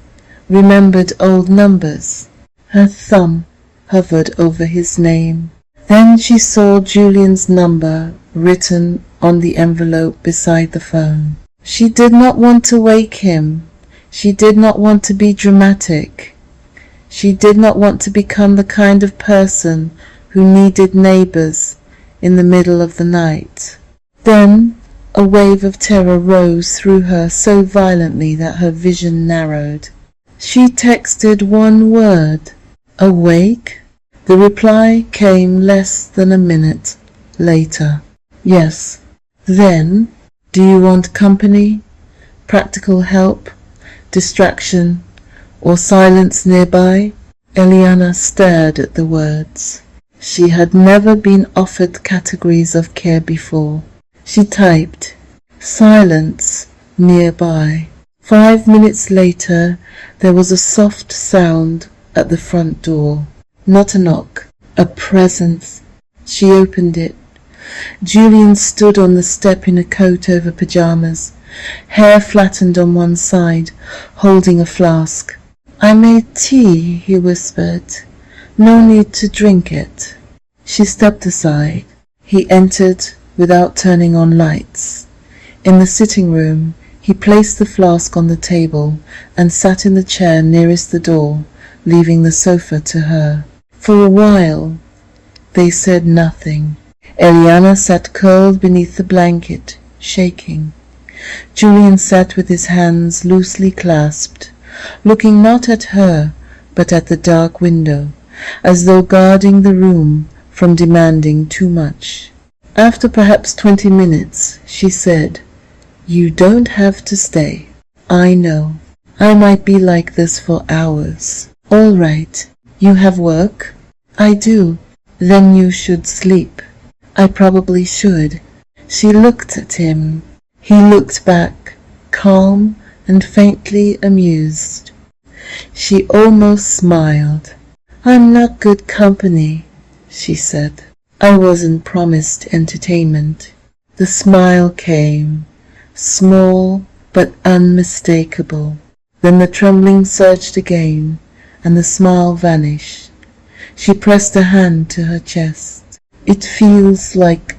remembered old numbers. Her thumb hovered over his name. Then she saw Julian's number written on the envelope beside the phone. She did not want to wake him. She did not want to be dramatic. She did not want to become the kind of person who needed neighbors in the middle of the night. Then a wave of terror rose through her so violently that her vision narrowed. She texted one word, Awake? The reply came less than a minute later. Yes. Then, do you want company, practical help, distraction, or silence nearby? Elianna stared at the words. She had never been offered categories of care before. She typed, Silence nearby. 5 minutes later, there was a soft sound at the front door. Not a knock, a presence. She opened it. Julian stood on the step in a coat over pyjamas, hair flattened on one side, holding a flask. I made tea, he whispered. No need to drink it. She stepped aside. He entered without turning on lights. In the sitting room, he placed the flask on the table and sat in the chair nearest the door, leaving the sofa to her. For a while, they said nothing. Elianna sat curled beneath the blanket, shaking. Julian sat with his hands loosely clasped, looking not at her, but at the dark window, as though guarding the room from demanding too much. After perhaps 20 minutes, she said, You don't have to stay. I know. I might be like this for hours. All right. You have work? I do. Then you should sleep. I probably should. She looked at him. He looked back, calm and faintly amused. She almost smiled. I'm not good company, she said. I wasn't promised entertainment. The smile came, small but unmistakable. Then the trembling surged again, and the smile vanished. She pressed a hand to her chest. It feels like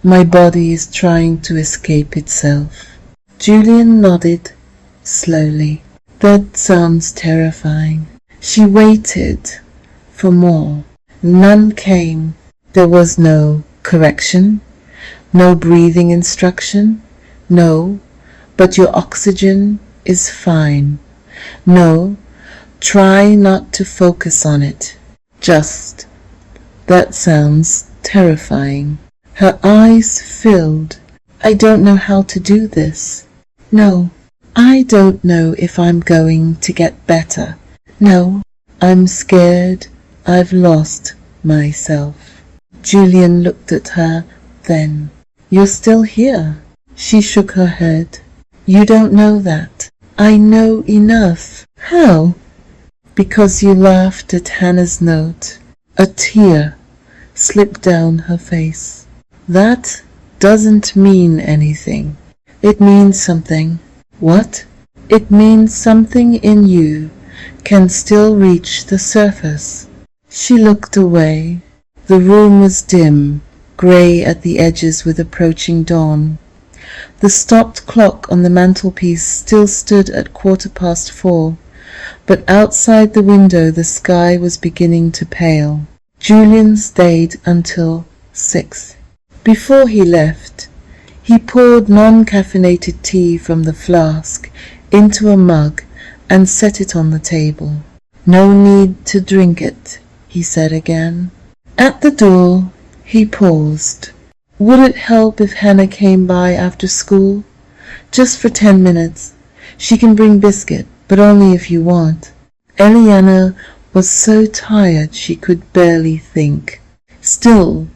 my body is trying to escape itself. Julian nodded slowly. That sounds terrifying. She waited for more. None came. There was no correction, no breathing instruction. No, but your oxygen is fine. No, try not to focus on it. Just. That sounds terrifying. Her eyes filled. I don't know how to do this. No, I don't know if I'm going to get better. No, I'm scared I've lost myself. Julian looked at her then. You're still here. She shook her head. You don't know that. I know enough. How? Because you laughed at Hannah's note. A tear slipped down her face. That doesn't mean anything. It means something. What? It means something in you can still reach the surface. She looked away. The room was dim, grey at the edges with approaching dawn. The stopped clock on the mantelpiece still stood at 4:15, but outside the window the sky was beginning to pale. Julian stayed until 6. Before he left, he poured non-caffeinated tea from the flask into a mug and set it on the table. No need to drink it, he said again. At the door, he paused. Would it help if Hannah came by after school? Just for 10 minutes. She can bring biscuit, but only if you want. Elianna was so tired she could barely think. Still,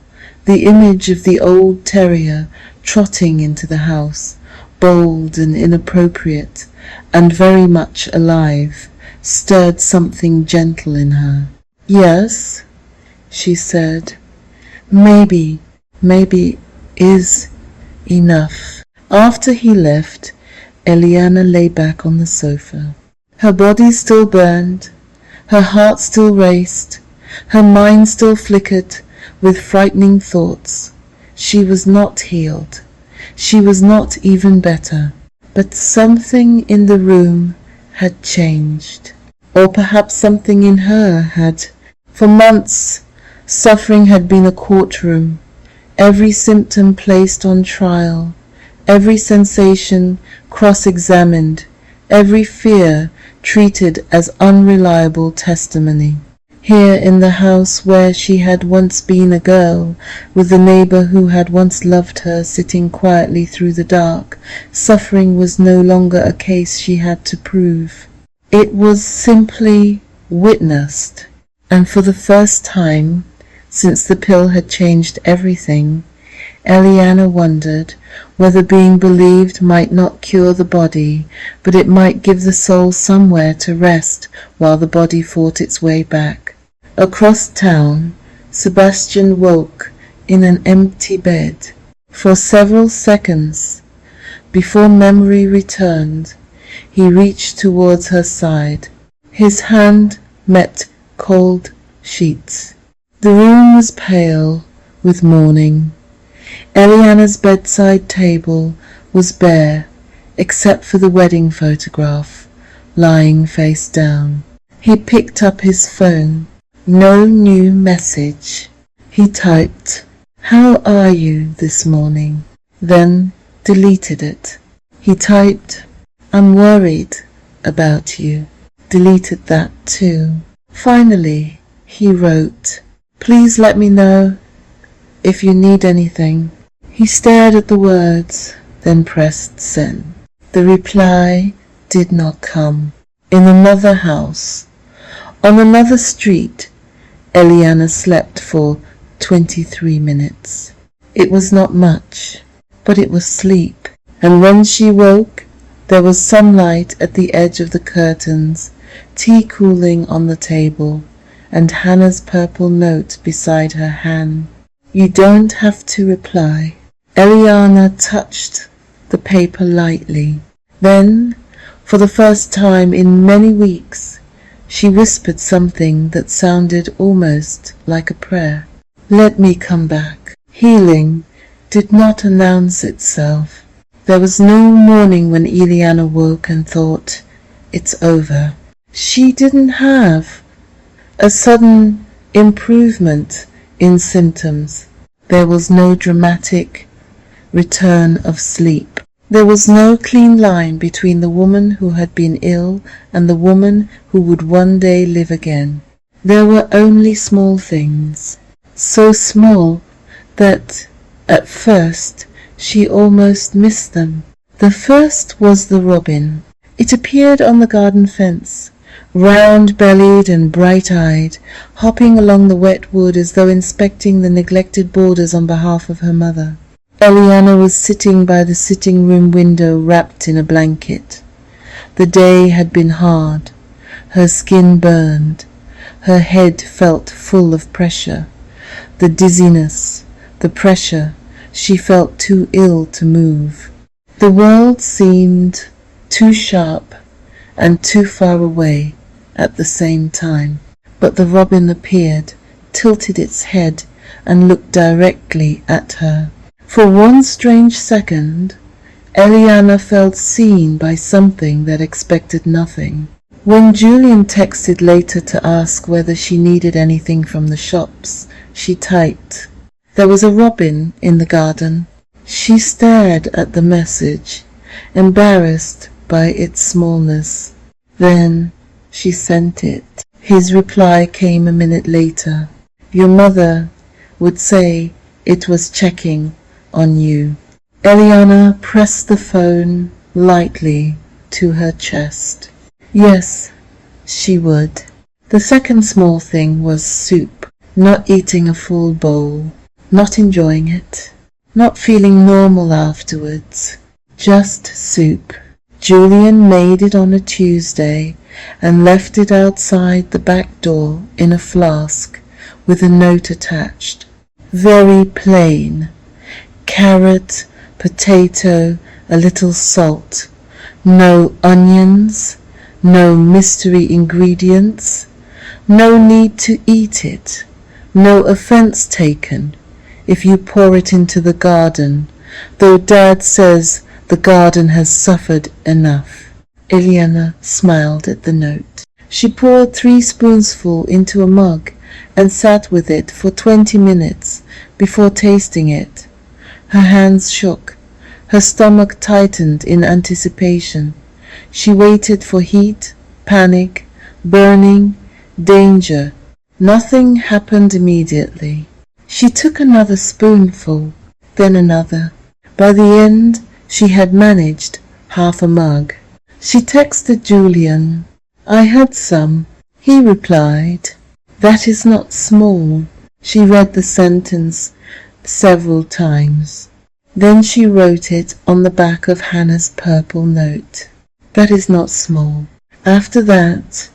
the image of the old terrier trotting into the house, bold and inappropriate, and very much alive, stirred something gentle in her. Yes, she said. Maybe is enough. After he left, Elianna lay back on the sofa. Her body still burned, her heart still raced, her mind still flickered with frightening thoughts. She was not healed. She was not even better. But something in the room had changed. Or perhaps something in her had. For months, suffering had been a courtroom, every symptom placed on trial, every sensation cross-examined, every fear treated as unreliable testimony. Here in the house where she had once been a girl, with the neighbour who had once loved her sitting quietly through the dark, suffering was no longer a case she had to prove. It was simply witnessed, and for the first time, since the pill had changed everything, Elianna wondered whether being believed might not cure the body, but it might give the soul somewhere to rest while the body fought its way back. Across town, Sebastian woke in an empty bed. For several seconds, before memory returned, he reached towards her side. His hand met cold sheets. The room was pale with morning. Elianna's bedside table was bare, except for the wedding photograph, lying face down. He picked up his phone. No new message. He typed, "How are you this morning?" Then deleted it. He typed, "I'm worried about you." Deleted that too. Finally, he wrote, "Please let me know if you need anything." He stared at the words, then pressed send. The reply did not come. In another house, on another street, Elianna slept for 23 minutes. It was not much, but it was sleep. And when she woke, there was sunlight at the edge of the curtains, tea cooling on the table, and Hannah's purple note beside her hand. "You don't have to reply." Elianna touched the paper lightly. Then, for the first time in many weeks, She whispered something that sounded almost like a prayer. "Let me come back." Healing did not announce itself. There was no morning when Elianna woke and thought, "It's over." She didn't have a sudden improvement in symptoms. There was no dramatic return of sleep. There was no clean line between the woman who had been ill and the woman who would one day live again. There were only small things, so small that at first she almost missed them. The first was the robin. It appeared on the garden fence, round-bellied and bright-eyed, hopping along the wet wood as though inspecting the neglected borders on behalf of her mother. Elianna was sitting by the sitting-room window wrapped in a blanket. The day had been hard. Her skin burned. Her head felt full of pressure. The dizziness, the pressure, she felt too ill to move. The world seemed too sharp and too far away at the same time. But the robin appeared, tilted its head, and looked directly at her. For one strange second, Elianna felt seen by something that expected nothing. When Julian texted later to ask whether she needed anything from the shops, she typed, "There was a robin in the garden." She stared at the message, embarrassed by its smallness. Then she sent it. His reply came a minute later. "Your mother would say it was checking on you." Elianna pressed the phone lightly to her chest. Yes, she would. The second small thing was soup. Not eating a full bowl. Not enjoying it. Not feeling normal afterwards. Just soup. Julian made it on a Tuesday and left it outside the back door in a flask with a note attached. Very plain. Carrot, potato, a little salt. No onions, no mystery ingredients. No need to eat it. No offense taken if you pour it into the garden, though Dad says the garden has suffered enough. Elianna smiled at the note. She poured 3 spoonsfuls into a mug and sat with it for 20 minutes before tasting it. Her hands shook. Her stomach tightened in anticipation. She waited for heat, panic, burning, danger. Nothing happened immediately. She took another spoonful, then another. By the end, she had managed half a mug. She texted Julian. "I had some." He replied, "That is not small." She read the sentence several times. Then she wrote it on the back of Hannah's purple note. "That is not small." After that,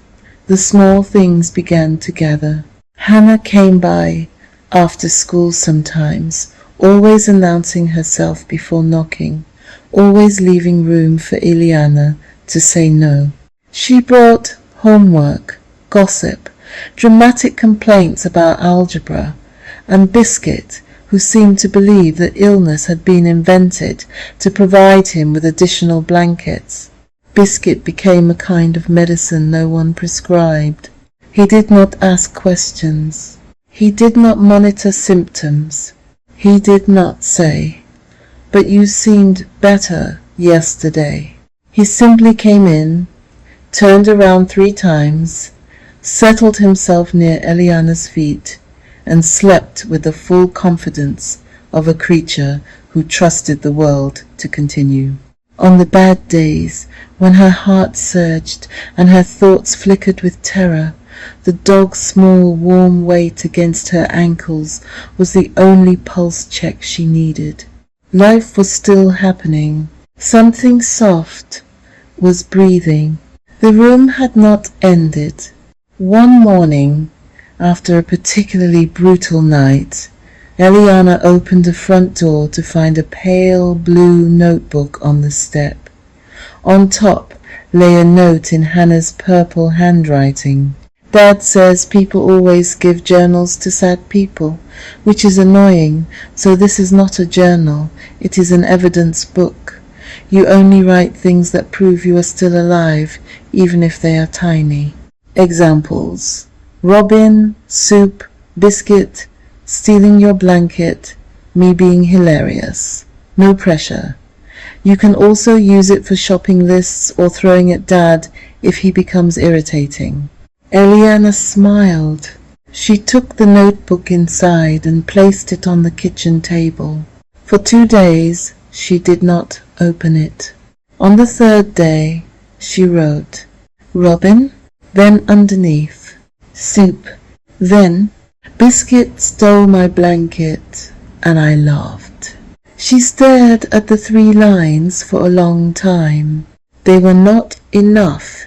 the small things began to gather. Hannah came by after school sometimes, always announcing herself before knocking, always leaving room for Elianna to say no. She brought homework, gossip, dramatic complaints about algebra, and Biscuit, who seemed to believe that illness had been invented to provide him with additional blankets. Biscuit became a kind of medicine no one prescribed. He did not ask questions. He did not monitor symptoms. He did not say, "But you seemed better yesterday." He simply came in, turned around 3 times, settled himself near Elianna's feet, and slept with the full confidence of a creature who trusted the world to continue. On the bad days, when her heart surged and her thoughts flickered with terror, the dog's small warm weight against her ankles was the only pulse check she needed. Life was still happening. Something soft was breathing. The room had not ended. One morning, after a particularly brutal night, Elianna opened the front door to find a pale blue notebook on the step. On top lay a note in Hannah's purple handwriting. Dad says people always give journals to sad people, which is annoying, so this is not a journal, it is an evidence book. You only write things that prove you are still alive, even if they are tiny. Examples: Robin, soup, biscuit, stealing your blanket, me being hilarious. No pressure. You can also use it for shopping lists or throwing at Dad if he becomes irritating. Elianna smiled. She took the notebook inside and placed it on the kitchen table. For 2 days she did not open it. On the 3rd day she wrote, Robin, then underneath, soup, then biscuit stole my blanket, and I laughed. She stared at the 3 lines for a long time. They were not enough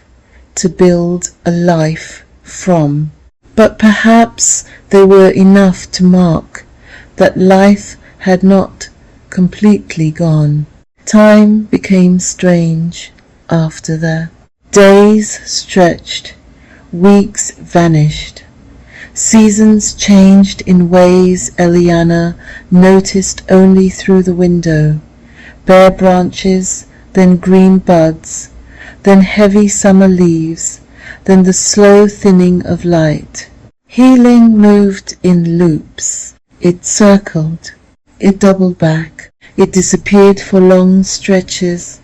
to build a life from, but perhaps they were enough to mark that life had not completely gone. Time became strange after that. Days stretched, weeks vanished. Seasons changed in ways Elianna noticed only through the window. Bare branches, then green buds, then heavy summer leaves, then the slow thinning of light. Healing moved in loops. It circled, it doubled back, it disappeared for long stretches,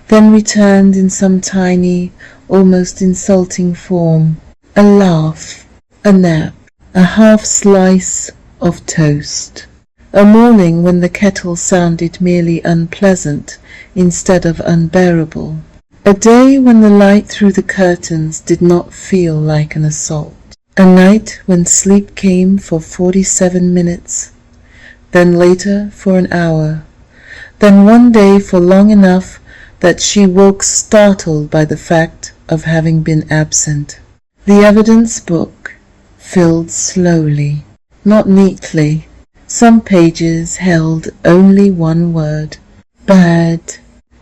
then returned in some tiny, almost insulting form. A laugh, a nap, a half slice of toast. A morning when the kettle sounded merely unpleasant instead of unbearable. A day when the light through the curtains did not feel like an assault. A night when sleep came for 47 minutes, then later for an hour, then one day for long enough that she woke startled by the fact of having been absent. The evidence book filled slowly, not neatly. Some pages held only one word, bad.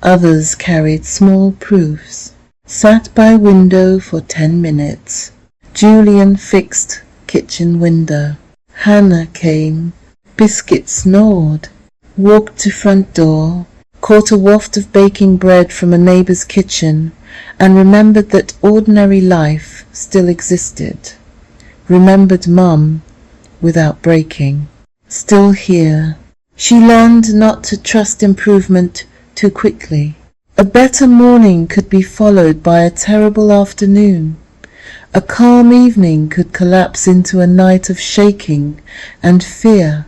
Others carried small proofs. Sat by window for 10 minutes. Julian fixed kitchen window. Hannah came. Biscuit snored. Walked to front door. Caught a waft of baking bread from a neighbour's kitchen and remembered that ordinary life still existed. Remembered Mum without breaking. Still here. She learned not to trust improvement too quickly. A better morning could be followed by a terrible afternoon. A calm evening could collapse into a night of shaking and fear.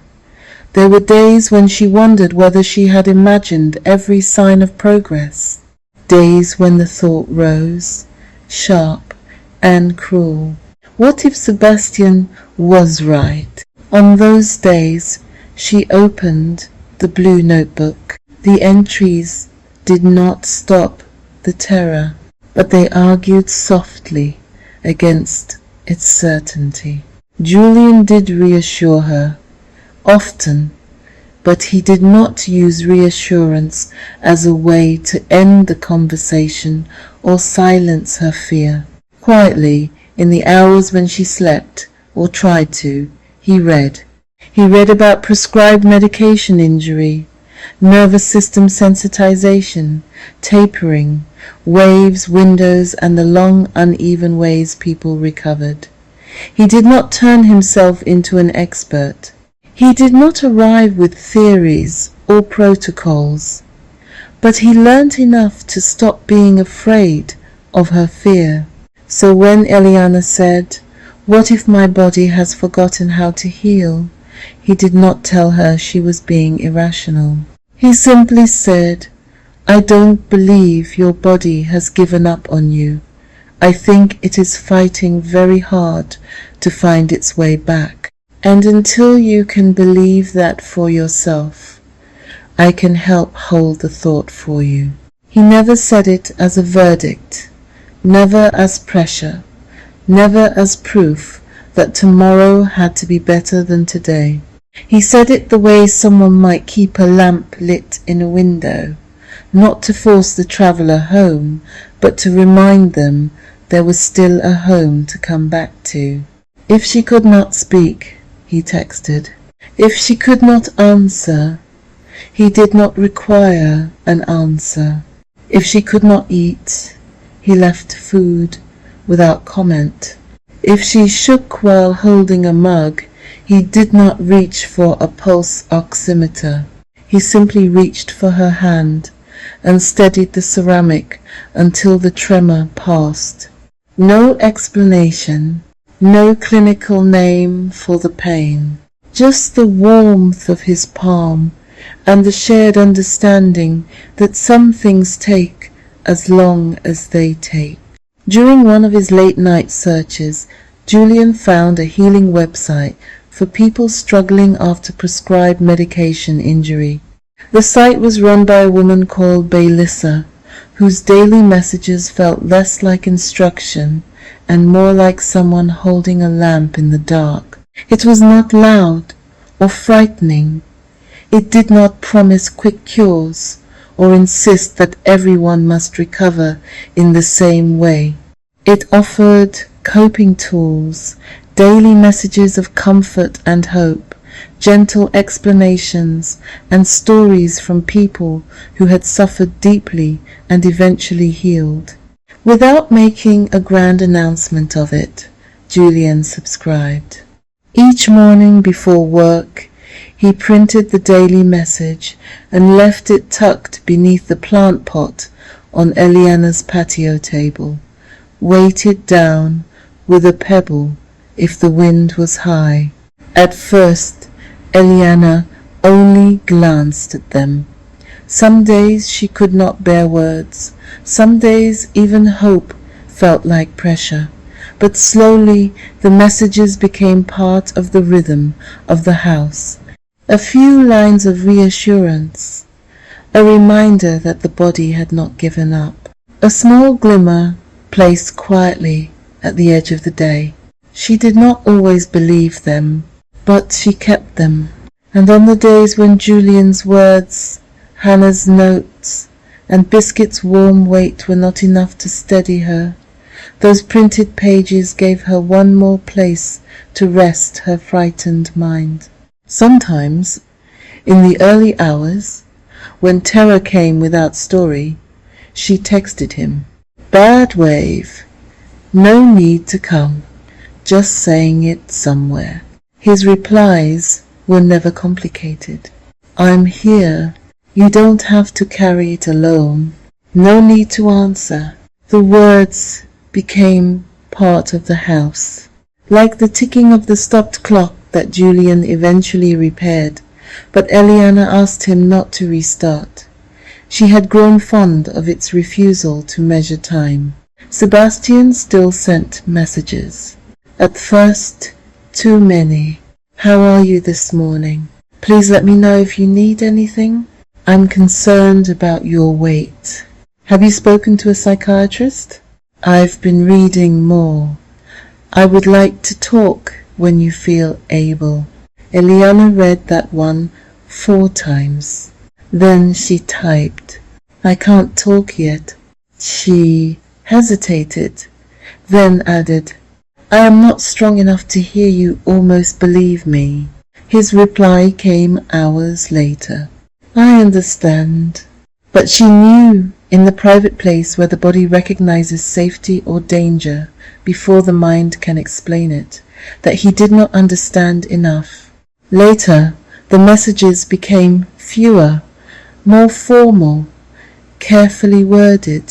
There were days when she wondered whether she had imagined every sign of progress. Days when the thought rose, sharp and cruel. What if Sebastian was right? On those days she opened the blue notebook. The entries did not stop the terror, but they argued softly against its certainty. Julian did reassure her, often, but he did not use reassurance as a way to end the conversation or silence her fear. Quietly, in the hours when she slept, or tried to, he read. He read about prescribed medication injury, nervous system sensitization, tapering, waves, windows, and the long, uneven ways people recovered. He did not turn himself into an expert. He did not arrive with theories or protocols, but he learnt enough to stop being afraid of her fear. So when Elianna said, "What if my body has forgotten how to heal?" he did not tell her she was being irrational. He simply said, "I don't believe your body has given up on you. I think it is fighting very hard to find its way back. And until you can believe that for yourself, I can help hold the thought for you." He never said it as a verdict, never as pressure, never as proof that tomorrow had to be better than today. He said it the way someone might keep a lamp lit in a window, not to force the traveller home, but to remind them there was still a home to come back to. If she could not speak, he texted. If she could not answer, he did not require an answer. If she could not eat, he left food without comment. If she shook while holding a mug, he did not reach for a pulse oximeter. He simply reached for her hand and steadied the ceramic until the tremor passed. No explanation, no clinical name for the pain, just the warmth of his palm and the shared understanding that some things take as long as they take. During one of his late-night searches, Julian found a healing website for people struggling after prescribed medication injury. The site was run by a woman called Baylissa, whose daily messages felt less like instruction and more like someone holding a lamp in the dark. It was not loud or frightening. It did not promise quick cures or insist that everyone must recover in the same way. It offered coping tools, daily messages of comfort and hope, gentle explanations, and stories from people who had suffered deeply and eventually healed. Without making a grand announcement of it, Julian subscribed. Each morning before work, he printed the daily message and left it tucked beneath the plant pot on Elianna's patio table, weighted down with a pebble if the wind was high. At first, Elianna only glanced at them. Some days she could not bear words. Some days even hope felt like pressure. But slowly the messages became part of the rhythm of the house. A few lines of reassurance, a reminder that the body had not given up. A small glimmer placed quietly at the edge of the day. She did not always believe them, but she kept them. And on the days when Julian's words, Hannah's notes, and Biscuit's warm weight were not enough to steady her, those printed pages gave her one more place to rest her frightened mind. Sometimes, in the early hours, when terror came without story, she texted him, "Bad wave. No need to come. Just saying it somewhere." His replies were never complicated. "I'm here. You don't have to carry it alone. No need to answer." The words became part of the house, like the ticking of the stopped clock that Julian eventually repaired, but Elianna asked him not to restart. She had grown fond of its refusal to measure time. Sebastian still sent messages. At first, too many. "How are you this morning? Please let me know if you need anything. I'm concerned about your weight. Have you spoken to a psychiatrist? I've been reading more. I would like to talk when you feel able." Elianna read that one 4 times. Then she typed, "I can't talk yet." She hesitated, then added, "I am not strong enough to hear you almost believe me." His reply came hours later. "I understand." But she knew, in the private place where the body recognizes safety or danger before the mind can explain it, that he did not understand enough. Later, the messages became fewer, more formal, carefully worded,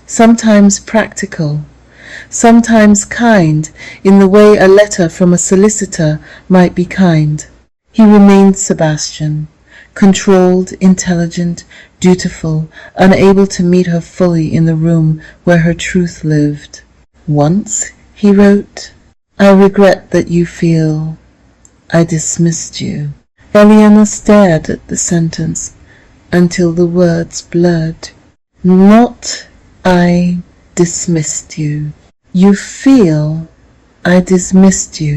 sometimes practical, sometimes kind in the way a letter from a solicitor might be kind. He remained Sebastian, controlled, intelligent, dutiful, unable to meet her fully in the room where her truth lived. Once, he wrote, "I regret that you feel I dismissed you." Elianna stared at the sentence until the words blurred. "Not I dismissed you. You feel I dismissed you."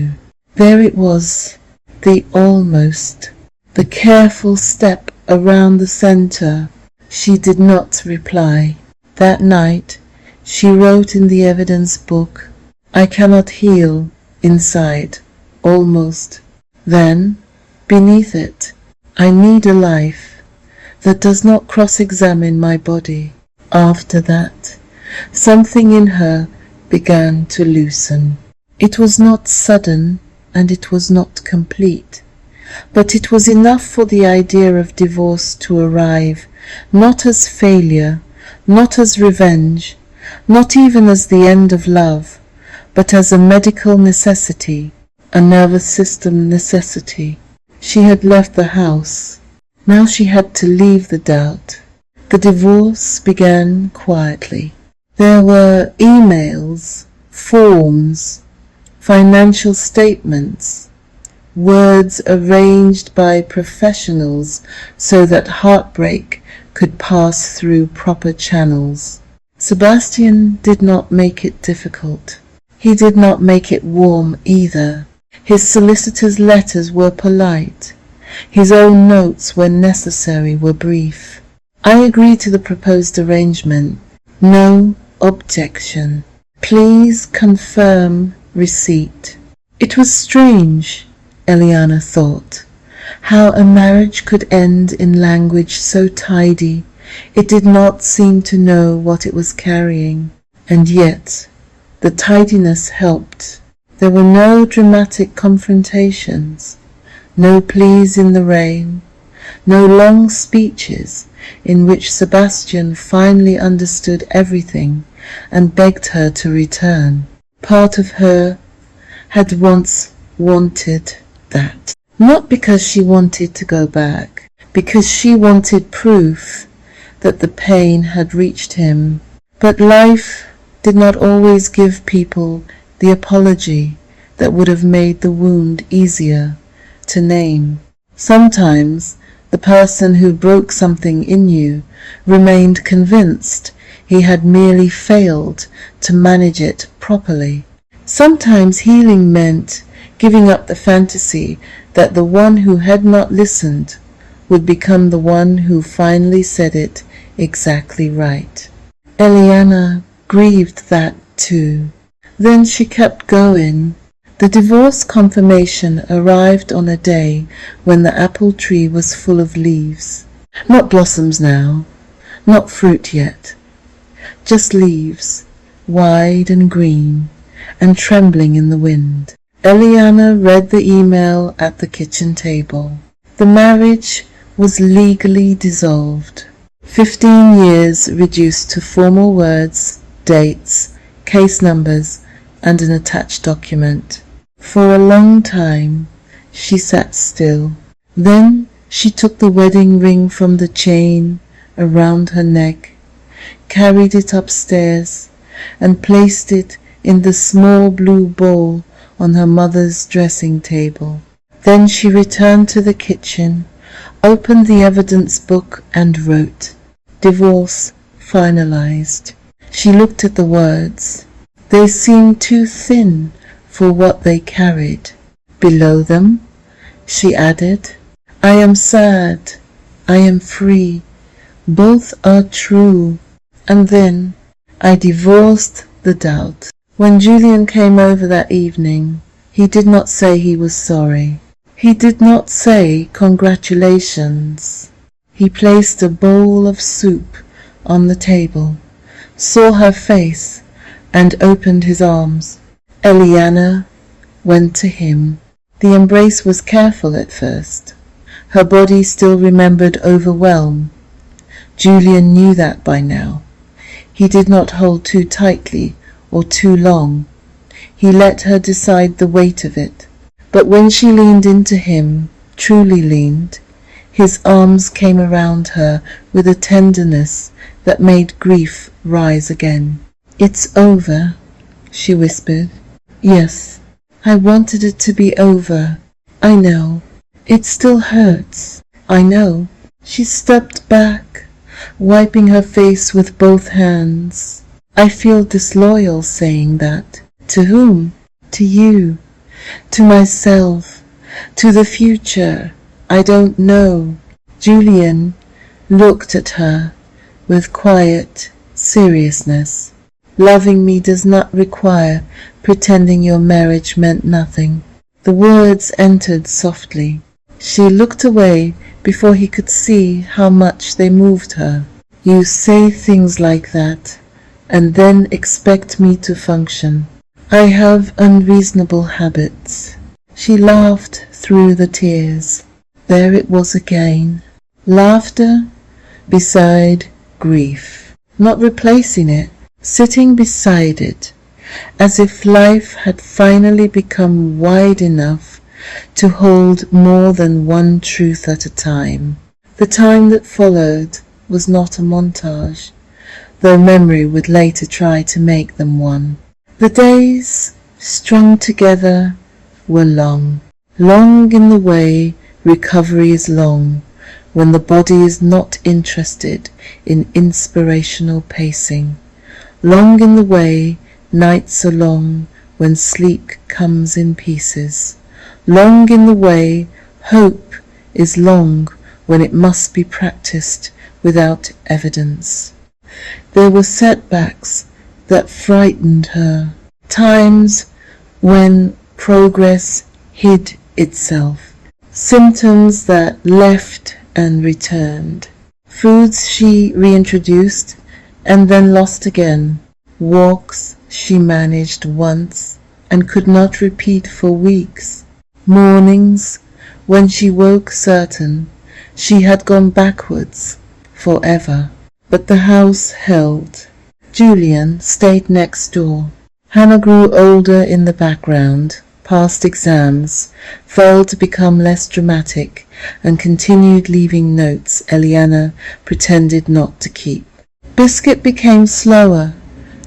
There it was, the almost, the careful step around the center. She did not reply. That night, She wrote in the evidence book, "I cannot heal inside, almost." Then, beneath it, "I need a life that does not cross-examine my body." After that, something in her began to loosen. It was not sudden and it was not complete, but it was enough for the idea of divorce to arrive, not as failure, not as revenge, not even as the end of love, but as a medical necessity, a nervous system necessity. She had left the house. Now she had to leave the doubt. The divorce began quietly. There were emails, forms, financial statements, words arranged by professionals so that heartbreak could pass through proper channels. Sebastian did not make it difficult. He did not make it warm either. His solicitor's letters were polite. His own notes, when necessary, were brief. "I agree to the proposed arrangement. No objection. Please confirm receipt." It was strange, Elianna thought, how a marriage could end in language so tidy it did not seem to know what it was carrying. And yet, the tidiness helped. There were no dramatic confrontations, no pleas in the rain, no long speeches in which Sebastian finally understood everything and begged her to return. Part of her had once wanted that. Not because she wanted to go back, because she wanted proof that the pain had reached him. But life did not always give people the apology that would have made the wound easier to name. Sometimes the person who broke something in you remained convinced he had merely failed to manage it properly. Sometimes healing meant giving up the fantasy that the one who had not listened would become the one who finally said it exactly right. Elianna grieved that too. Then she kept going. The divorce confirmation arrived on a day when the apple tree was full of leaves. Not blossoms now, not fruit yet, just leaves, wide and green, and trembling in the wind. Elianna read the email at the kitchen table. The marriage was legally dissolved. 15 years reduced to formal words, dates, case numbers, and an attached document. For a long time she sat still. Then she took the wedding ring from the chain around her neck, carried it upstairs, and placed it in the small blue bowl on her mother's dressing table. Then she returned to the kitchen, opened the evidence book and wrote, "Divorce finalized." She looked at the words. They seemed too thin for what they carried. Below them, she added, "I am sad, I am free, both are true." And then, "I divorced the doubt." When Julian came over that evening, he did not say he was sorry. He did not say congratulations. He placed a bowl of soup on the table, saw her face, and opened his arms. Elianna went to him. The embrace was careful at first. Her body still remembered overwhelm. Julian knew that by now. He did not hold too tightly or too long. He let her decide the weight of it. But when she leaned into him, truly leaned, his arms came around her with a tenderness that made grief rise again. "It's over," she whispered. "Yes, I wanted it to be over. I know. It still hurts. I know." She stepped back, wiping her face with both hands. "I feel disloyal saying that." "To whom?" "To you. To myself. To the future. I don't know." Julian looked at her with quiet seriousness. Loving me does not require pretending your marriage meant nothing." The words entered softly. She looked away before he could see how much they moved her. "You say things like that, and then expect me to function. I have unreasonable habits." She laughed through the tears. There it was again. Laughter beside grief, not replacing it, sitting beside it, as if life had finally become wide enough to hold more than one truth at a time. The time that followed was not a montage, though memory would later try to make them one. The days, strung together, were long. Long in the way recovery is long, when the body is not interested in inspirational pacing. Long in the way nights are long, when sleep comes in pieces. Long in the way hope is long, when it must be practiced without evidence. There were setbacks that frightened her, times when progress hid itself, symptoms that left and returned, foods she reintroduced and then lost again, walks she managed once and could not repeat for weeks, mornings when she woke certain she had gone backwards forever. But the house held. Julian stayed next door. Hannah grew older in the background, passed exams, fell to become less dramatic, and continued leaving notes Elianna pretended not to keep. Biscuit became slower,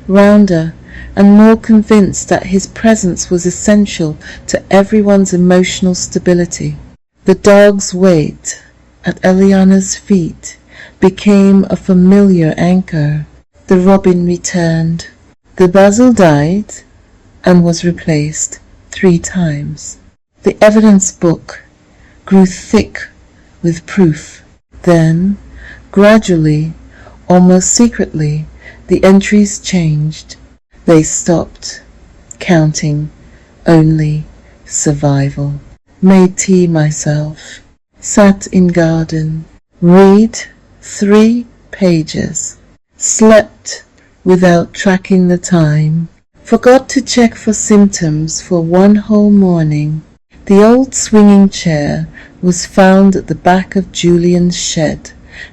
rounder, and more convinced that his presence was essential to everyone's emotional stability. The dog's weight at Elianna's feet became a familiar anchor. The robin returned. The basil died and was replaced 3 times. The evidence book grew thick with proof. Then, gradually, almost secretly, the entries changed. They stopped counting only survival. Made tea myself. Sat in garden. Read 3 pages. Slept without tracking the time. Forgot to check for symptoms for 1 whole morning. The old swinging chair was found at the back of Julian's shed,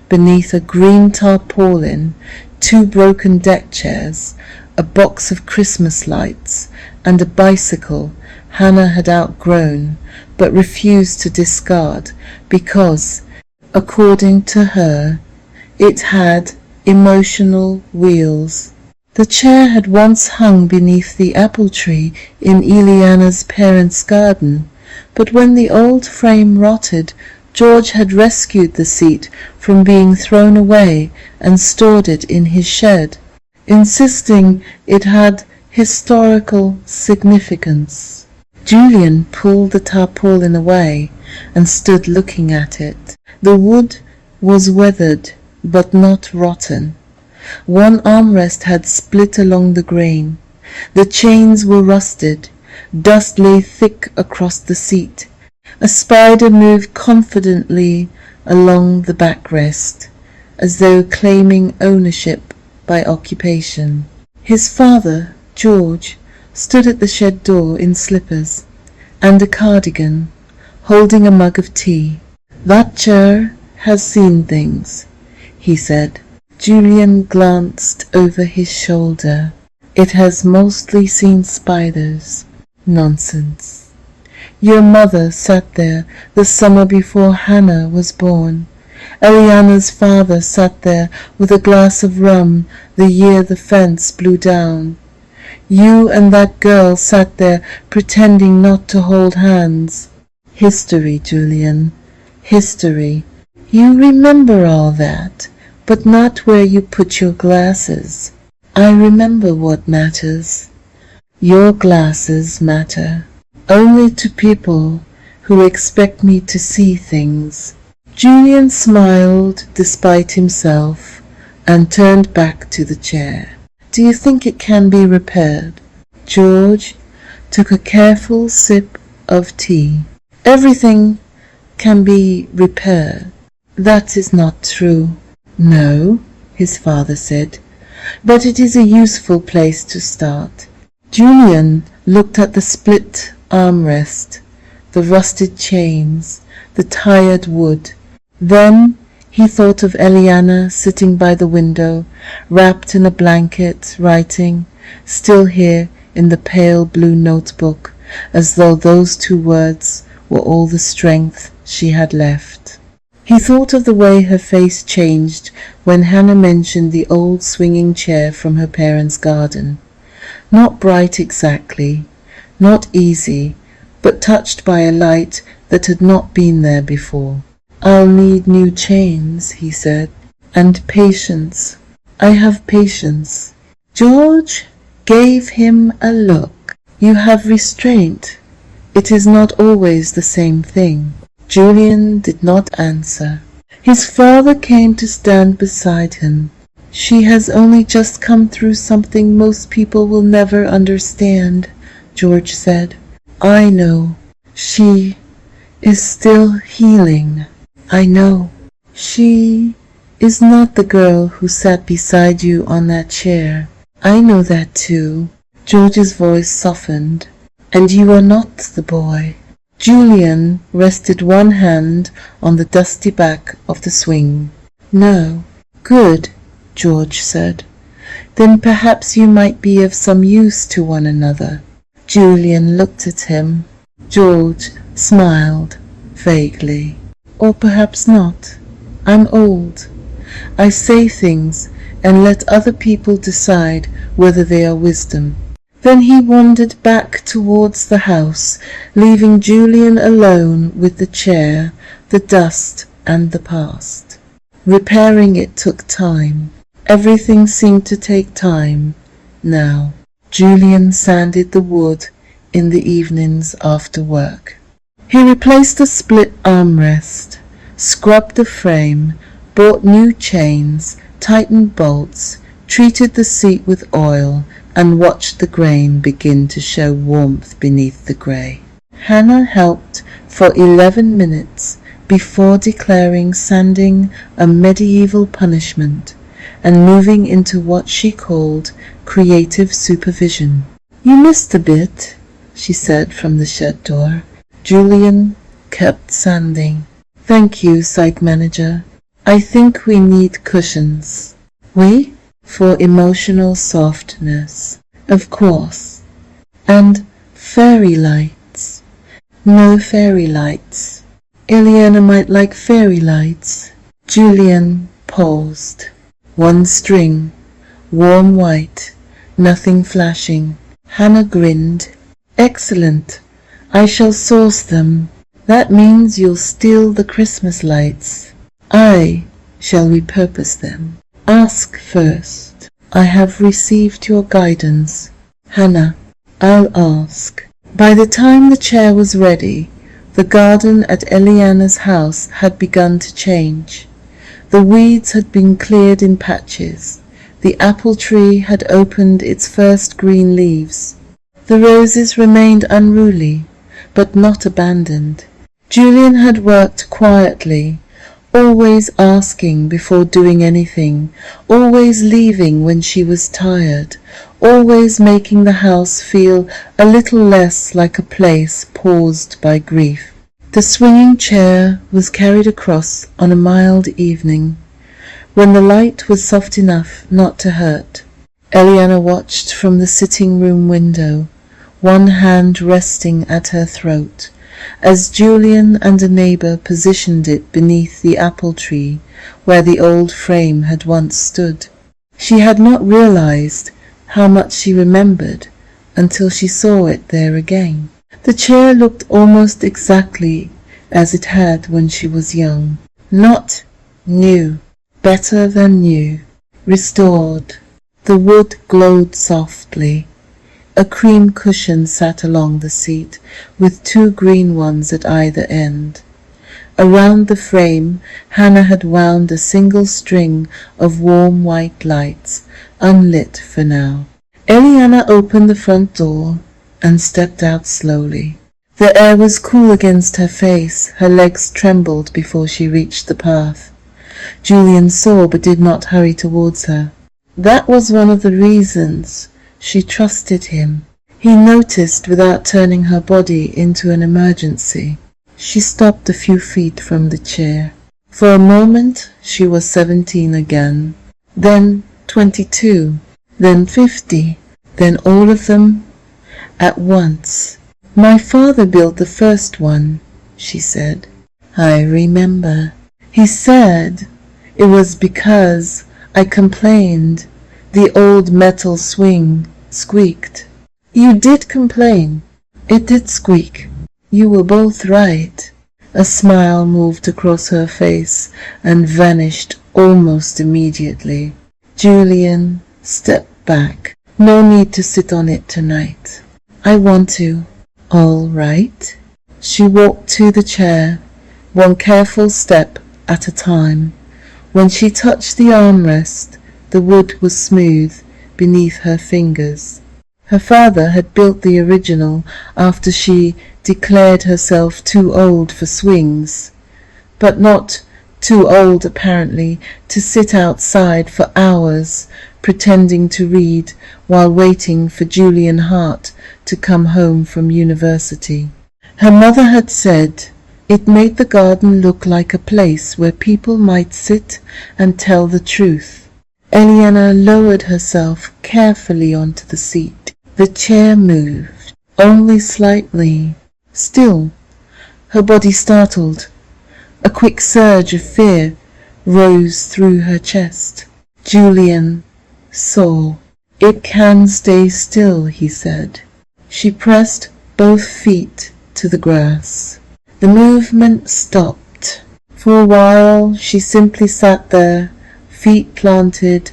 beneath a green tarpaulin, 2 broken deck chairs, a box of Christmas lights, and a bicycle Hannah had outgrown but refused to discard because, according to her, it had emotional wheels. The chair had once hung beneath the apple tree in Elianna's parents' garden, but when the old frame rotted, George had rescued the seat from being thrown away and stored it in his shed, insisting it had historical significance. Julian pulled the tarpaulin away and stood looking at it. The wood was weathered but not rotten. One armrest had split along the grain. The chains were rusted. Dust lay thick across the seat. A spider moved confidently along the backrest, as though claiming ownership by occupation. His father, George, stood at the shed door in slippers and a cardigan, holding a mug of tea. "That chair has seen things," he said. Julian glanced over his shoulder. "It has mostly seen spiders." "Nonsense. Your mother sat there the summer before Hannah was born. Elianna's father sat there with a glass of rum the year the fence blew down. You and that girl sat there pretending not to hold hands. History, Julian, history. You remember all that, but not where you put your glasses. I remember what matters. Your glasses matter only to people who expect me to see things." Julian smiled despite himself and turned back to the chair. Do you think it can be repaired? George took a careful sip of tea. Everything can be repaired. That is not true. No, his father said, but it is a useful place to start. Julian looked at the split armrest, the rusted chains, the tired wood. Then he thought of Elianna sitting by the window, wrapped in a blanket, writing, still here in the pale blue notebook, as though those 2 words were all the strength she had left. He thought of the way her face changed when Hannah mentioned the old swinging chair from her parents' garden. Not bright exactly, not easy, but touched by a light that had not been there before. I'll need new chains, he said, and patience. I have patience. George gave him a look. You have restraint. It is not always the same thing. Julian did not answer. His father came to stand beside him. She has only just come through something most people will never understand, George said. I know. She is still healing. I know. She is not the girl who sat beside you on that chair. I know that too. George's voice softened. And you are not the boy. Julian rested one hand on the dusty back of the swing. No. Good, George said. Then perhaps you might be of some use to one another. Julian looked at him. George smiled vaguely. Or perhaps not. I'm old. I say things and let other people decide whether they are wisdom. Then he wandered back towards the house, leaving Julian alone with the chair, the dust, and the past. Repairing it took time. Everything seemed to take time now. Julian sanded the wood in the evenings after work. He replaced the split armrest, scrubbed the frame, bought new chains, tightened bolts, treated the seat with oil, and watched the grain begin to show warmth beneath the grey. Hannah helped for 11 minutes before declaring sanding a medieval punishment and moving into what she called creative supervision. You missed a bit, she said from the shed door. Julian kept sanding. Thank you, site manager. I think we need cushions. We? For emotional softness. Of course. And fairy lights. No fairy lights. Elianna might like fairy lights. Julian paused. One string, warm white, nothing flashing. Hannah grinned. Excellent. I shall source them. That means you'll steal the Christmas lights. I shall repurpose them. Ask first. I have received your guidance. Hannah, I'll ask. By the time the chair was ready, the garden at Elianna's house had begun to change. The weeds had been cleared in patches. The apple tree had opened its first green leaves. The roses remained unruly, but not abandoned. Julian had worked quietly, always asking before doing anything, always leaving when she was tired, always making the house feel a little less like a place paused by grief. The swinging chair was carried across on a mild evening, when the light was soft enough not to hurt. Elianna watched from the sitting-room window, one hand resting at her throat, as Julian and a neighbour positioned it beneath the apple tree where the old frame had once stood. She had not realized how much she remembered until she saw it there again. The chair looked almost exactly as it had when she was young. Not new, better than new, restored. The wood glowed softly. A cream cushion sat along the seat, with 2 green ones at either end. Around the frame, Hannah had wound a single string of warm white lights, unlit for now. Elianna opened the front door and stepped out slowly. The air was cool against her face. Her legs trembled before she reached the path. Julian saw but did not hurry towards her. That was one of the reasons she trusted him. He noticed without turning her body into an emergency. She stopped a few feet from the chair. For a moment she was 17 again, then 22, then 50, then all of them at once. "My father built the first one," she said. "I remember. He said it was because I complained. The old metal swing squeaked." "You did complain. It did squeak. You were both right." A smile moved across her face and vanished almost immediately. Julian stepped back. "No need to sit on it tonight." "I want to." "All right." She walked to the chair, one careful step at a time. When she touched the armrest, the wood was smooth beneath her fingers. Her father had built the original after she declared herself too old for swings, but not too old apparently to sit outside for hours pretending to read while waiting for Julian Hart to come home from university. Her mother had said it made the garden look like a place where people might sit and tell the truth. Elianna lowered herself carefully onto the seat. The chair moved, only slightly. Still, her body startled. A quick surge of fear rose through her chest. Julian saw. "It can stay still," he said. She pressed both feet to the grass. The movement stopped. For a while she simply sat there, feet planted,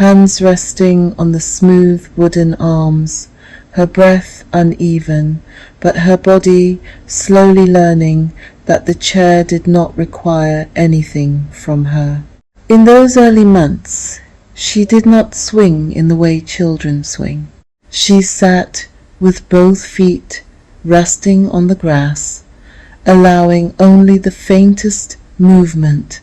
hands resting on the smooth wooden arms, her breath uneven, but her body slowly learning that the chair did not require anything from her. In those early months, she did not swing in the way children swing. She sat with both feet resting on the grass, allowing only the faintest movement,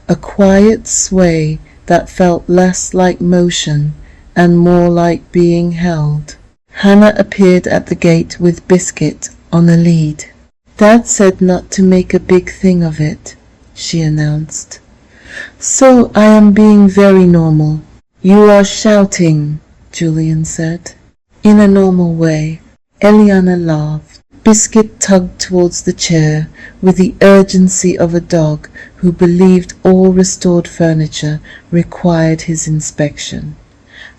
a quiet sway that felt less like motion and more like being held. Hannah appeared at the gate with Biscuit on a lead. "Dad said not to make a big thing of it," she announced. "So I am being very normal." "You are shouting," Julian said. "In a normal way." Elianna laughed. Biscuit tugged towards the chair with the urgency of a dog who believed all restored furniture required his inspection.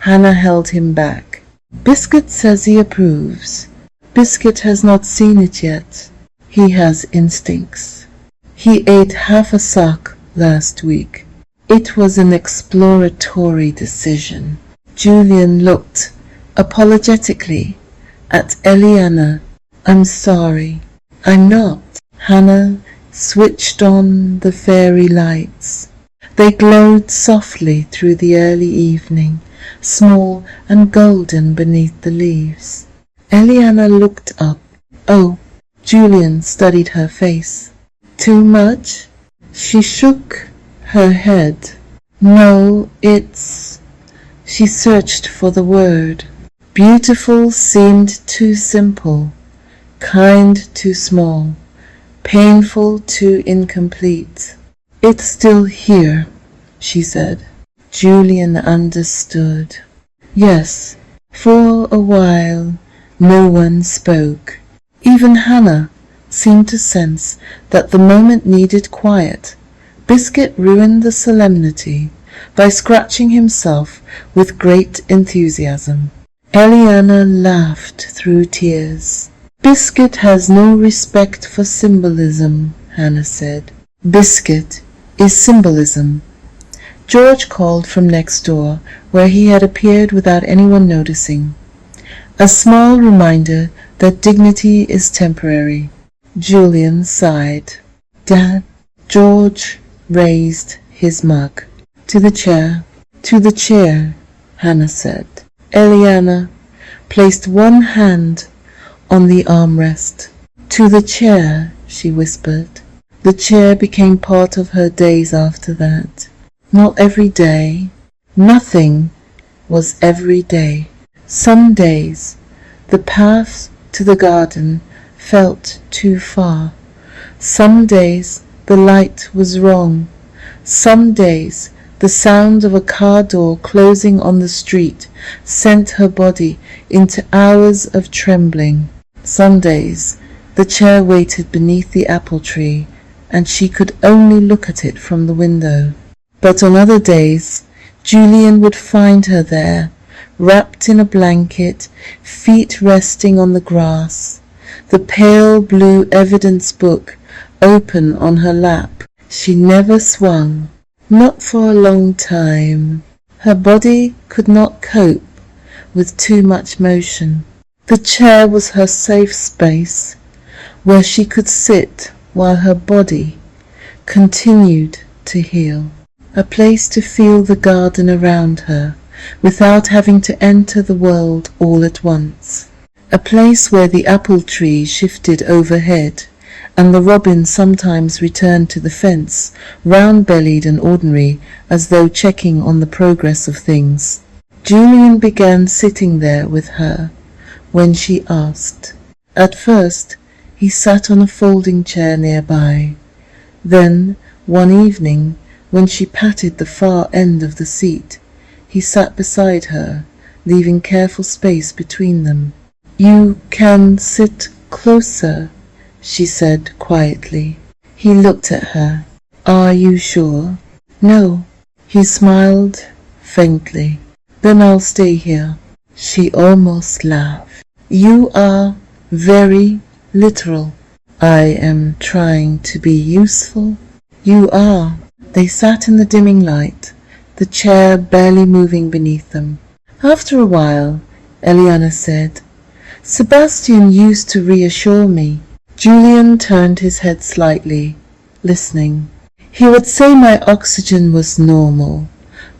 Hannah held him back. "Biscuit says he approves." "Biscuit has not seen it yet." "He has instincts." "He ate half a sock last week." It was an exploratory decision. Julian looked apologetically at Elianna. "I'm sorry." "I'm not." Hannah switched on the fairy lights. They glowed softly through the early evening, small and golden beneath the leaves. Elianna looked up. "Oh." Julian studied her face. "Too much?" She shook her head. "No, it's..." She searched for the word. Beautiful seemed too simple, kind too small, painful too incomplete. "It's still here," she said. Julian understood. Yes. For a while no one spoke. Even Hannah seemed to sense that the moment needed quiet. Biscuit ruined the solemnity by scratching himself with great enthusiasm. Elianna laughed through tears. "Biscuit has no respect for symbolism," Hannah said. "Biscuit is symbolism." George called from next door, where he had appeared without anyone noticing. A small reminder that dignity is temporary. Julian sighed. "Dad?" George raised his mug. "To the chair." "To the chair," Hannah said. Elianna placed one hand on the armrest. To the chair, she whispered. The chair became part of her days after that. Not every day. Nothing was every day. Some days the path to the garden felt too far. Some days the light was wrong. Some days the sound of a car door closing on the street sent her body into hours of trembling. Some days the chair waited beneath the apple tree, and she could only look at it from the window. But on other days Julian would find her there, wrapped in a blanket, feet resting on the grass, the pale blue evidence book open on her lap. She never swung, not for a long time. Her body could not cope with too much motion. The chair was her safe space, where she could sit while her body continued to heal. A place to feel the garden around her without having to enter the world all at once. A place where the apple tree shifted overhead and the robin sometimes returned to the fence, round-bellied and ordinary, as though checking on the progress of things. Julian began sitting there with her when she asked. At first he sat on a folding chair nearby. Then, one evening, when she patted the far end of the seat, he sat beside her, leaving careful space between them. "You can sit closer," she said quietly. He looked at her. "Are you sure?" "No." He smiled faintly. "Then I'll stay here." She almost laughed. "You are very literal." "I am trying to be useful." "You are." They sat in the dimming light, the chair barely moving beneath them. After a while, Elianna said, "Sebastian used to reassure me." Julian turned his head slightly, listening. "He would say my oxygen was normal.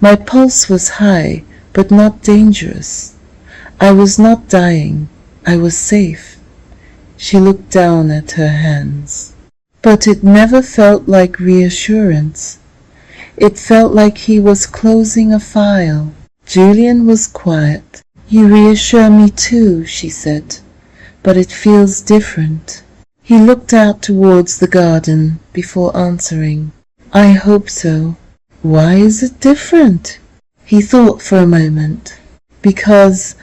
My pulse was high, but not dangerous. I was not dying. I was safe." She looked down at her hands. "But it never felt like reassurance. It felt like he was closing a file." Julian was quiet. "You reassure me too," she said, "but it feels different." He looked out towards the garden before answering. "I hope so." "Why is it different?" He thought for a moment. "Because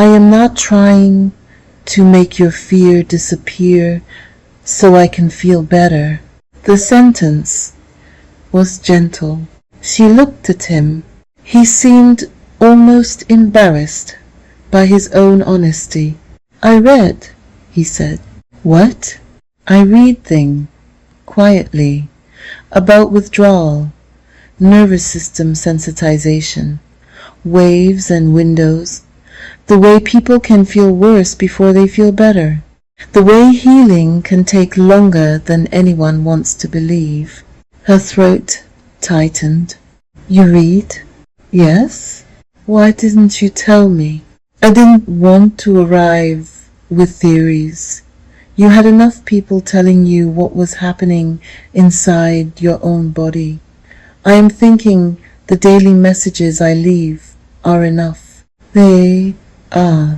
I am not trying to make your fear disappear so I can feel better." The sentence was gentle. She looked at him. He seemed almost embarrassed by his own honesty. "I read," he said. "What?" "I read things, quietly, about withdrawal, nervous system sensitization, waves and windows, the way people can feel worse before they feel better, the way healing can take longer than anyone wants to believe." Her throat tightened. "You read?" "Yes." "Why didn't you tell me?" "I didn't want to arrive with theories. You had enough people telling you what was happening inside your own body. I am thinking the daily messages I leave are enough." "They are."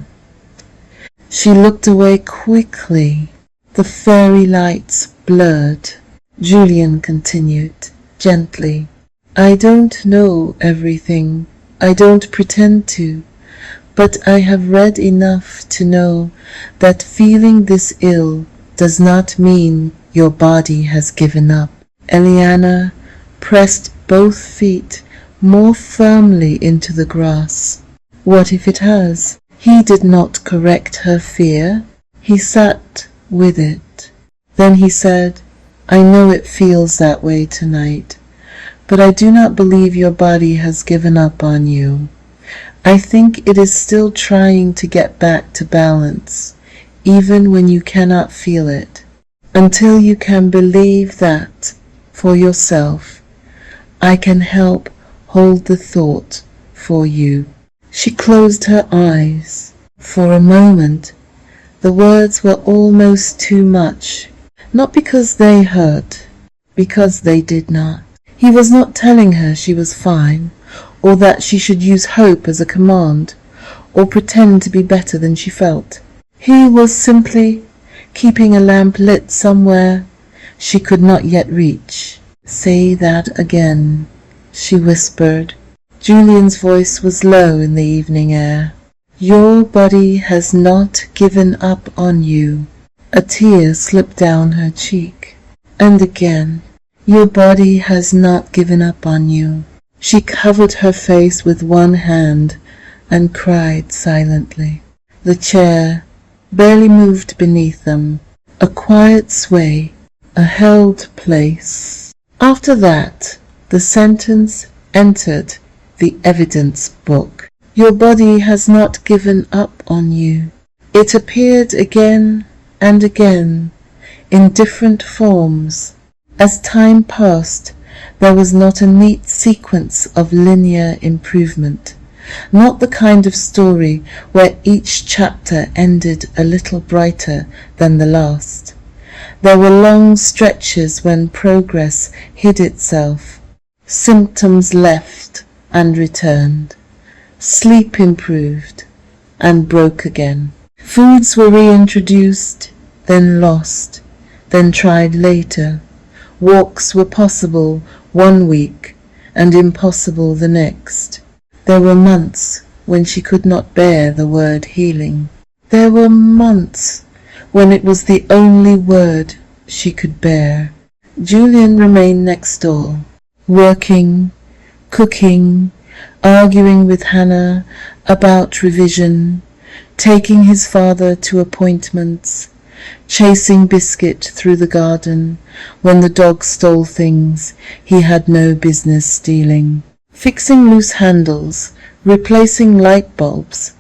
She looked away quickly. The fairy lights blurred. Julian continued, gently. "I don't know everything. I don't pretend to. But I have read enough to know that feeling this ill does not mean your body has given up." Elianna pressed both feet more firmly into the grass. "What if it has?" He did not correct her fear. He sat with it. Then he said, "I know it feels that way tonight, but I do not believe your body has given up on you. I think it is still trying to get back to balance, even when you cannot feel it. Until you can believe that for yourself, I can help hold the thought for you." She closed her eyes. For a moment, the words were almost too much. Not because they hurt, because they did not. He was not telling her she was fine, or that she should use hope as a command, or pretend to be better than she felt. He was simply keeping a lamp lit somewhere she could not yet reach. "Say that again," she whispered. Julian's voice was low in the evening air. "Your body has not given up on you." A tear slipped down her cheek. And again, "Your body has not given up on you." She covered her face with one hand and cried silently. The chair barely moved beneath them, a quiet sway, a held place. After that, the sentence entered the evidence book. "Your body has not given up on you." It appeared again and again, in different forms. As time passed, there was not a neat sequence of linear improvement, not the kind of story where each chapter ended a little brighter than the last. There were long stretches when progress hid itself. Symptoms left and returned. Sleep improved and broke again. Foods were reintroduced, then lost, then tried later. Walks were possible one week and impossible the next. There were months when she could not bear the word healing. There were months when it was the only word she could bear. Julian remained next door, working, cooking, arguing with Hannah about revision, taking his father to appointments, chasing Biscuit through the garden when the dog stole things he had no business stealing, fixing loose handles, replacing light bulbs,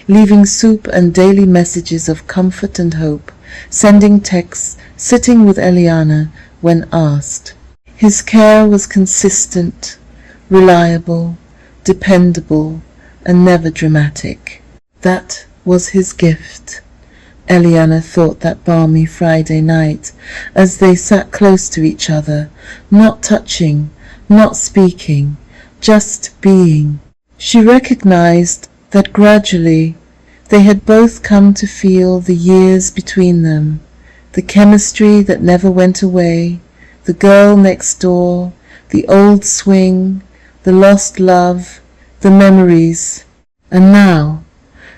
leaving soup and daily messages of comfort and hope, sending texts, sitting with Elianna when asked. His care was consistent, reliable, dependable, and never dramatic. That was his gift. Elianna thought that balmy Friday night as they sat close to each other, not touching, not speaking, just being. She recognized that gradually they had both come to feel the years between them, the chemistry that never went away, the girl next door, the old swing, the lost love, the memories, and now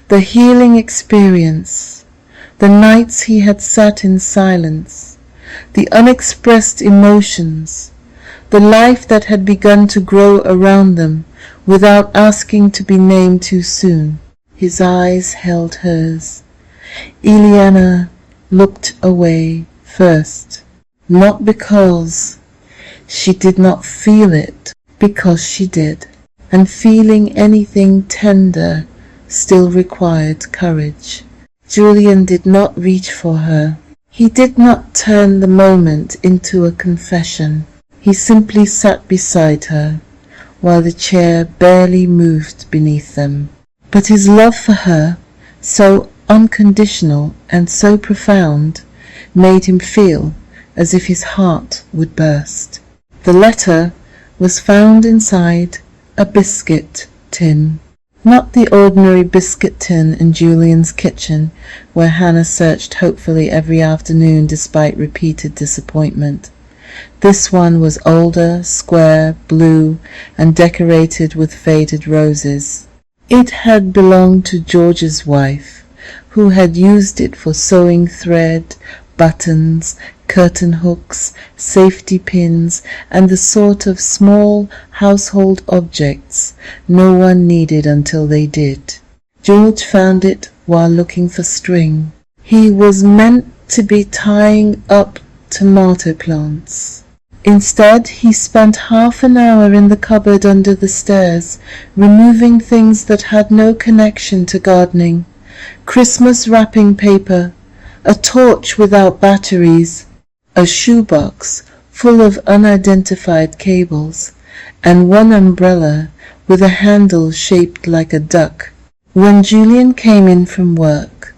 the healing experience, the nights he had sat in silence, the unexpressed emotions, the life that had begun to grow around them without asking to be named too soon. His eyes held hers. Elianna looked away first, not because she did not feel it, because she did, and feeling anything tender still required courage. Julian did not reach for her. He did not turn the moment into a confession. He simply sat beside her, while the chair barely moved beneath them. But his love for her, so unconditional and so profound, made him feel as if his heart would burst. The letter was found inside a biscuit tin. Not the ordinary biscuit tin in Julian's kitchen, where Hannah searched hopefully every afternoon despite repeated disappointment. This one was older, square, blue, and decorated with faded roses. It had belonged to George's wife, who had used it for sewing thread, buttons, curtain hooks, safety pins, and the sort of small household objects no one needed until they did. George found it while looking for string. He was meant to be tying up tomato plants. Instead, he spent half an hour in the cupboard under the stairs, removing things that had no connection to gardening. Christmas wrapping paper, a torch without batteries, a shoebox full of unidentified cables, and one umbrella with a handle shaped like a duck When Julian came in from work,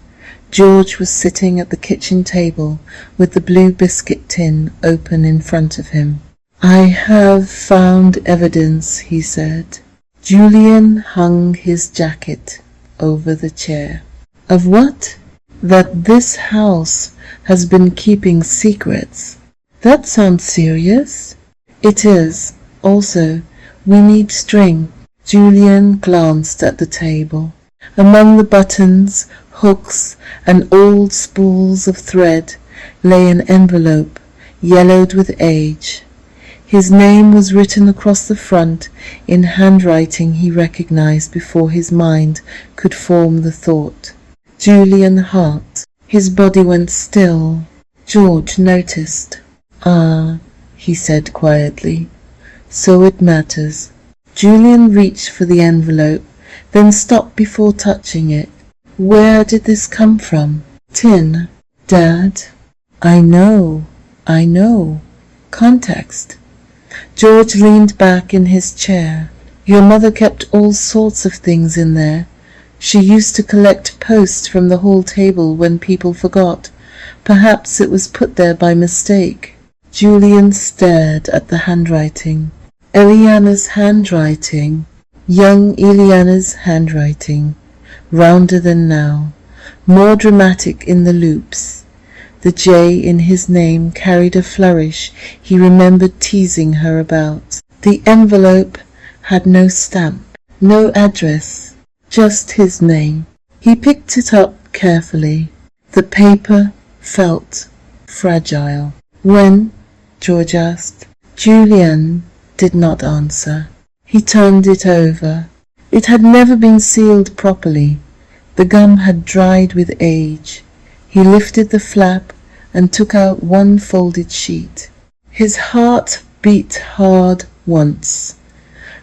George was sitting at the kitchen table with the blue biscuit tin open in front of him. "I have found evidence," he said. Julian hung his jacket over the chair. "Of what?" "That this house has been keeping secrets." "That sounds serious." "It is. Also, we need string." Julian glanced at the table. Among the buttons, hooks, and old spools of thread lay an envelope, yellowed with age. His name was written across the front in handwriting he recognized before his mind could form the thought. Julian Hart. His body went still. George noticed. "Ah," he said quietly. "So it matters." Julian reached for the envelope, then stopped before touching it. "Where did this come from?" "Tin." "Dad?" I know. Context." George leaned back in his chair. "Your mother kept all sorts of things in there. She used to collect post from the hall table when people forgot. Perhaps it was put there by mistake." Julian stared at the handwriting. Elianna's handwriting. Young Elianna's handwriting. Rounder than now. More dramatic in the loops. The J in his name carried a flourish he remembered teasing her about. The envelope had no stamp, no address, just his name. He picked it up carefully. The paper felt fragile. "When?" George asked. Julian did not answer. He turned it over. It had never been sealed properly. The gum had dried with age. He lifted the flap and took out one folded sheet. His heart beat hard once,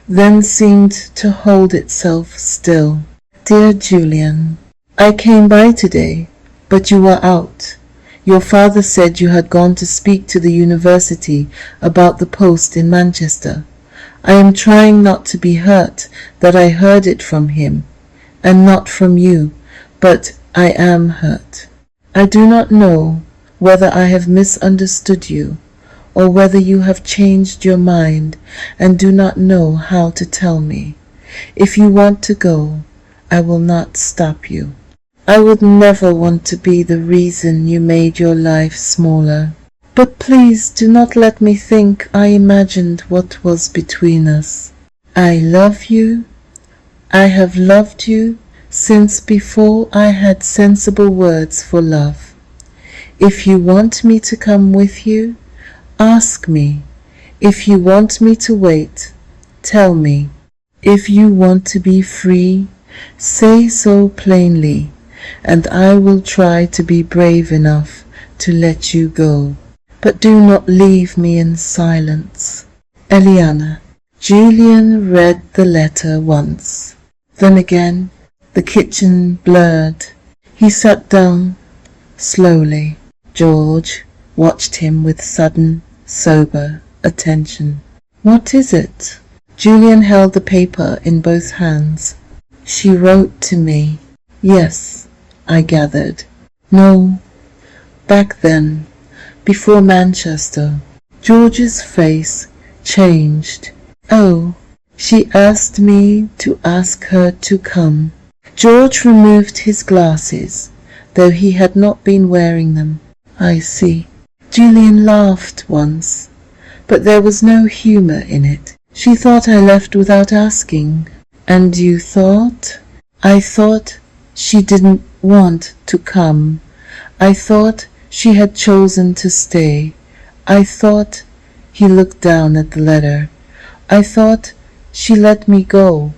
then seemed to hold itself still. "Dear Julian, I came by today, but you were out. Your father said you had gone to speak to the university about the post in Manchester. I am trying not to be hurt that I heard it from him, and not from you, but I am hurt. I do not know whether I have misunderstood you, or whether you have changed your mind and do not know how to tell me. If you want to go, I will not stop you. I would never want to be the reason you made your life smaller. But please do not let me think I imagined what was between us. I love you. I have loved you since before I had sensible words for love. If you want me to come with you, ask me. If you want me to wait, tell me. If you want to be free, say so plainly, and I will try to be brave enough to let you go. But do not leave me in silence. Elianna." Julian read the letter once. Then again, the kitchen blurred. He sat down slowly. George watched him with sudden, sober attention. "What is it?" Julian held the paper in both hands. "She wrote to me." "Yes, I gathered." "No, back then, before Manchester." George's face changed. "Oh, she asked me to ask her to come." George removed his glasses, though he had not been wearing them. "I see." Julian laughed once, but there was no humour in it. "She thought I left without asking." "And you thought?" "I thought she didn't want to come. I thought she had chosen to stay. I thought—" He looked down at the letter. "I thought she let me go."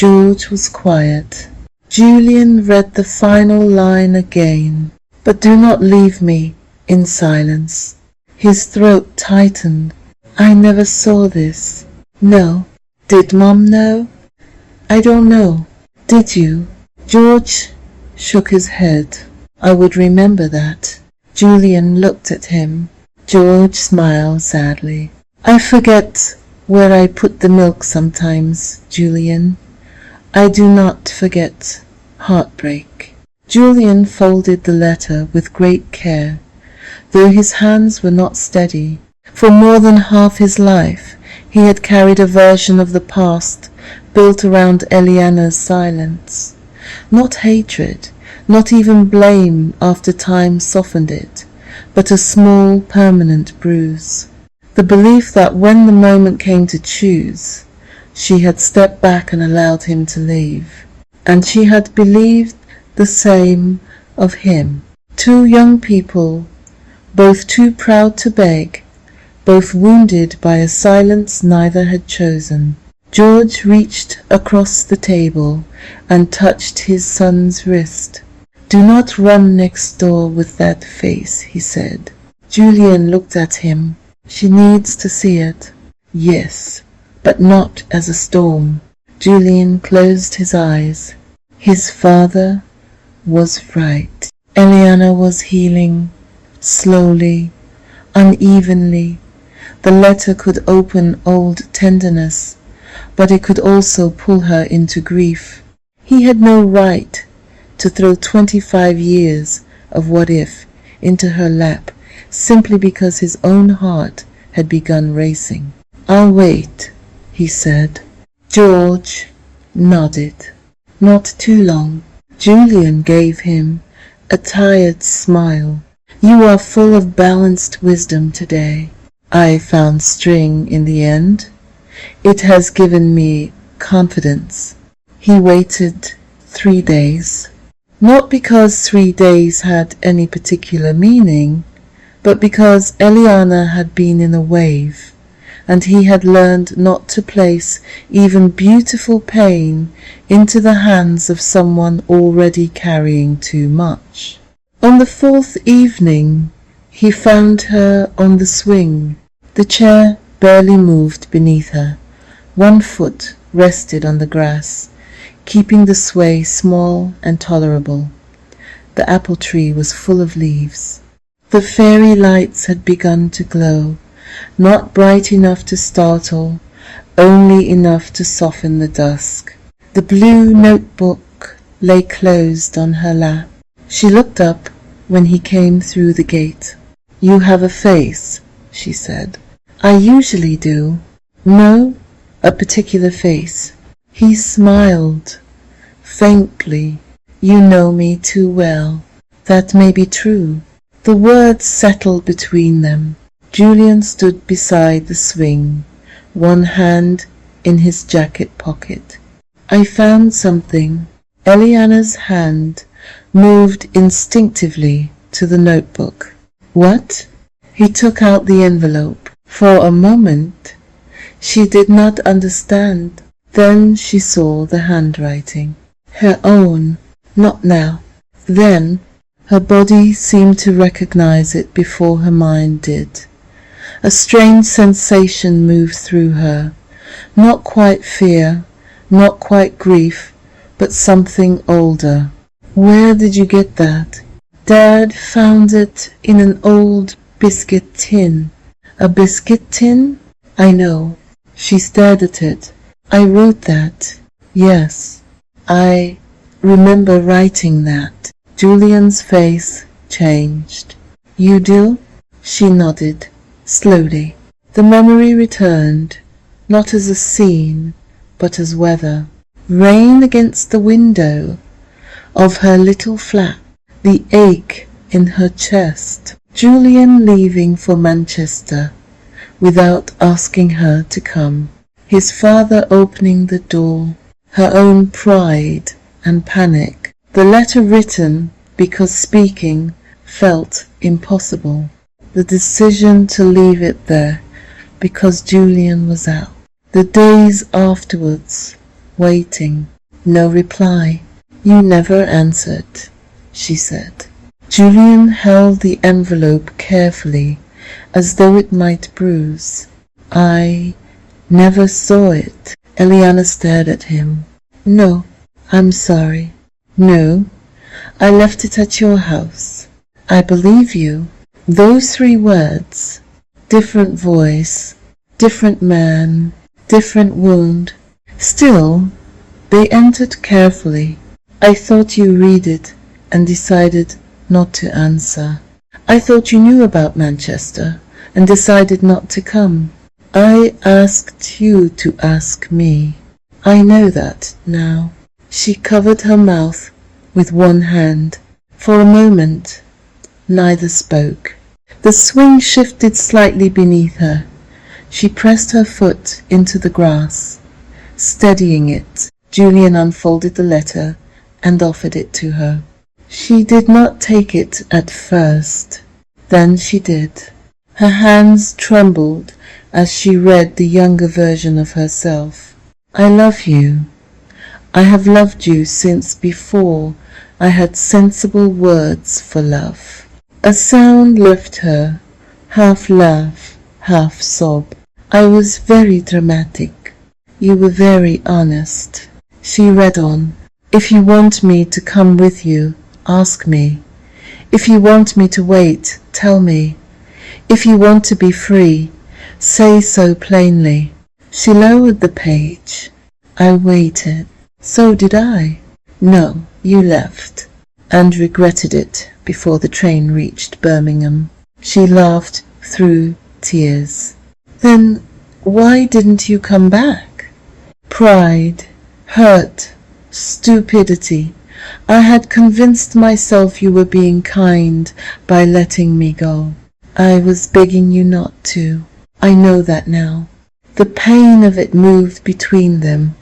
George was quiet. Julian read the final line again. "But do not leave me in silence." His throat tightened. "I never saw this." "No." "Did Mom know?" "I don't know." "Did you?" George shook his head. "I would remember that." Julian looked at him. George smiled sadly. "I forget where I put the milk sometimes, Julian. I do not forget heartbreak. Julian folded the letter with great care, though his hands were not steady. For more than half his life he had carried a version of the past built around Elianna's silence. Not hatred, not even blame after time softened it, but a small, permanent bruise. The belief that when the moment came to choose, she had stepped back and allowed him to leave. And she had believed the same of him. Two young people, both too proud to beg, both wounded by a silence neither had chosen. George reached across the table and touched his son's wrist. "Do not run next door with that face," he said. Julian looked at him. "She needs to see it." "Yes, but not as a storm." Julian closed his eyes. His father was right. Elianna was healing, slowly, unevenly. The letter could open old tenderness, but it could also pull her into grief. He had no right to throw 25 years of what if into her lap simply because his own heart had begun racing. "I'll wait," he said. George nodded. Not too long. Julian gave him a tired smile. "You are full of balanced wisdom today. I found string in the end. It has given me confidence." He waited 3 days. Not because 3 days had any particular meaning, but because Elianna had been in a wave, and he had learned not to place even beautiful pain into the hands of someone already carrying too much. On the 4th evening, he found her on the swing. The chair barely moved beneath her. One foot rested on the grass, keeping the sway small and tolerable. The apple tree was full of leaves. The fairy lights had begun to glow, not bright enough to startle, only enough to soften the dusk. The blue notebook lay closed on her lap. She looked up when he came through the gate. "You have a face," she said. "I usually do." "No, a particular face." He smiled faintly. "You know me too well." "That may be true." The words settled between them. Julian stood beside the swing, one hand in his jacket pocket. "I found something." Elianna's hand moved instinctively to the notebook. "What?" He took out the envelope. For a moment she did not understand. Then she saw the handwriting. Her own. Not now. Then her body seemed to recognize it before her mind did. A strange sensation moved through her. Not quite fear, not quite grief, but something older. "Where did you get that?" "Dad found it in an old biscuit tin." "A biscuit tin?" "I know." She stared at it. "I wrote that." "Yes, I remember writing that." Julian's face changed. "You do?" She nodded, slowly. The memory returned, not as a scene, but as weather. Rain against the window of her little flat, the ache in her chest. Julian leaving for Manchester without asking her to come. His father opening the door. Her own pride and panic. The letter written because speaking felt impossible. The decision to leave it there because Julian was out. The days afterwards, waiting. No reply. "You never answered," she said. Julian held the envelope carefully, as though it might bruise. "I never saw it." Elianna stared at him. "No, I'm sorry." "No, I left it at your house." "I believe you." Those 3 words, different voice, different man, different wound. Still, they entered carefully. I thought you read it and decided not to answer. I thought you knew about Manchester and decided not to come. I asked you to ask me. I know that now." She covered her mouth with one hand. For a moment, neither spoke. The swing shifted slightly beneath her. She pressed her foot into the grass. Steadying it, Julian unfolded the letter and offered it to her. She did not take it at first. Then she did. Her hands trembled as she read the younger version of herself. "I love you. I have loved you since before I had sensible words for love." A sound left her, half laugh, half sob. "I was very dramatic. You were very honest." She read on. "If you want me to come with you, ask me. If you want me to wait, tell me. If you want to be free, say so plainly." She lowered the page. "I waited." "So did I." "No, you left, and regretted it before the train reached Birmingham." She laughed through tears. "Then why didn't you come back?" "Pride, hurt, stupidity. I had convinced myself you were being kind by letting me go. I was begging you not to. I know that now." The pain of it moved between them,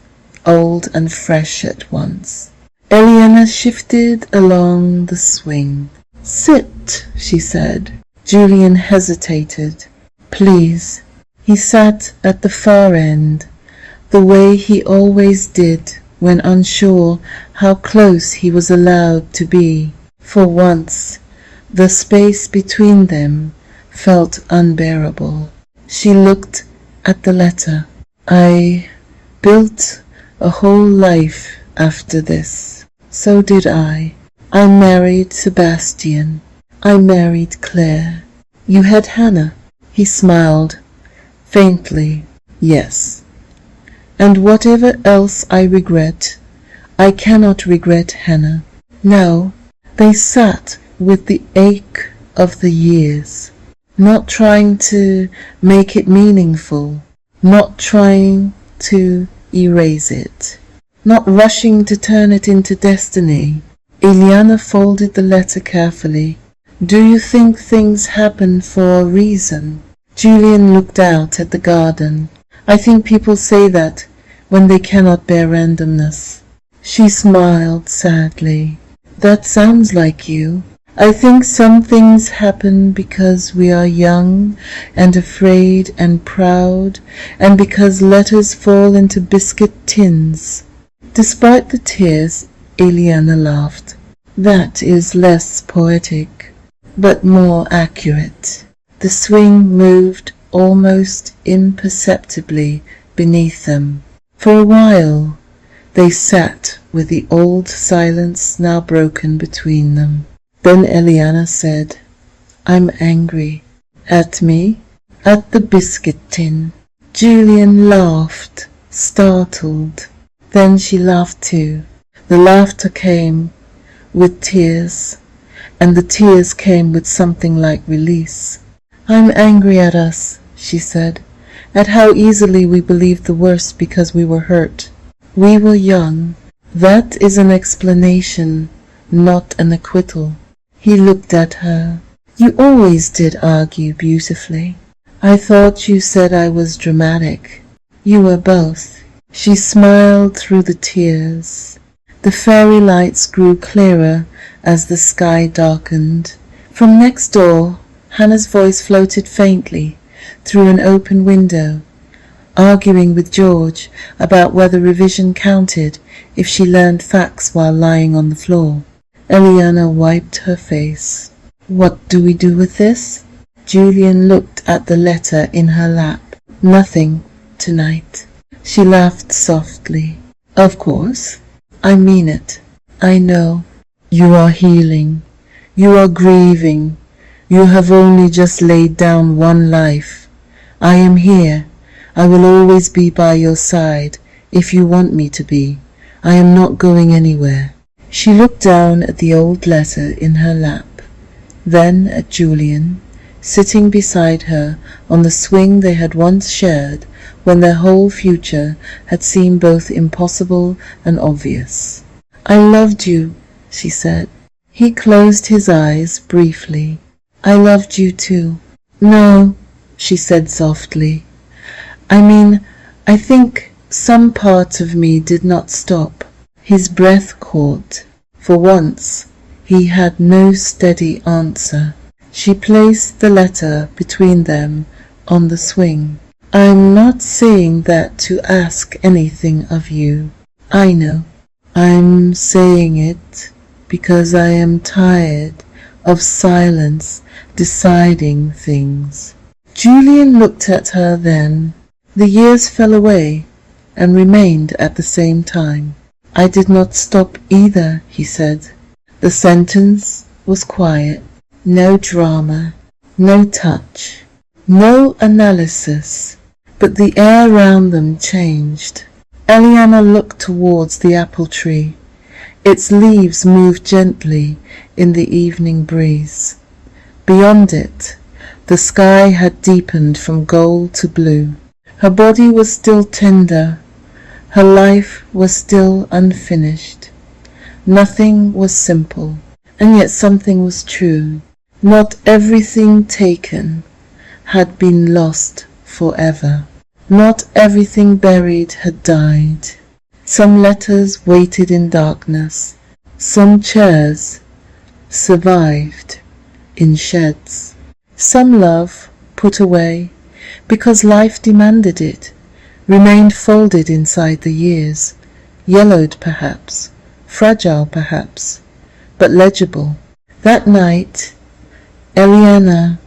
old and fresh at once. Elianna shifted along the swing. "Sit," she said. Julian hesitated. "Please." He sat at the far end, the way he always did when unsure how close he was allowed to be. For once, the space between them felt unbearable. She looked at the letter. "I built a whole life after this. So did I. I married Sebastian. I married Claire. You had Hannah." He smiled faintly. "Yes. And whatever else I regret, I cannot regret Hannah." Now they sat with the ache of the years, not trying to make it meaningful, not trying to erase it, not rushing to turn it into destiny. Elianna folded the letter carefully. "Do you think things happen for a reason?" Julian looked out at the garden. "I think people say that when they cannot bear randomness." She smiled sadly. "That sounds like you. I think some things happen because we are young and afraid and proud, and because letters fall into biscuit tins." Despite the tears, Elianna laughed. "That is less poetic, but more accurate." The swing moved almost imperceptibly beneath them. For a while they sat with the old silence now broken between them. Then Elianna said, "I'm angry." "At me?" "At the biscuit tin." Julian laughed, startled. Then she laughed too. The laughter came with tears, and the tears came with something like release. "I'm angry at us," she said, "at how easily we believed the worst because we were hurt. We were young. That is an explanation, not an acquittal." He looked at her. "You always did argue beautifully." "I thought you said I was dramatic." "You were both." She smiled through the tears. The fairy lights grew clearer as the sky darkened. From next door, Hannah's voice floated faintly through an open window, arguing with George about whether revision counted if she learned facts while lying on the floor. Elianna wiped her face. "What do we do with this?" Julian looked at the letter in her lap. "Nothing tonight." She laughed softly. "Of course. I mean it. I know. You are healing. You are grieving. You have only just laid down one life. I am here. I will always be by your side if you want me to be. I am not going anywhere." She looked down at the old letter in her lap, then at Julian, sitting beside her on the swing they had once shared when their whole future had seemed both impossible and obvious. "I loved you," she said. He closed his eyes briefly. "I loved you too." "No," she said softly. "I mean, I think some part of me did not stop." His breath caught. For once, he had no steady answer. She placed the letter between them on the swing. "I'm not saying that to ask anything of you. I know. I'm saying it because I am tired of silence deciding things." Julian looked at her then. The years fell away and remained at the same time. "I did not stop either," he said. The sentence was quiet. No drama, no touch, no analysis, but the air round them changed. Elianna looked towards the apple tree. Its leaves moved gently in the evening breeze. Beyond it, the sky had deepened from gold to blue. Her body was still tender. Her life was still unfinished. Nothing was simple, and yet something was true. Not everything taken had been lost forever. Not everything buried had died. Some letters waited in darkness. Some chairs survived in sheds. Some love, put away because life demanded it, remained folded inside the years, yellowed perhaps, fragile perhaps, but legible. That night, Elianna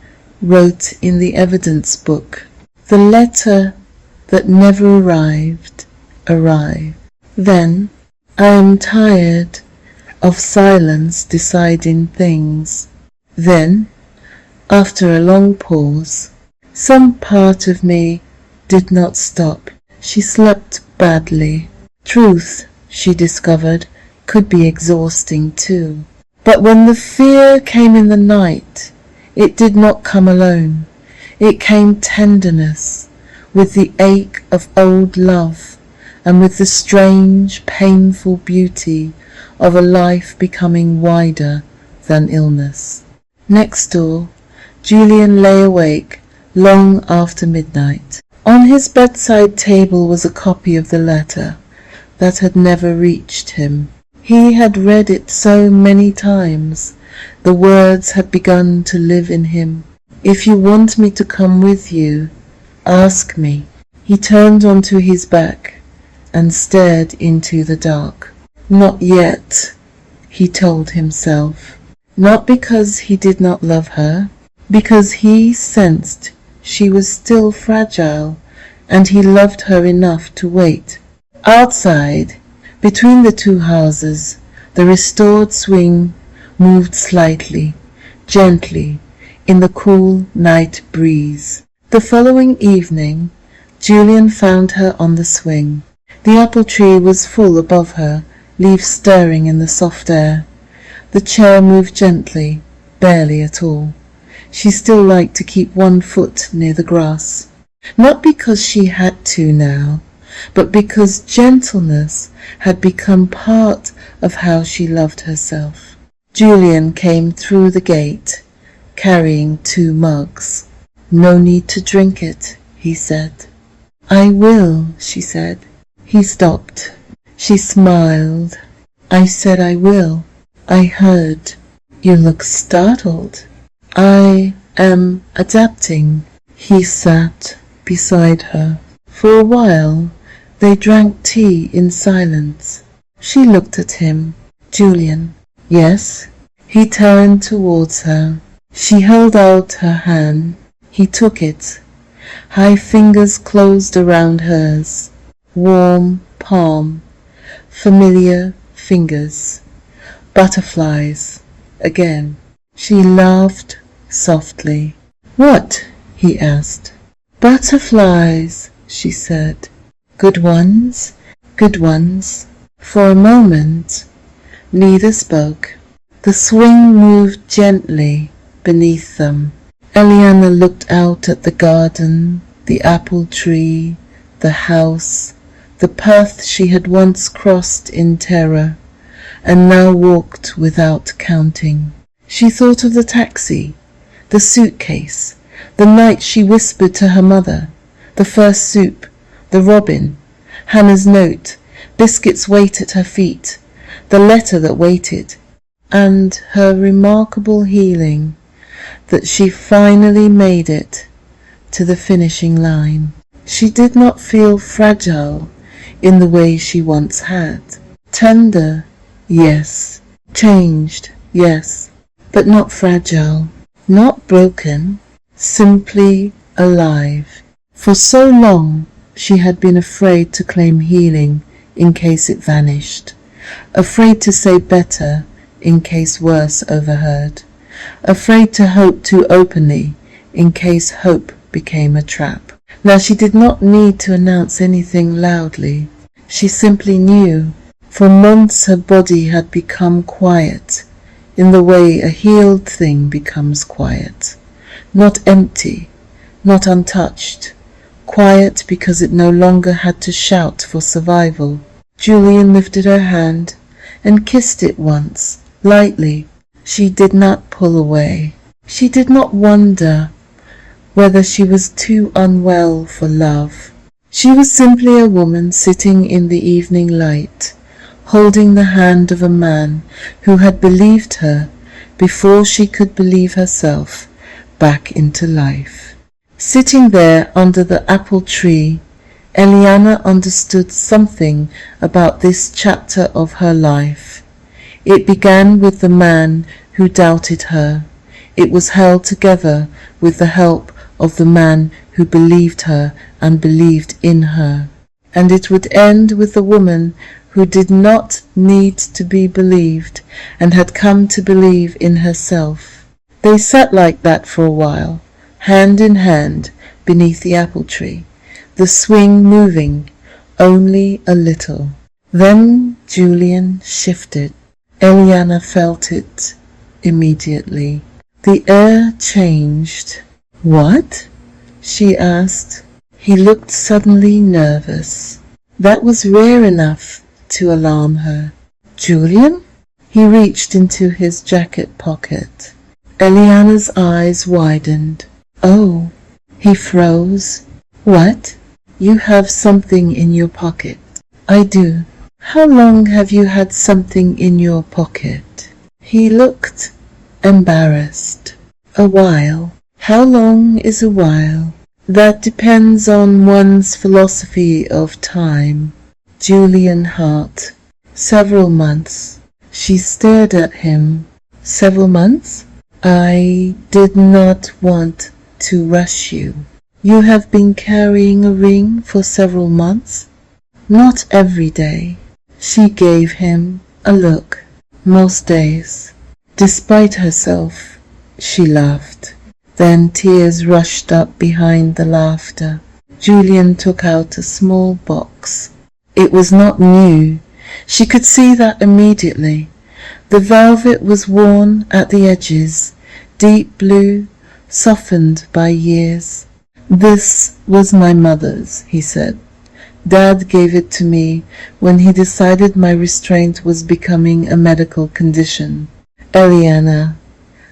wrote in the evidence book, "The letter that never arrived. Then, I am tired of silence deciding things." Then, after a long pause, "Some part of me did not stop." She slept badly. Truth, she discovered, could be exhausting too. But when the fear came in the night, it did not come alone. It came tenderness, with the ache of old love, and with the strange, painful beauty of a life becoming wider than illness. Next door, Julian lay awake long after midnight. On his bedside table was a copy of the letter that had never reached him. He had read it so many times, the words had begun to live in him. "If you want me to come with you, ask me." He turned onto his back and stared into the dark. Not yet, he told himself. Not because he did not love her, because he sensed she was still fragile, and he loved her enough to wait. Outside, between the two houses, the restored swing moved slightly, gently, in the cool night breeze. The following evening, Julian found her on the swing. The apple tree was full above her, leaves stirring in the soft air. The chair moved gently, barely at all. She still liked to keep one foot near the grass. Not because she had to now, but because gentleness had become part of how she loved herself. Julian came through the gate, carrying 2 mugs. "No need to drink it," he said. "I will," she said. He stopped. She smiled. "I said I will. I heard." "You look startled." "I am adapting." He sat beside her. For a while they drank tea in silence. She looked at him. "Julian." "Yes?" He turned towards her. She held out her hand. He took it. High fingers closed around hers. Warm palm. Familiar fingers. Butterflies. Again. She laughed softly. "What?" he asked. "Butterflies," she said. "Good ones?" "Good ones." For a moment Neither spoke. The swing moved gently beneath them. Elianna looked out at the garden, the apple tree, the house, the path she had once crossed in terror, and now walked without counting. She thought of the taxi, the suitcase, the night she whispered to her mother, the first soup, the robin, Hannah's note, biscuits wait at her feet, the letter that waited, and her remarkable healing, that she finally made it to the finishing line. She did not feel fragile in the way she once had. Tender, yes. Changed, yes. But not fragile, not broken, simply alive. For so long she had been afraid to claim healing in case it vanished, afraid to say better in case worse overheard, afraid to hope too openly in case hope became a trap. Now she did not need to announce anything loudly. She simply knew. For months her body had become quiet, in the way a healed thing becomes quiet. Not empty, not untouched. Quiet because it no longer had to shout for survival. Julian lifted her hand and kissed it once, lightly. She did not pull away. She did not wonder whether she was too unwell for love. She was simply a woman sitting in the evening light, holding the hand of a man who had believed her before she could believe herself back into life. Sitting there under the apple tree, Elianna understood something about this chapter of her life. It began with the man who doubted her. It was held together with the help of the man who believed her and believed in her. And it would end with the woman who did not need to be believed and had come to believe in herself. They sat like that for a while, hand in hand beneath the apple tree, the swing moving only a little. Then Julian shifted. Elianna felt it immediately. The air changed. "What?" she asked. He looked suddenly nervous. That was rare enough to alarm her. "Julian?" He reached into his jacket pocket. Elianna's eyes widened. "Oh." He froze. "What?" "You have something in your pocket." "I do." "How long have you had something in your pocket?" He looked embarrassed. "A while." "How long is a while?" "That depends on one's philosophy of time." Julian Hart. "Several months." She stared at him. "Several months?" "I did not want to rush you." "You have been carrying a ring for several months?" "Not every day." She gave him a look. "Most days." Despite herself, she laughed. Then tears rushed up behind the laughter. Julian took out a small box. It was not new. She could see that immediately. The velvet was worn at the edges, deep blue, softened by years. "This was my mother's," he said. "Dad gave it to me when he decided my restraint was becoming a medical condition." Elianna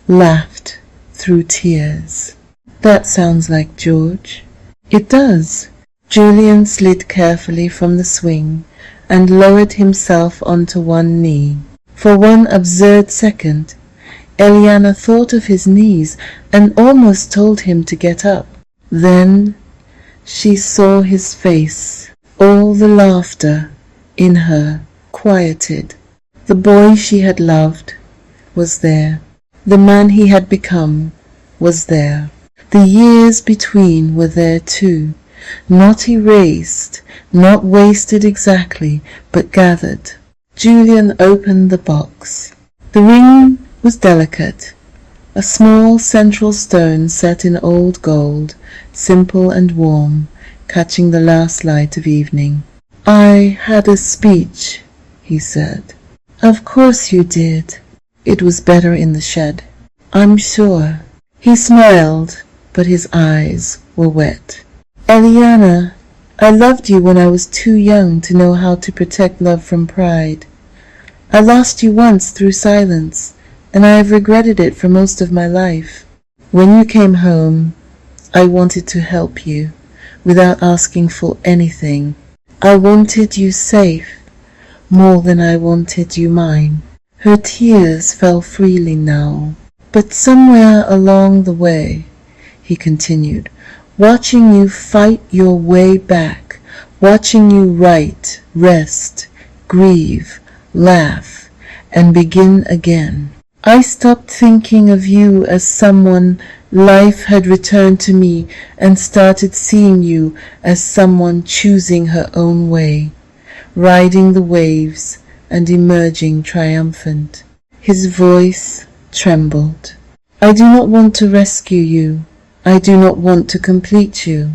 laughed through tears. "That sounds like George." "It does." Julian slid carefully from the swing and lowered himself onto one knee. For one absurd second, Elianna thought of his knees and almost told him to get up. Then she saw his face. All the laughter in her quieted. The boy she had loved was there. The man he had become was there. The years between were there too, not erased, not wasted exactly, but gathered. Julian opened the box. The ring was delicate, a small central stone set in old gold, simple and warm, catching the last light of evening. "I had a speech," he said. Of course you did. It was better in the shed, I'm sure. He smiled, but his eyes were wet. Elianna, I loved you when I was too young to know how to protect love from pride. I lost you once through silence, and I have regretted it for most of my life. When you came home, I wanted to help you, without asking for anything. I wanted you safe, more than I wanted you mine. Her tears fell freely now. But somewhere along the way, he continued, watching you fight your way back, watching you write, rest, grieve, laugh, and begin again, I stopped thinking of you as someone life had returned to me and started seeing you as someone choosing her own way, riding the waves and emerging triumphant. His voice trembled. I do not want to rescue you. I do not want to complete you.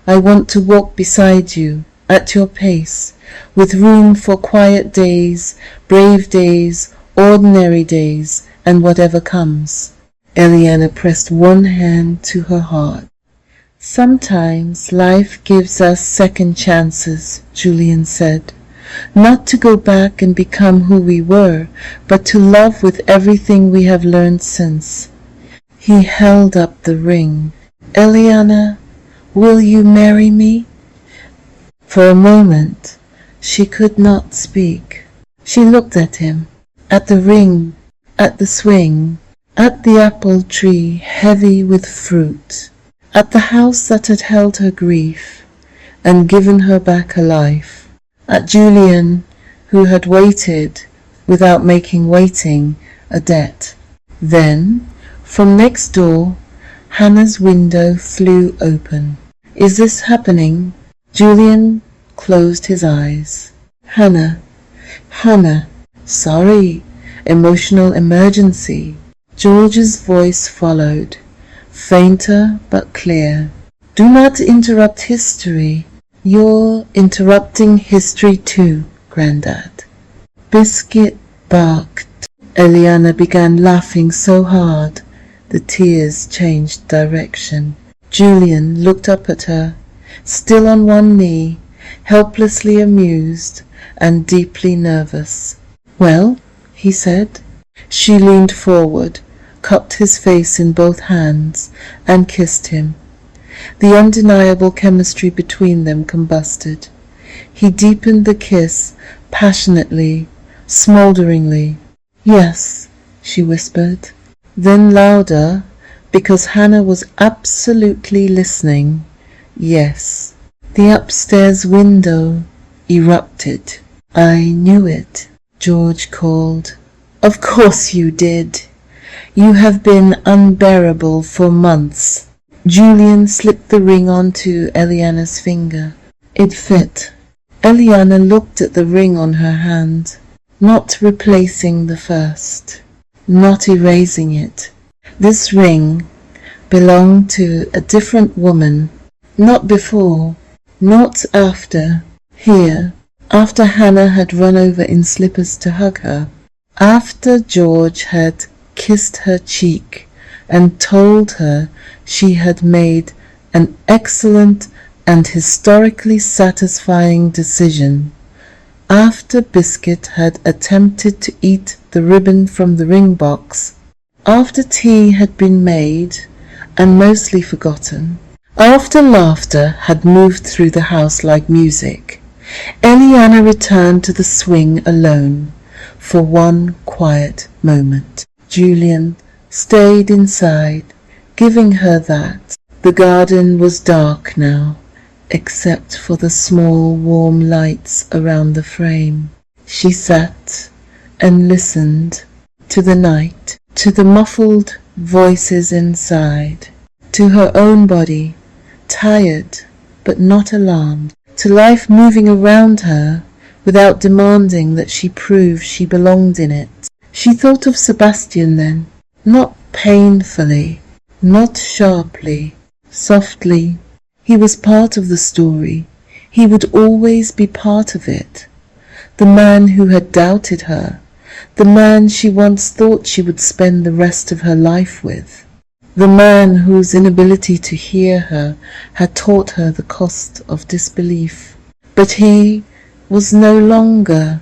I want to walk beside you, at your pace, with room for quiet days, brave days, ordinary days, and whatever comes. Elianna pressed one hand to her heart. Sometimes life gives us second chances, Julian said. Not to go back and become who we were, but to love with everything we have learned since. He held up the ring. Elianna, will you marry me? For a moment, she could not speak. She looked at him, at the ring, at the swing, at the apple tree heavy with fruit, at the house that had held her grief and given her back her life, at Julian, who had waited without making waiting a debt. Then, from next door, Hannah's window flew open. Is this happening? Julian closed his eyes. Hannah, sorry, emotional emergency. George's voice followed, fainter but clear. Do not interrupt history. You're interrupting history too, Grandad. Biscuit barked. Elianna began laughing so hard the tears changed direction. Julian looked up at her, still on one knee, helplessly amused and deeply nervous. Well, he said. She leaned forward, cupped his face in both hands, and kissed him. The undeniable chemistry between them combusted. He deepened the kiss, passionately, smoulderingly. Yes, she whispered. Then louder, because Hannah was absolutely listening. Yes. The upstairs window erupted. I knew it, George called. Of course you did. You have been unbearable for months. Julian slipped the ring onto Elianna's finger. It fit. Elianna looked at the ring on her hand, not replacing the first, not erasing it. This ring belonged to a different woman, not before, not after. Here, after Hannah had run over in slippers to hug her, after George had kissed her cheek and told her she had made an excellent and historically satisfying decision, after Biscuit had attempted to eat the ribbon from the ring box, after tea had been made and mostly forgotten, after laughter had moved through the house like music, Elianna returned to the swing alone for one quiet moment. Julian stayed inside, giving her that. The garden was dark now, except for the small warm lights around the frame. She sat and listened to the night, to the muffled voices inside, to her own body, tired but not alarmed, to life moving around her without demanding that she prove she belonged in it. She thought of Sebastian then, not painfully, not sharply, softly. He was part of the story. He would always be part of it. The man who had doubted her, the man she once thought she would spend the rest of her life with, the man whose inability to hear her had taught her the cost of disbelief. But he was no longer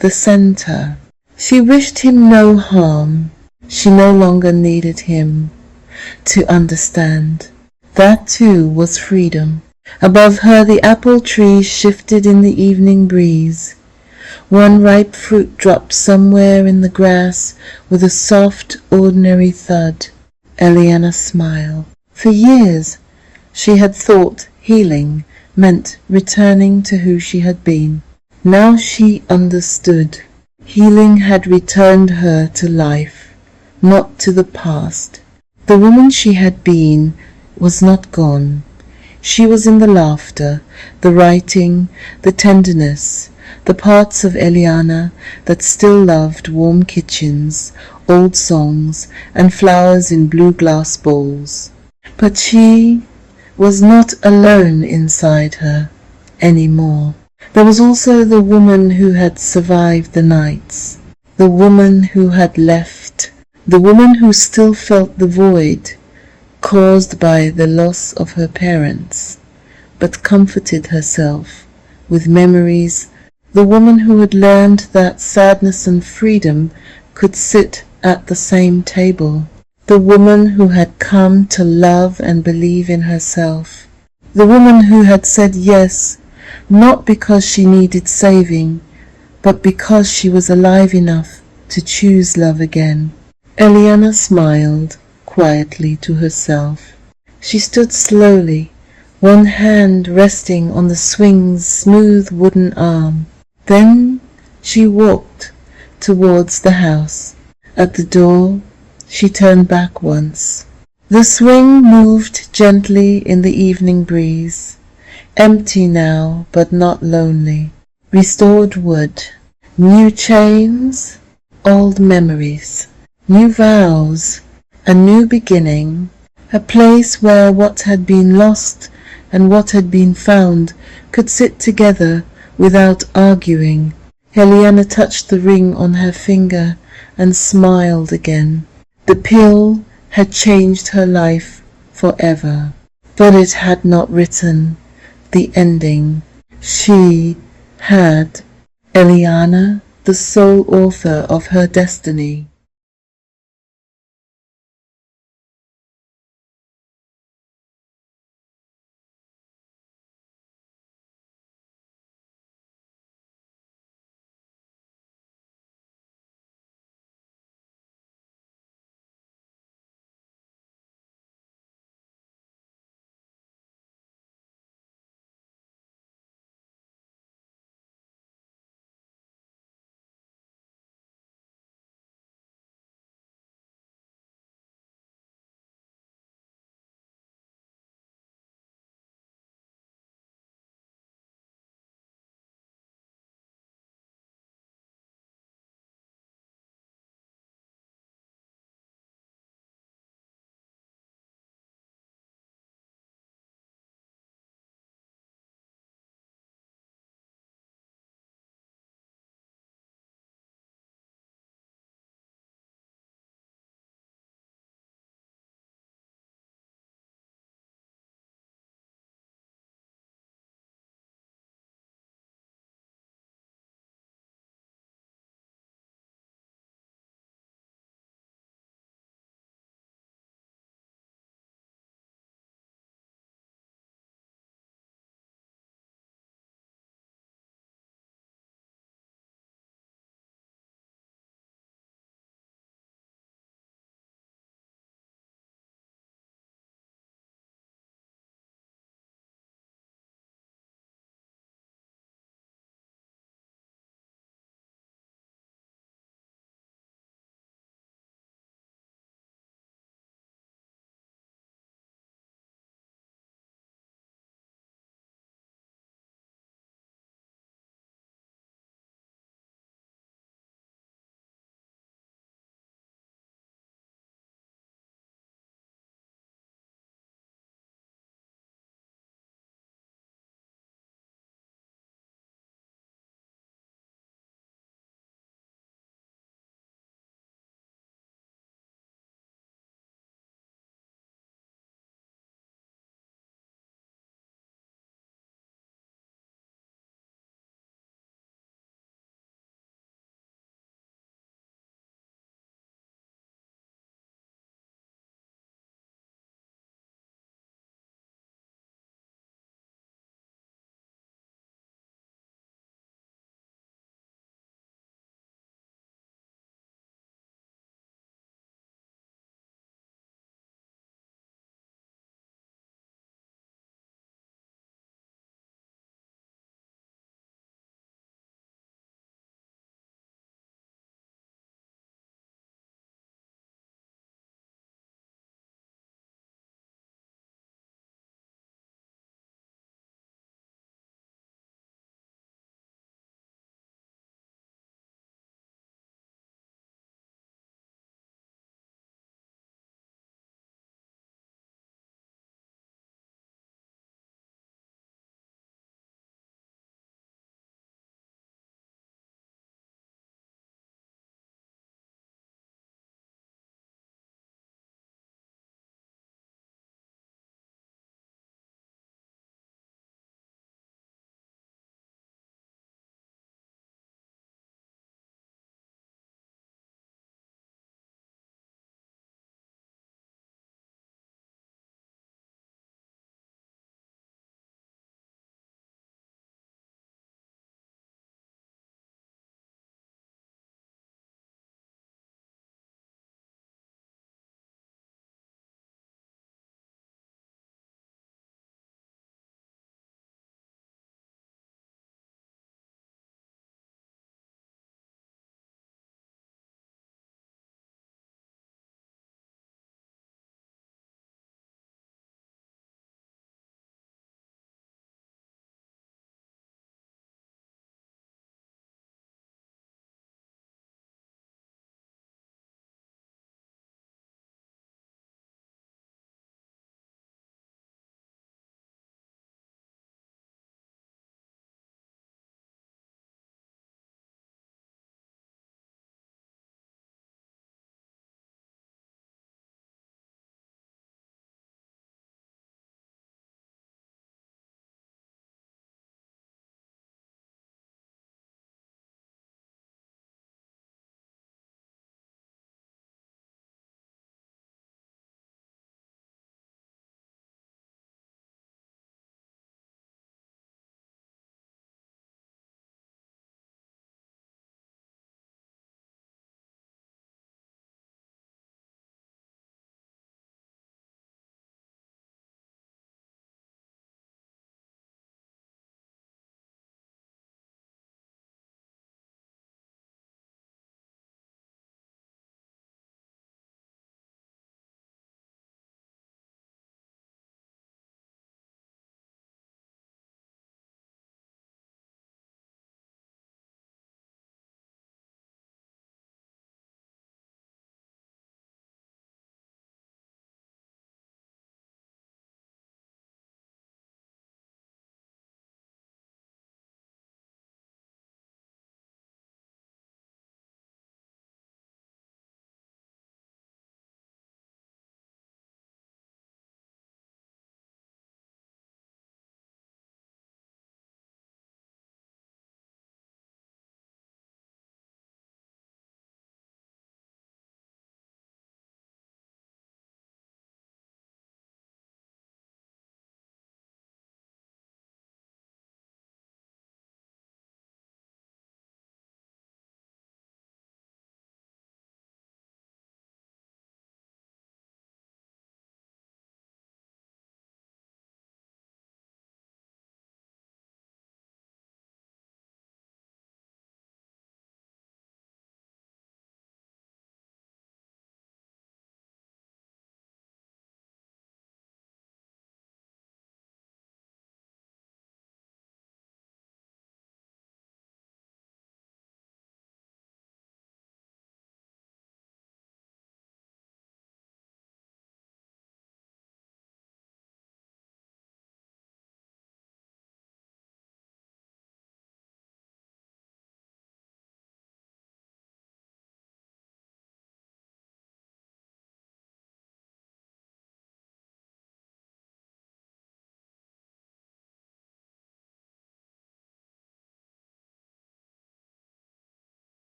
the center. She wished him no harm. She no longer needed him to understand. That too was freedom. Above her the apple trees shifted in the evening breeze. One ripe fruit dropped somewhere in the grass with a soft, ordinary thud. Elianna smiled. For years she had thought healing meant returning to who she had been. Now she understood. Healing had returned her to life, not to the past. The woman she had been was not gone. She was in the laughter, the writing, the tenderness, the parts of Elianna that still loved warm kitchens, old songs, and flowers in blue glass bowls. But she was not alone inside her anymore. There was also the woman who had survived the nights, the woman who had left, the woman who still felt the void caused by the loss of her parents, but comforted herself with memories, the woman who had learned that sadness and freedom could sit at the same table, the woman who had come to love and believe in herself, the woman who had said yes, not because she needed saving, but because she was alive enough to choose love again. Elianna smiled quietly to herself. She stood slowly, one hand resting on the swing's smooth wooden arm. Then she walked towards the house. At the door, she turned back once. The swing moved gently in the evening breeze. Empty now, but not lonely. Restored wood, new chains, old memories, new vows, a new beginning, a place where what had been lost and what had been found could sit together without arguing. Elianna touched the ring on her finger and smiled again. The pill had changed her life forever, but it had not written the ending. She had, Elianna, the sole author of her destiny.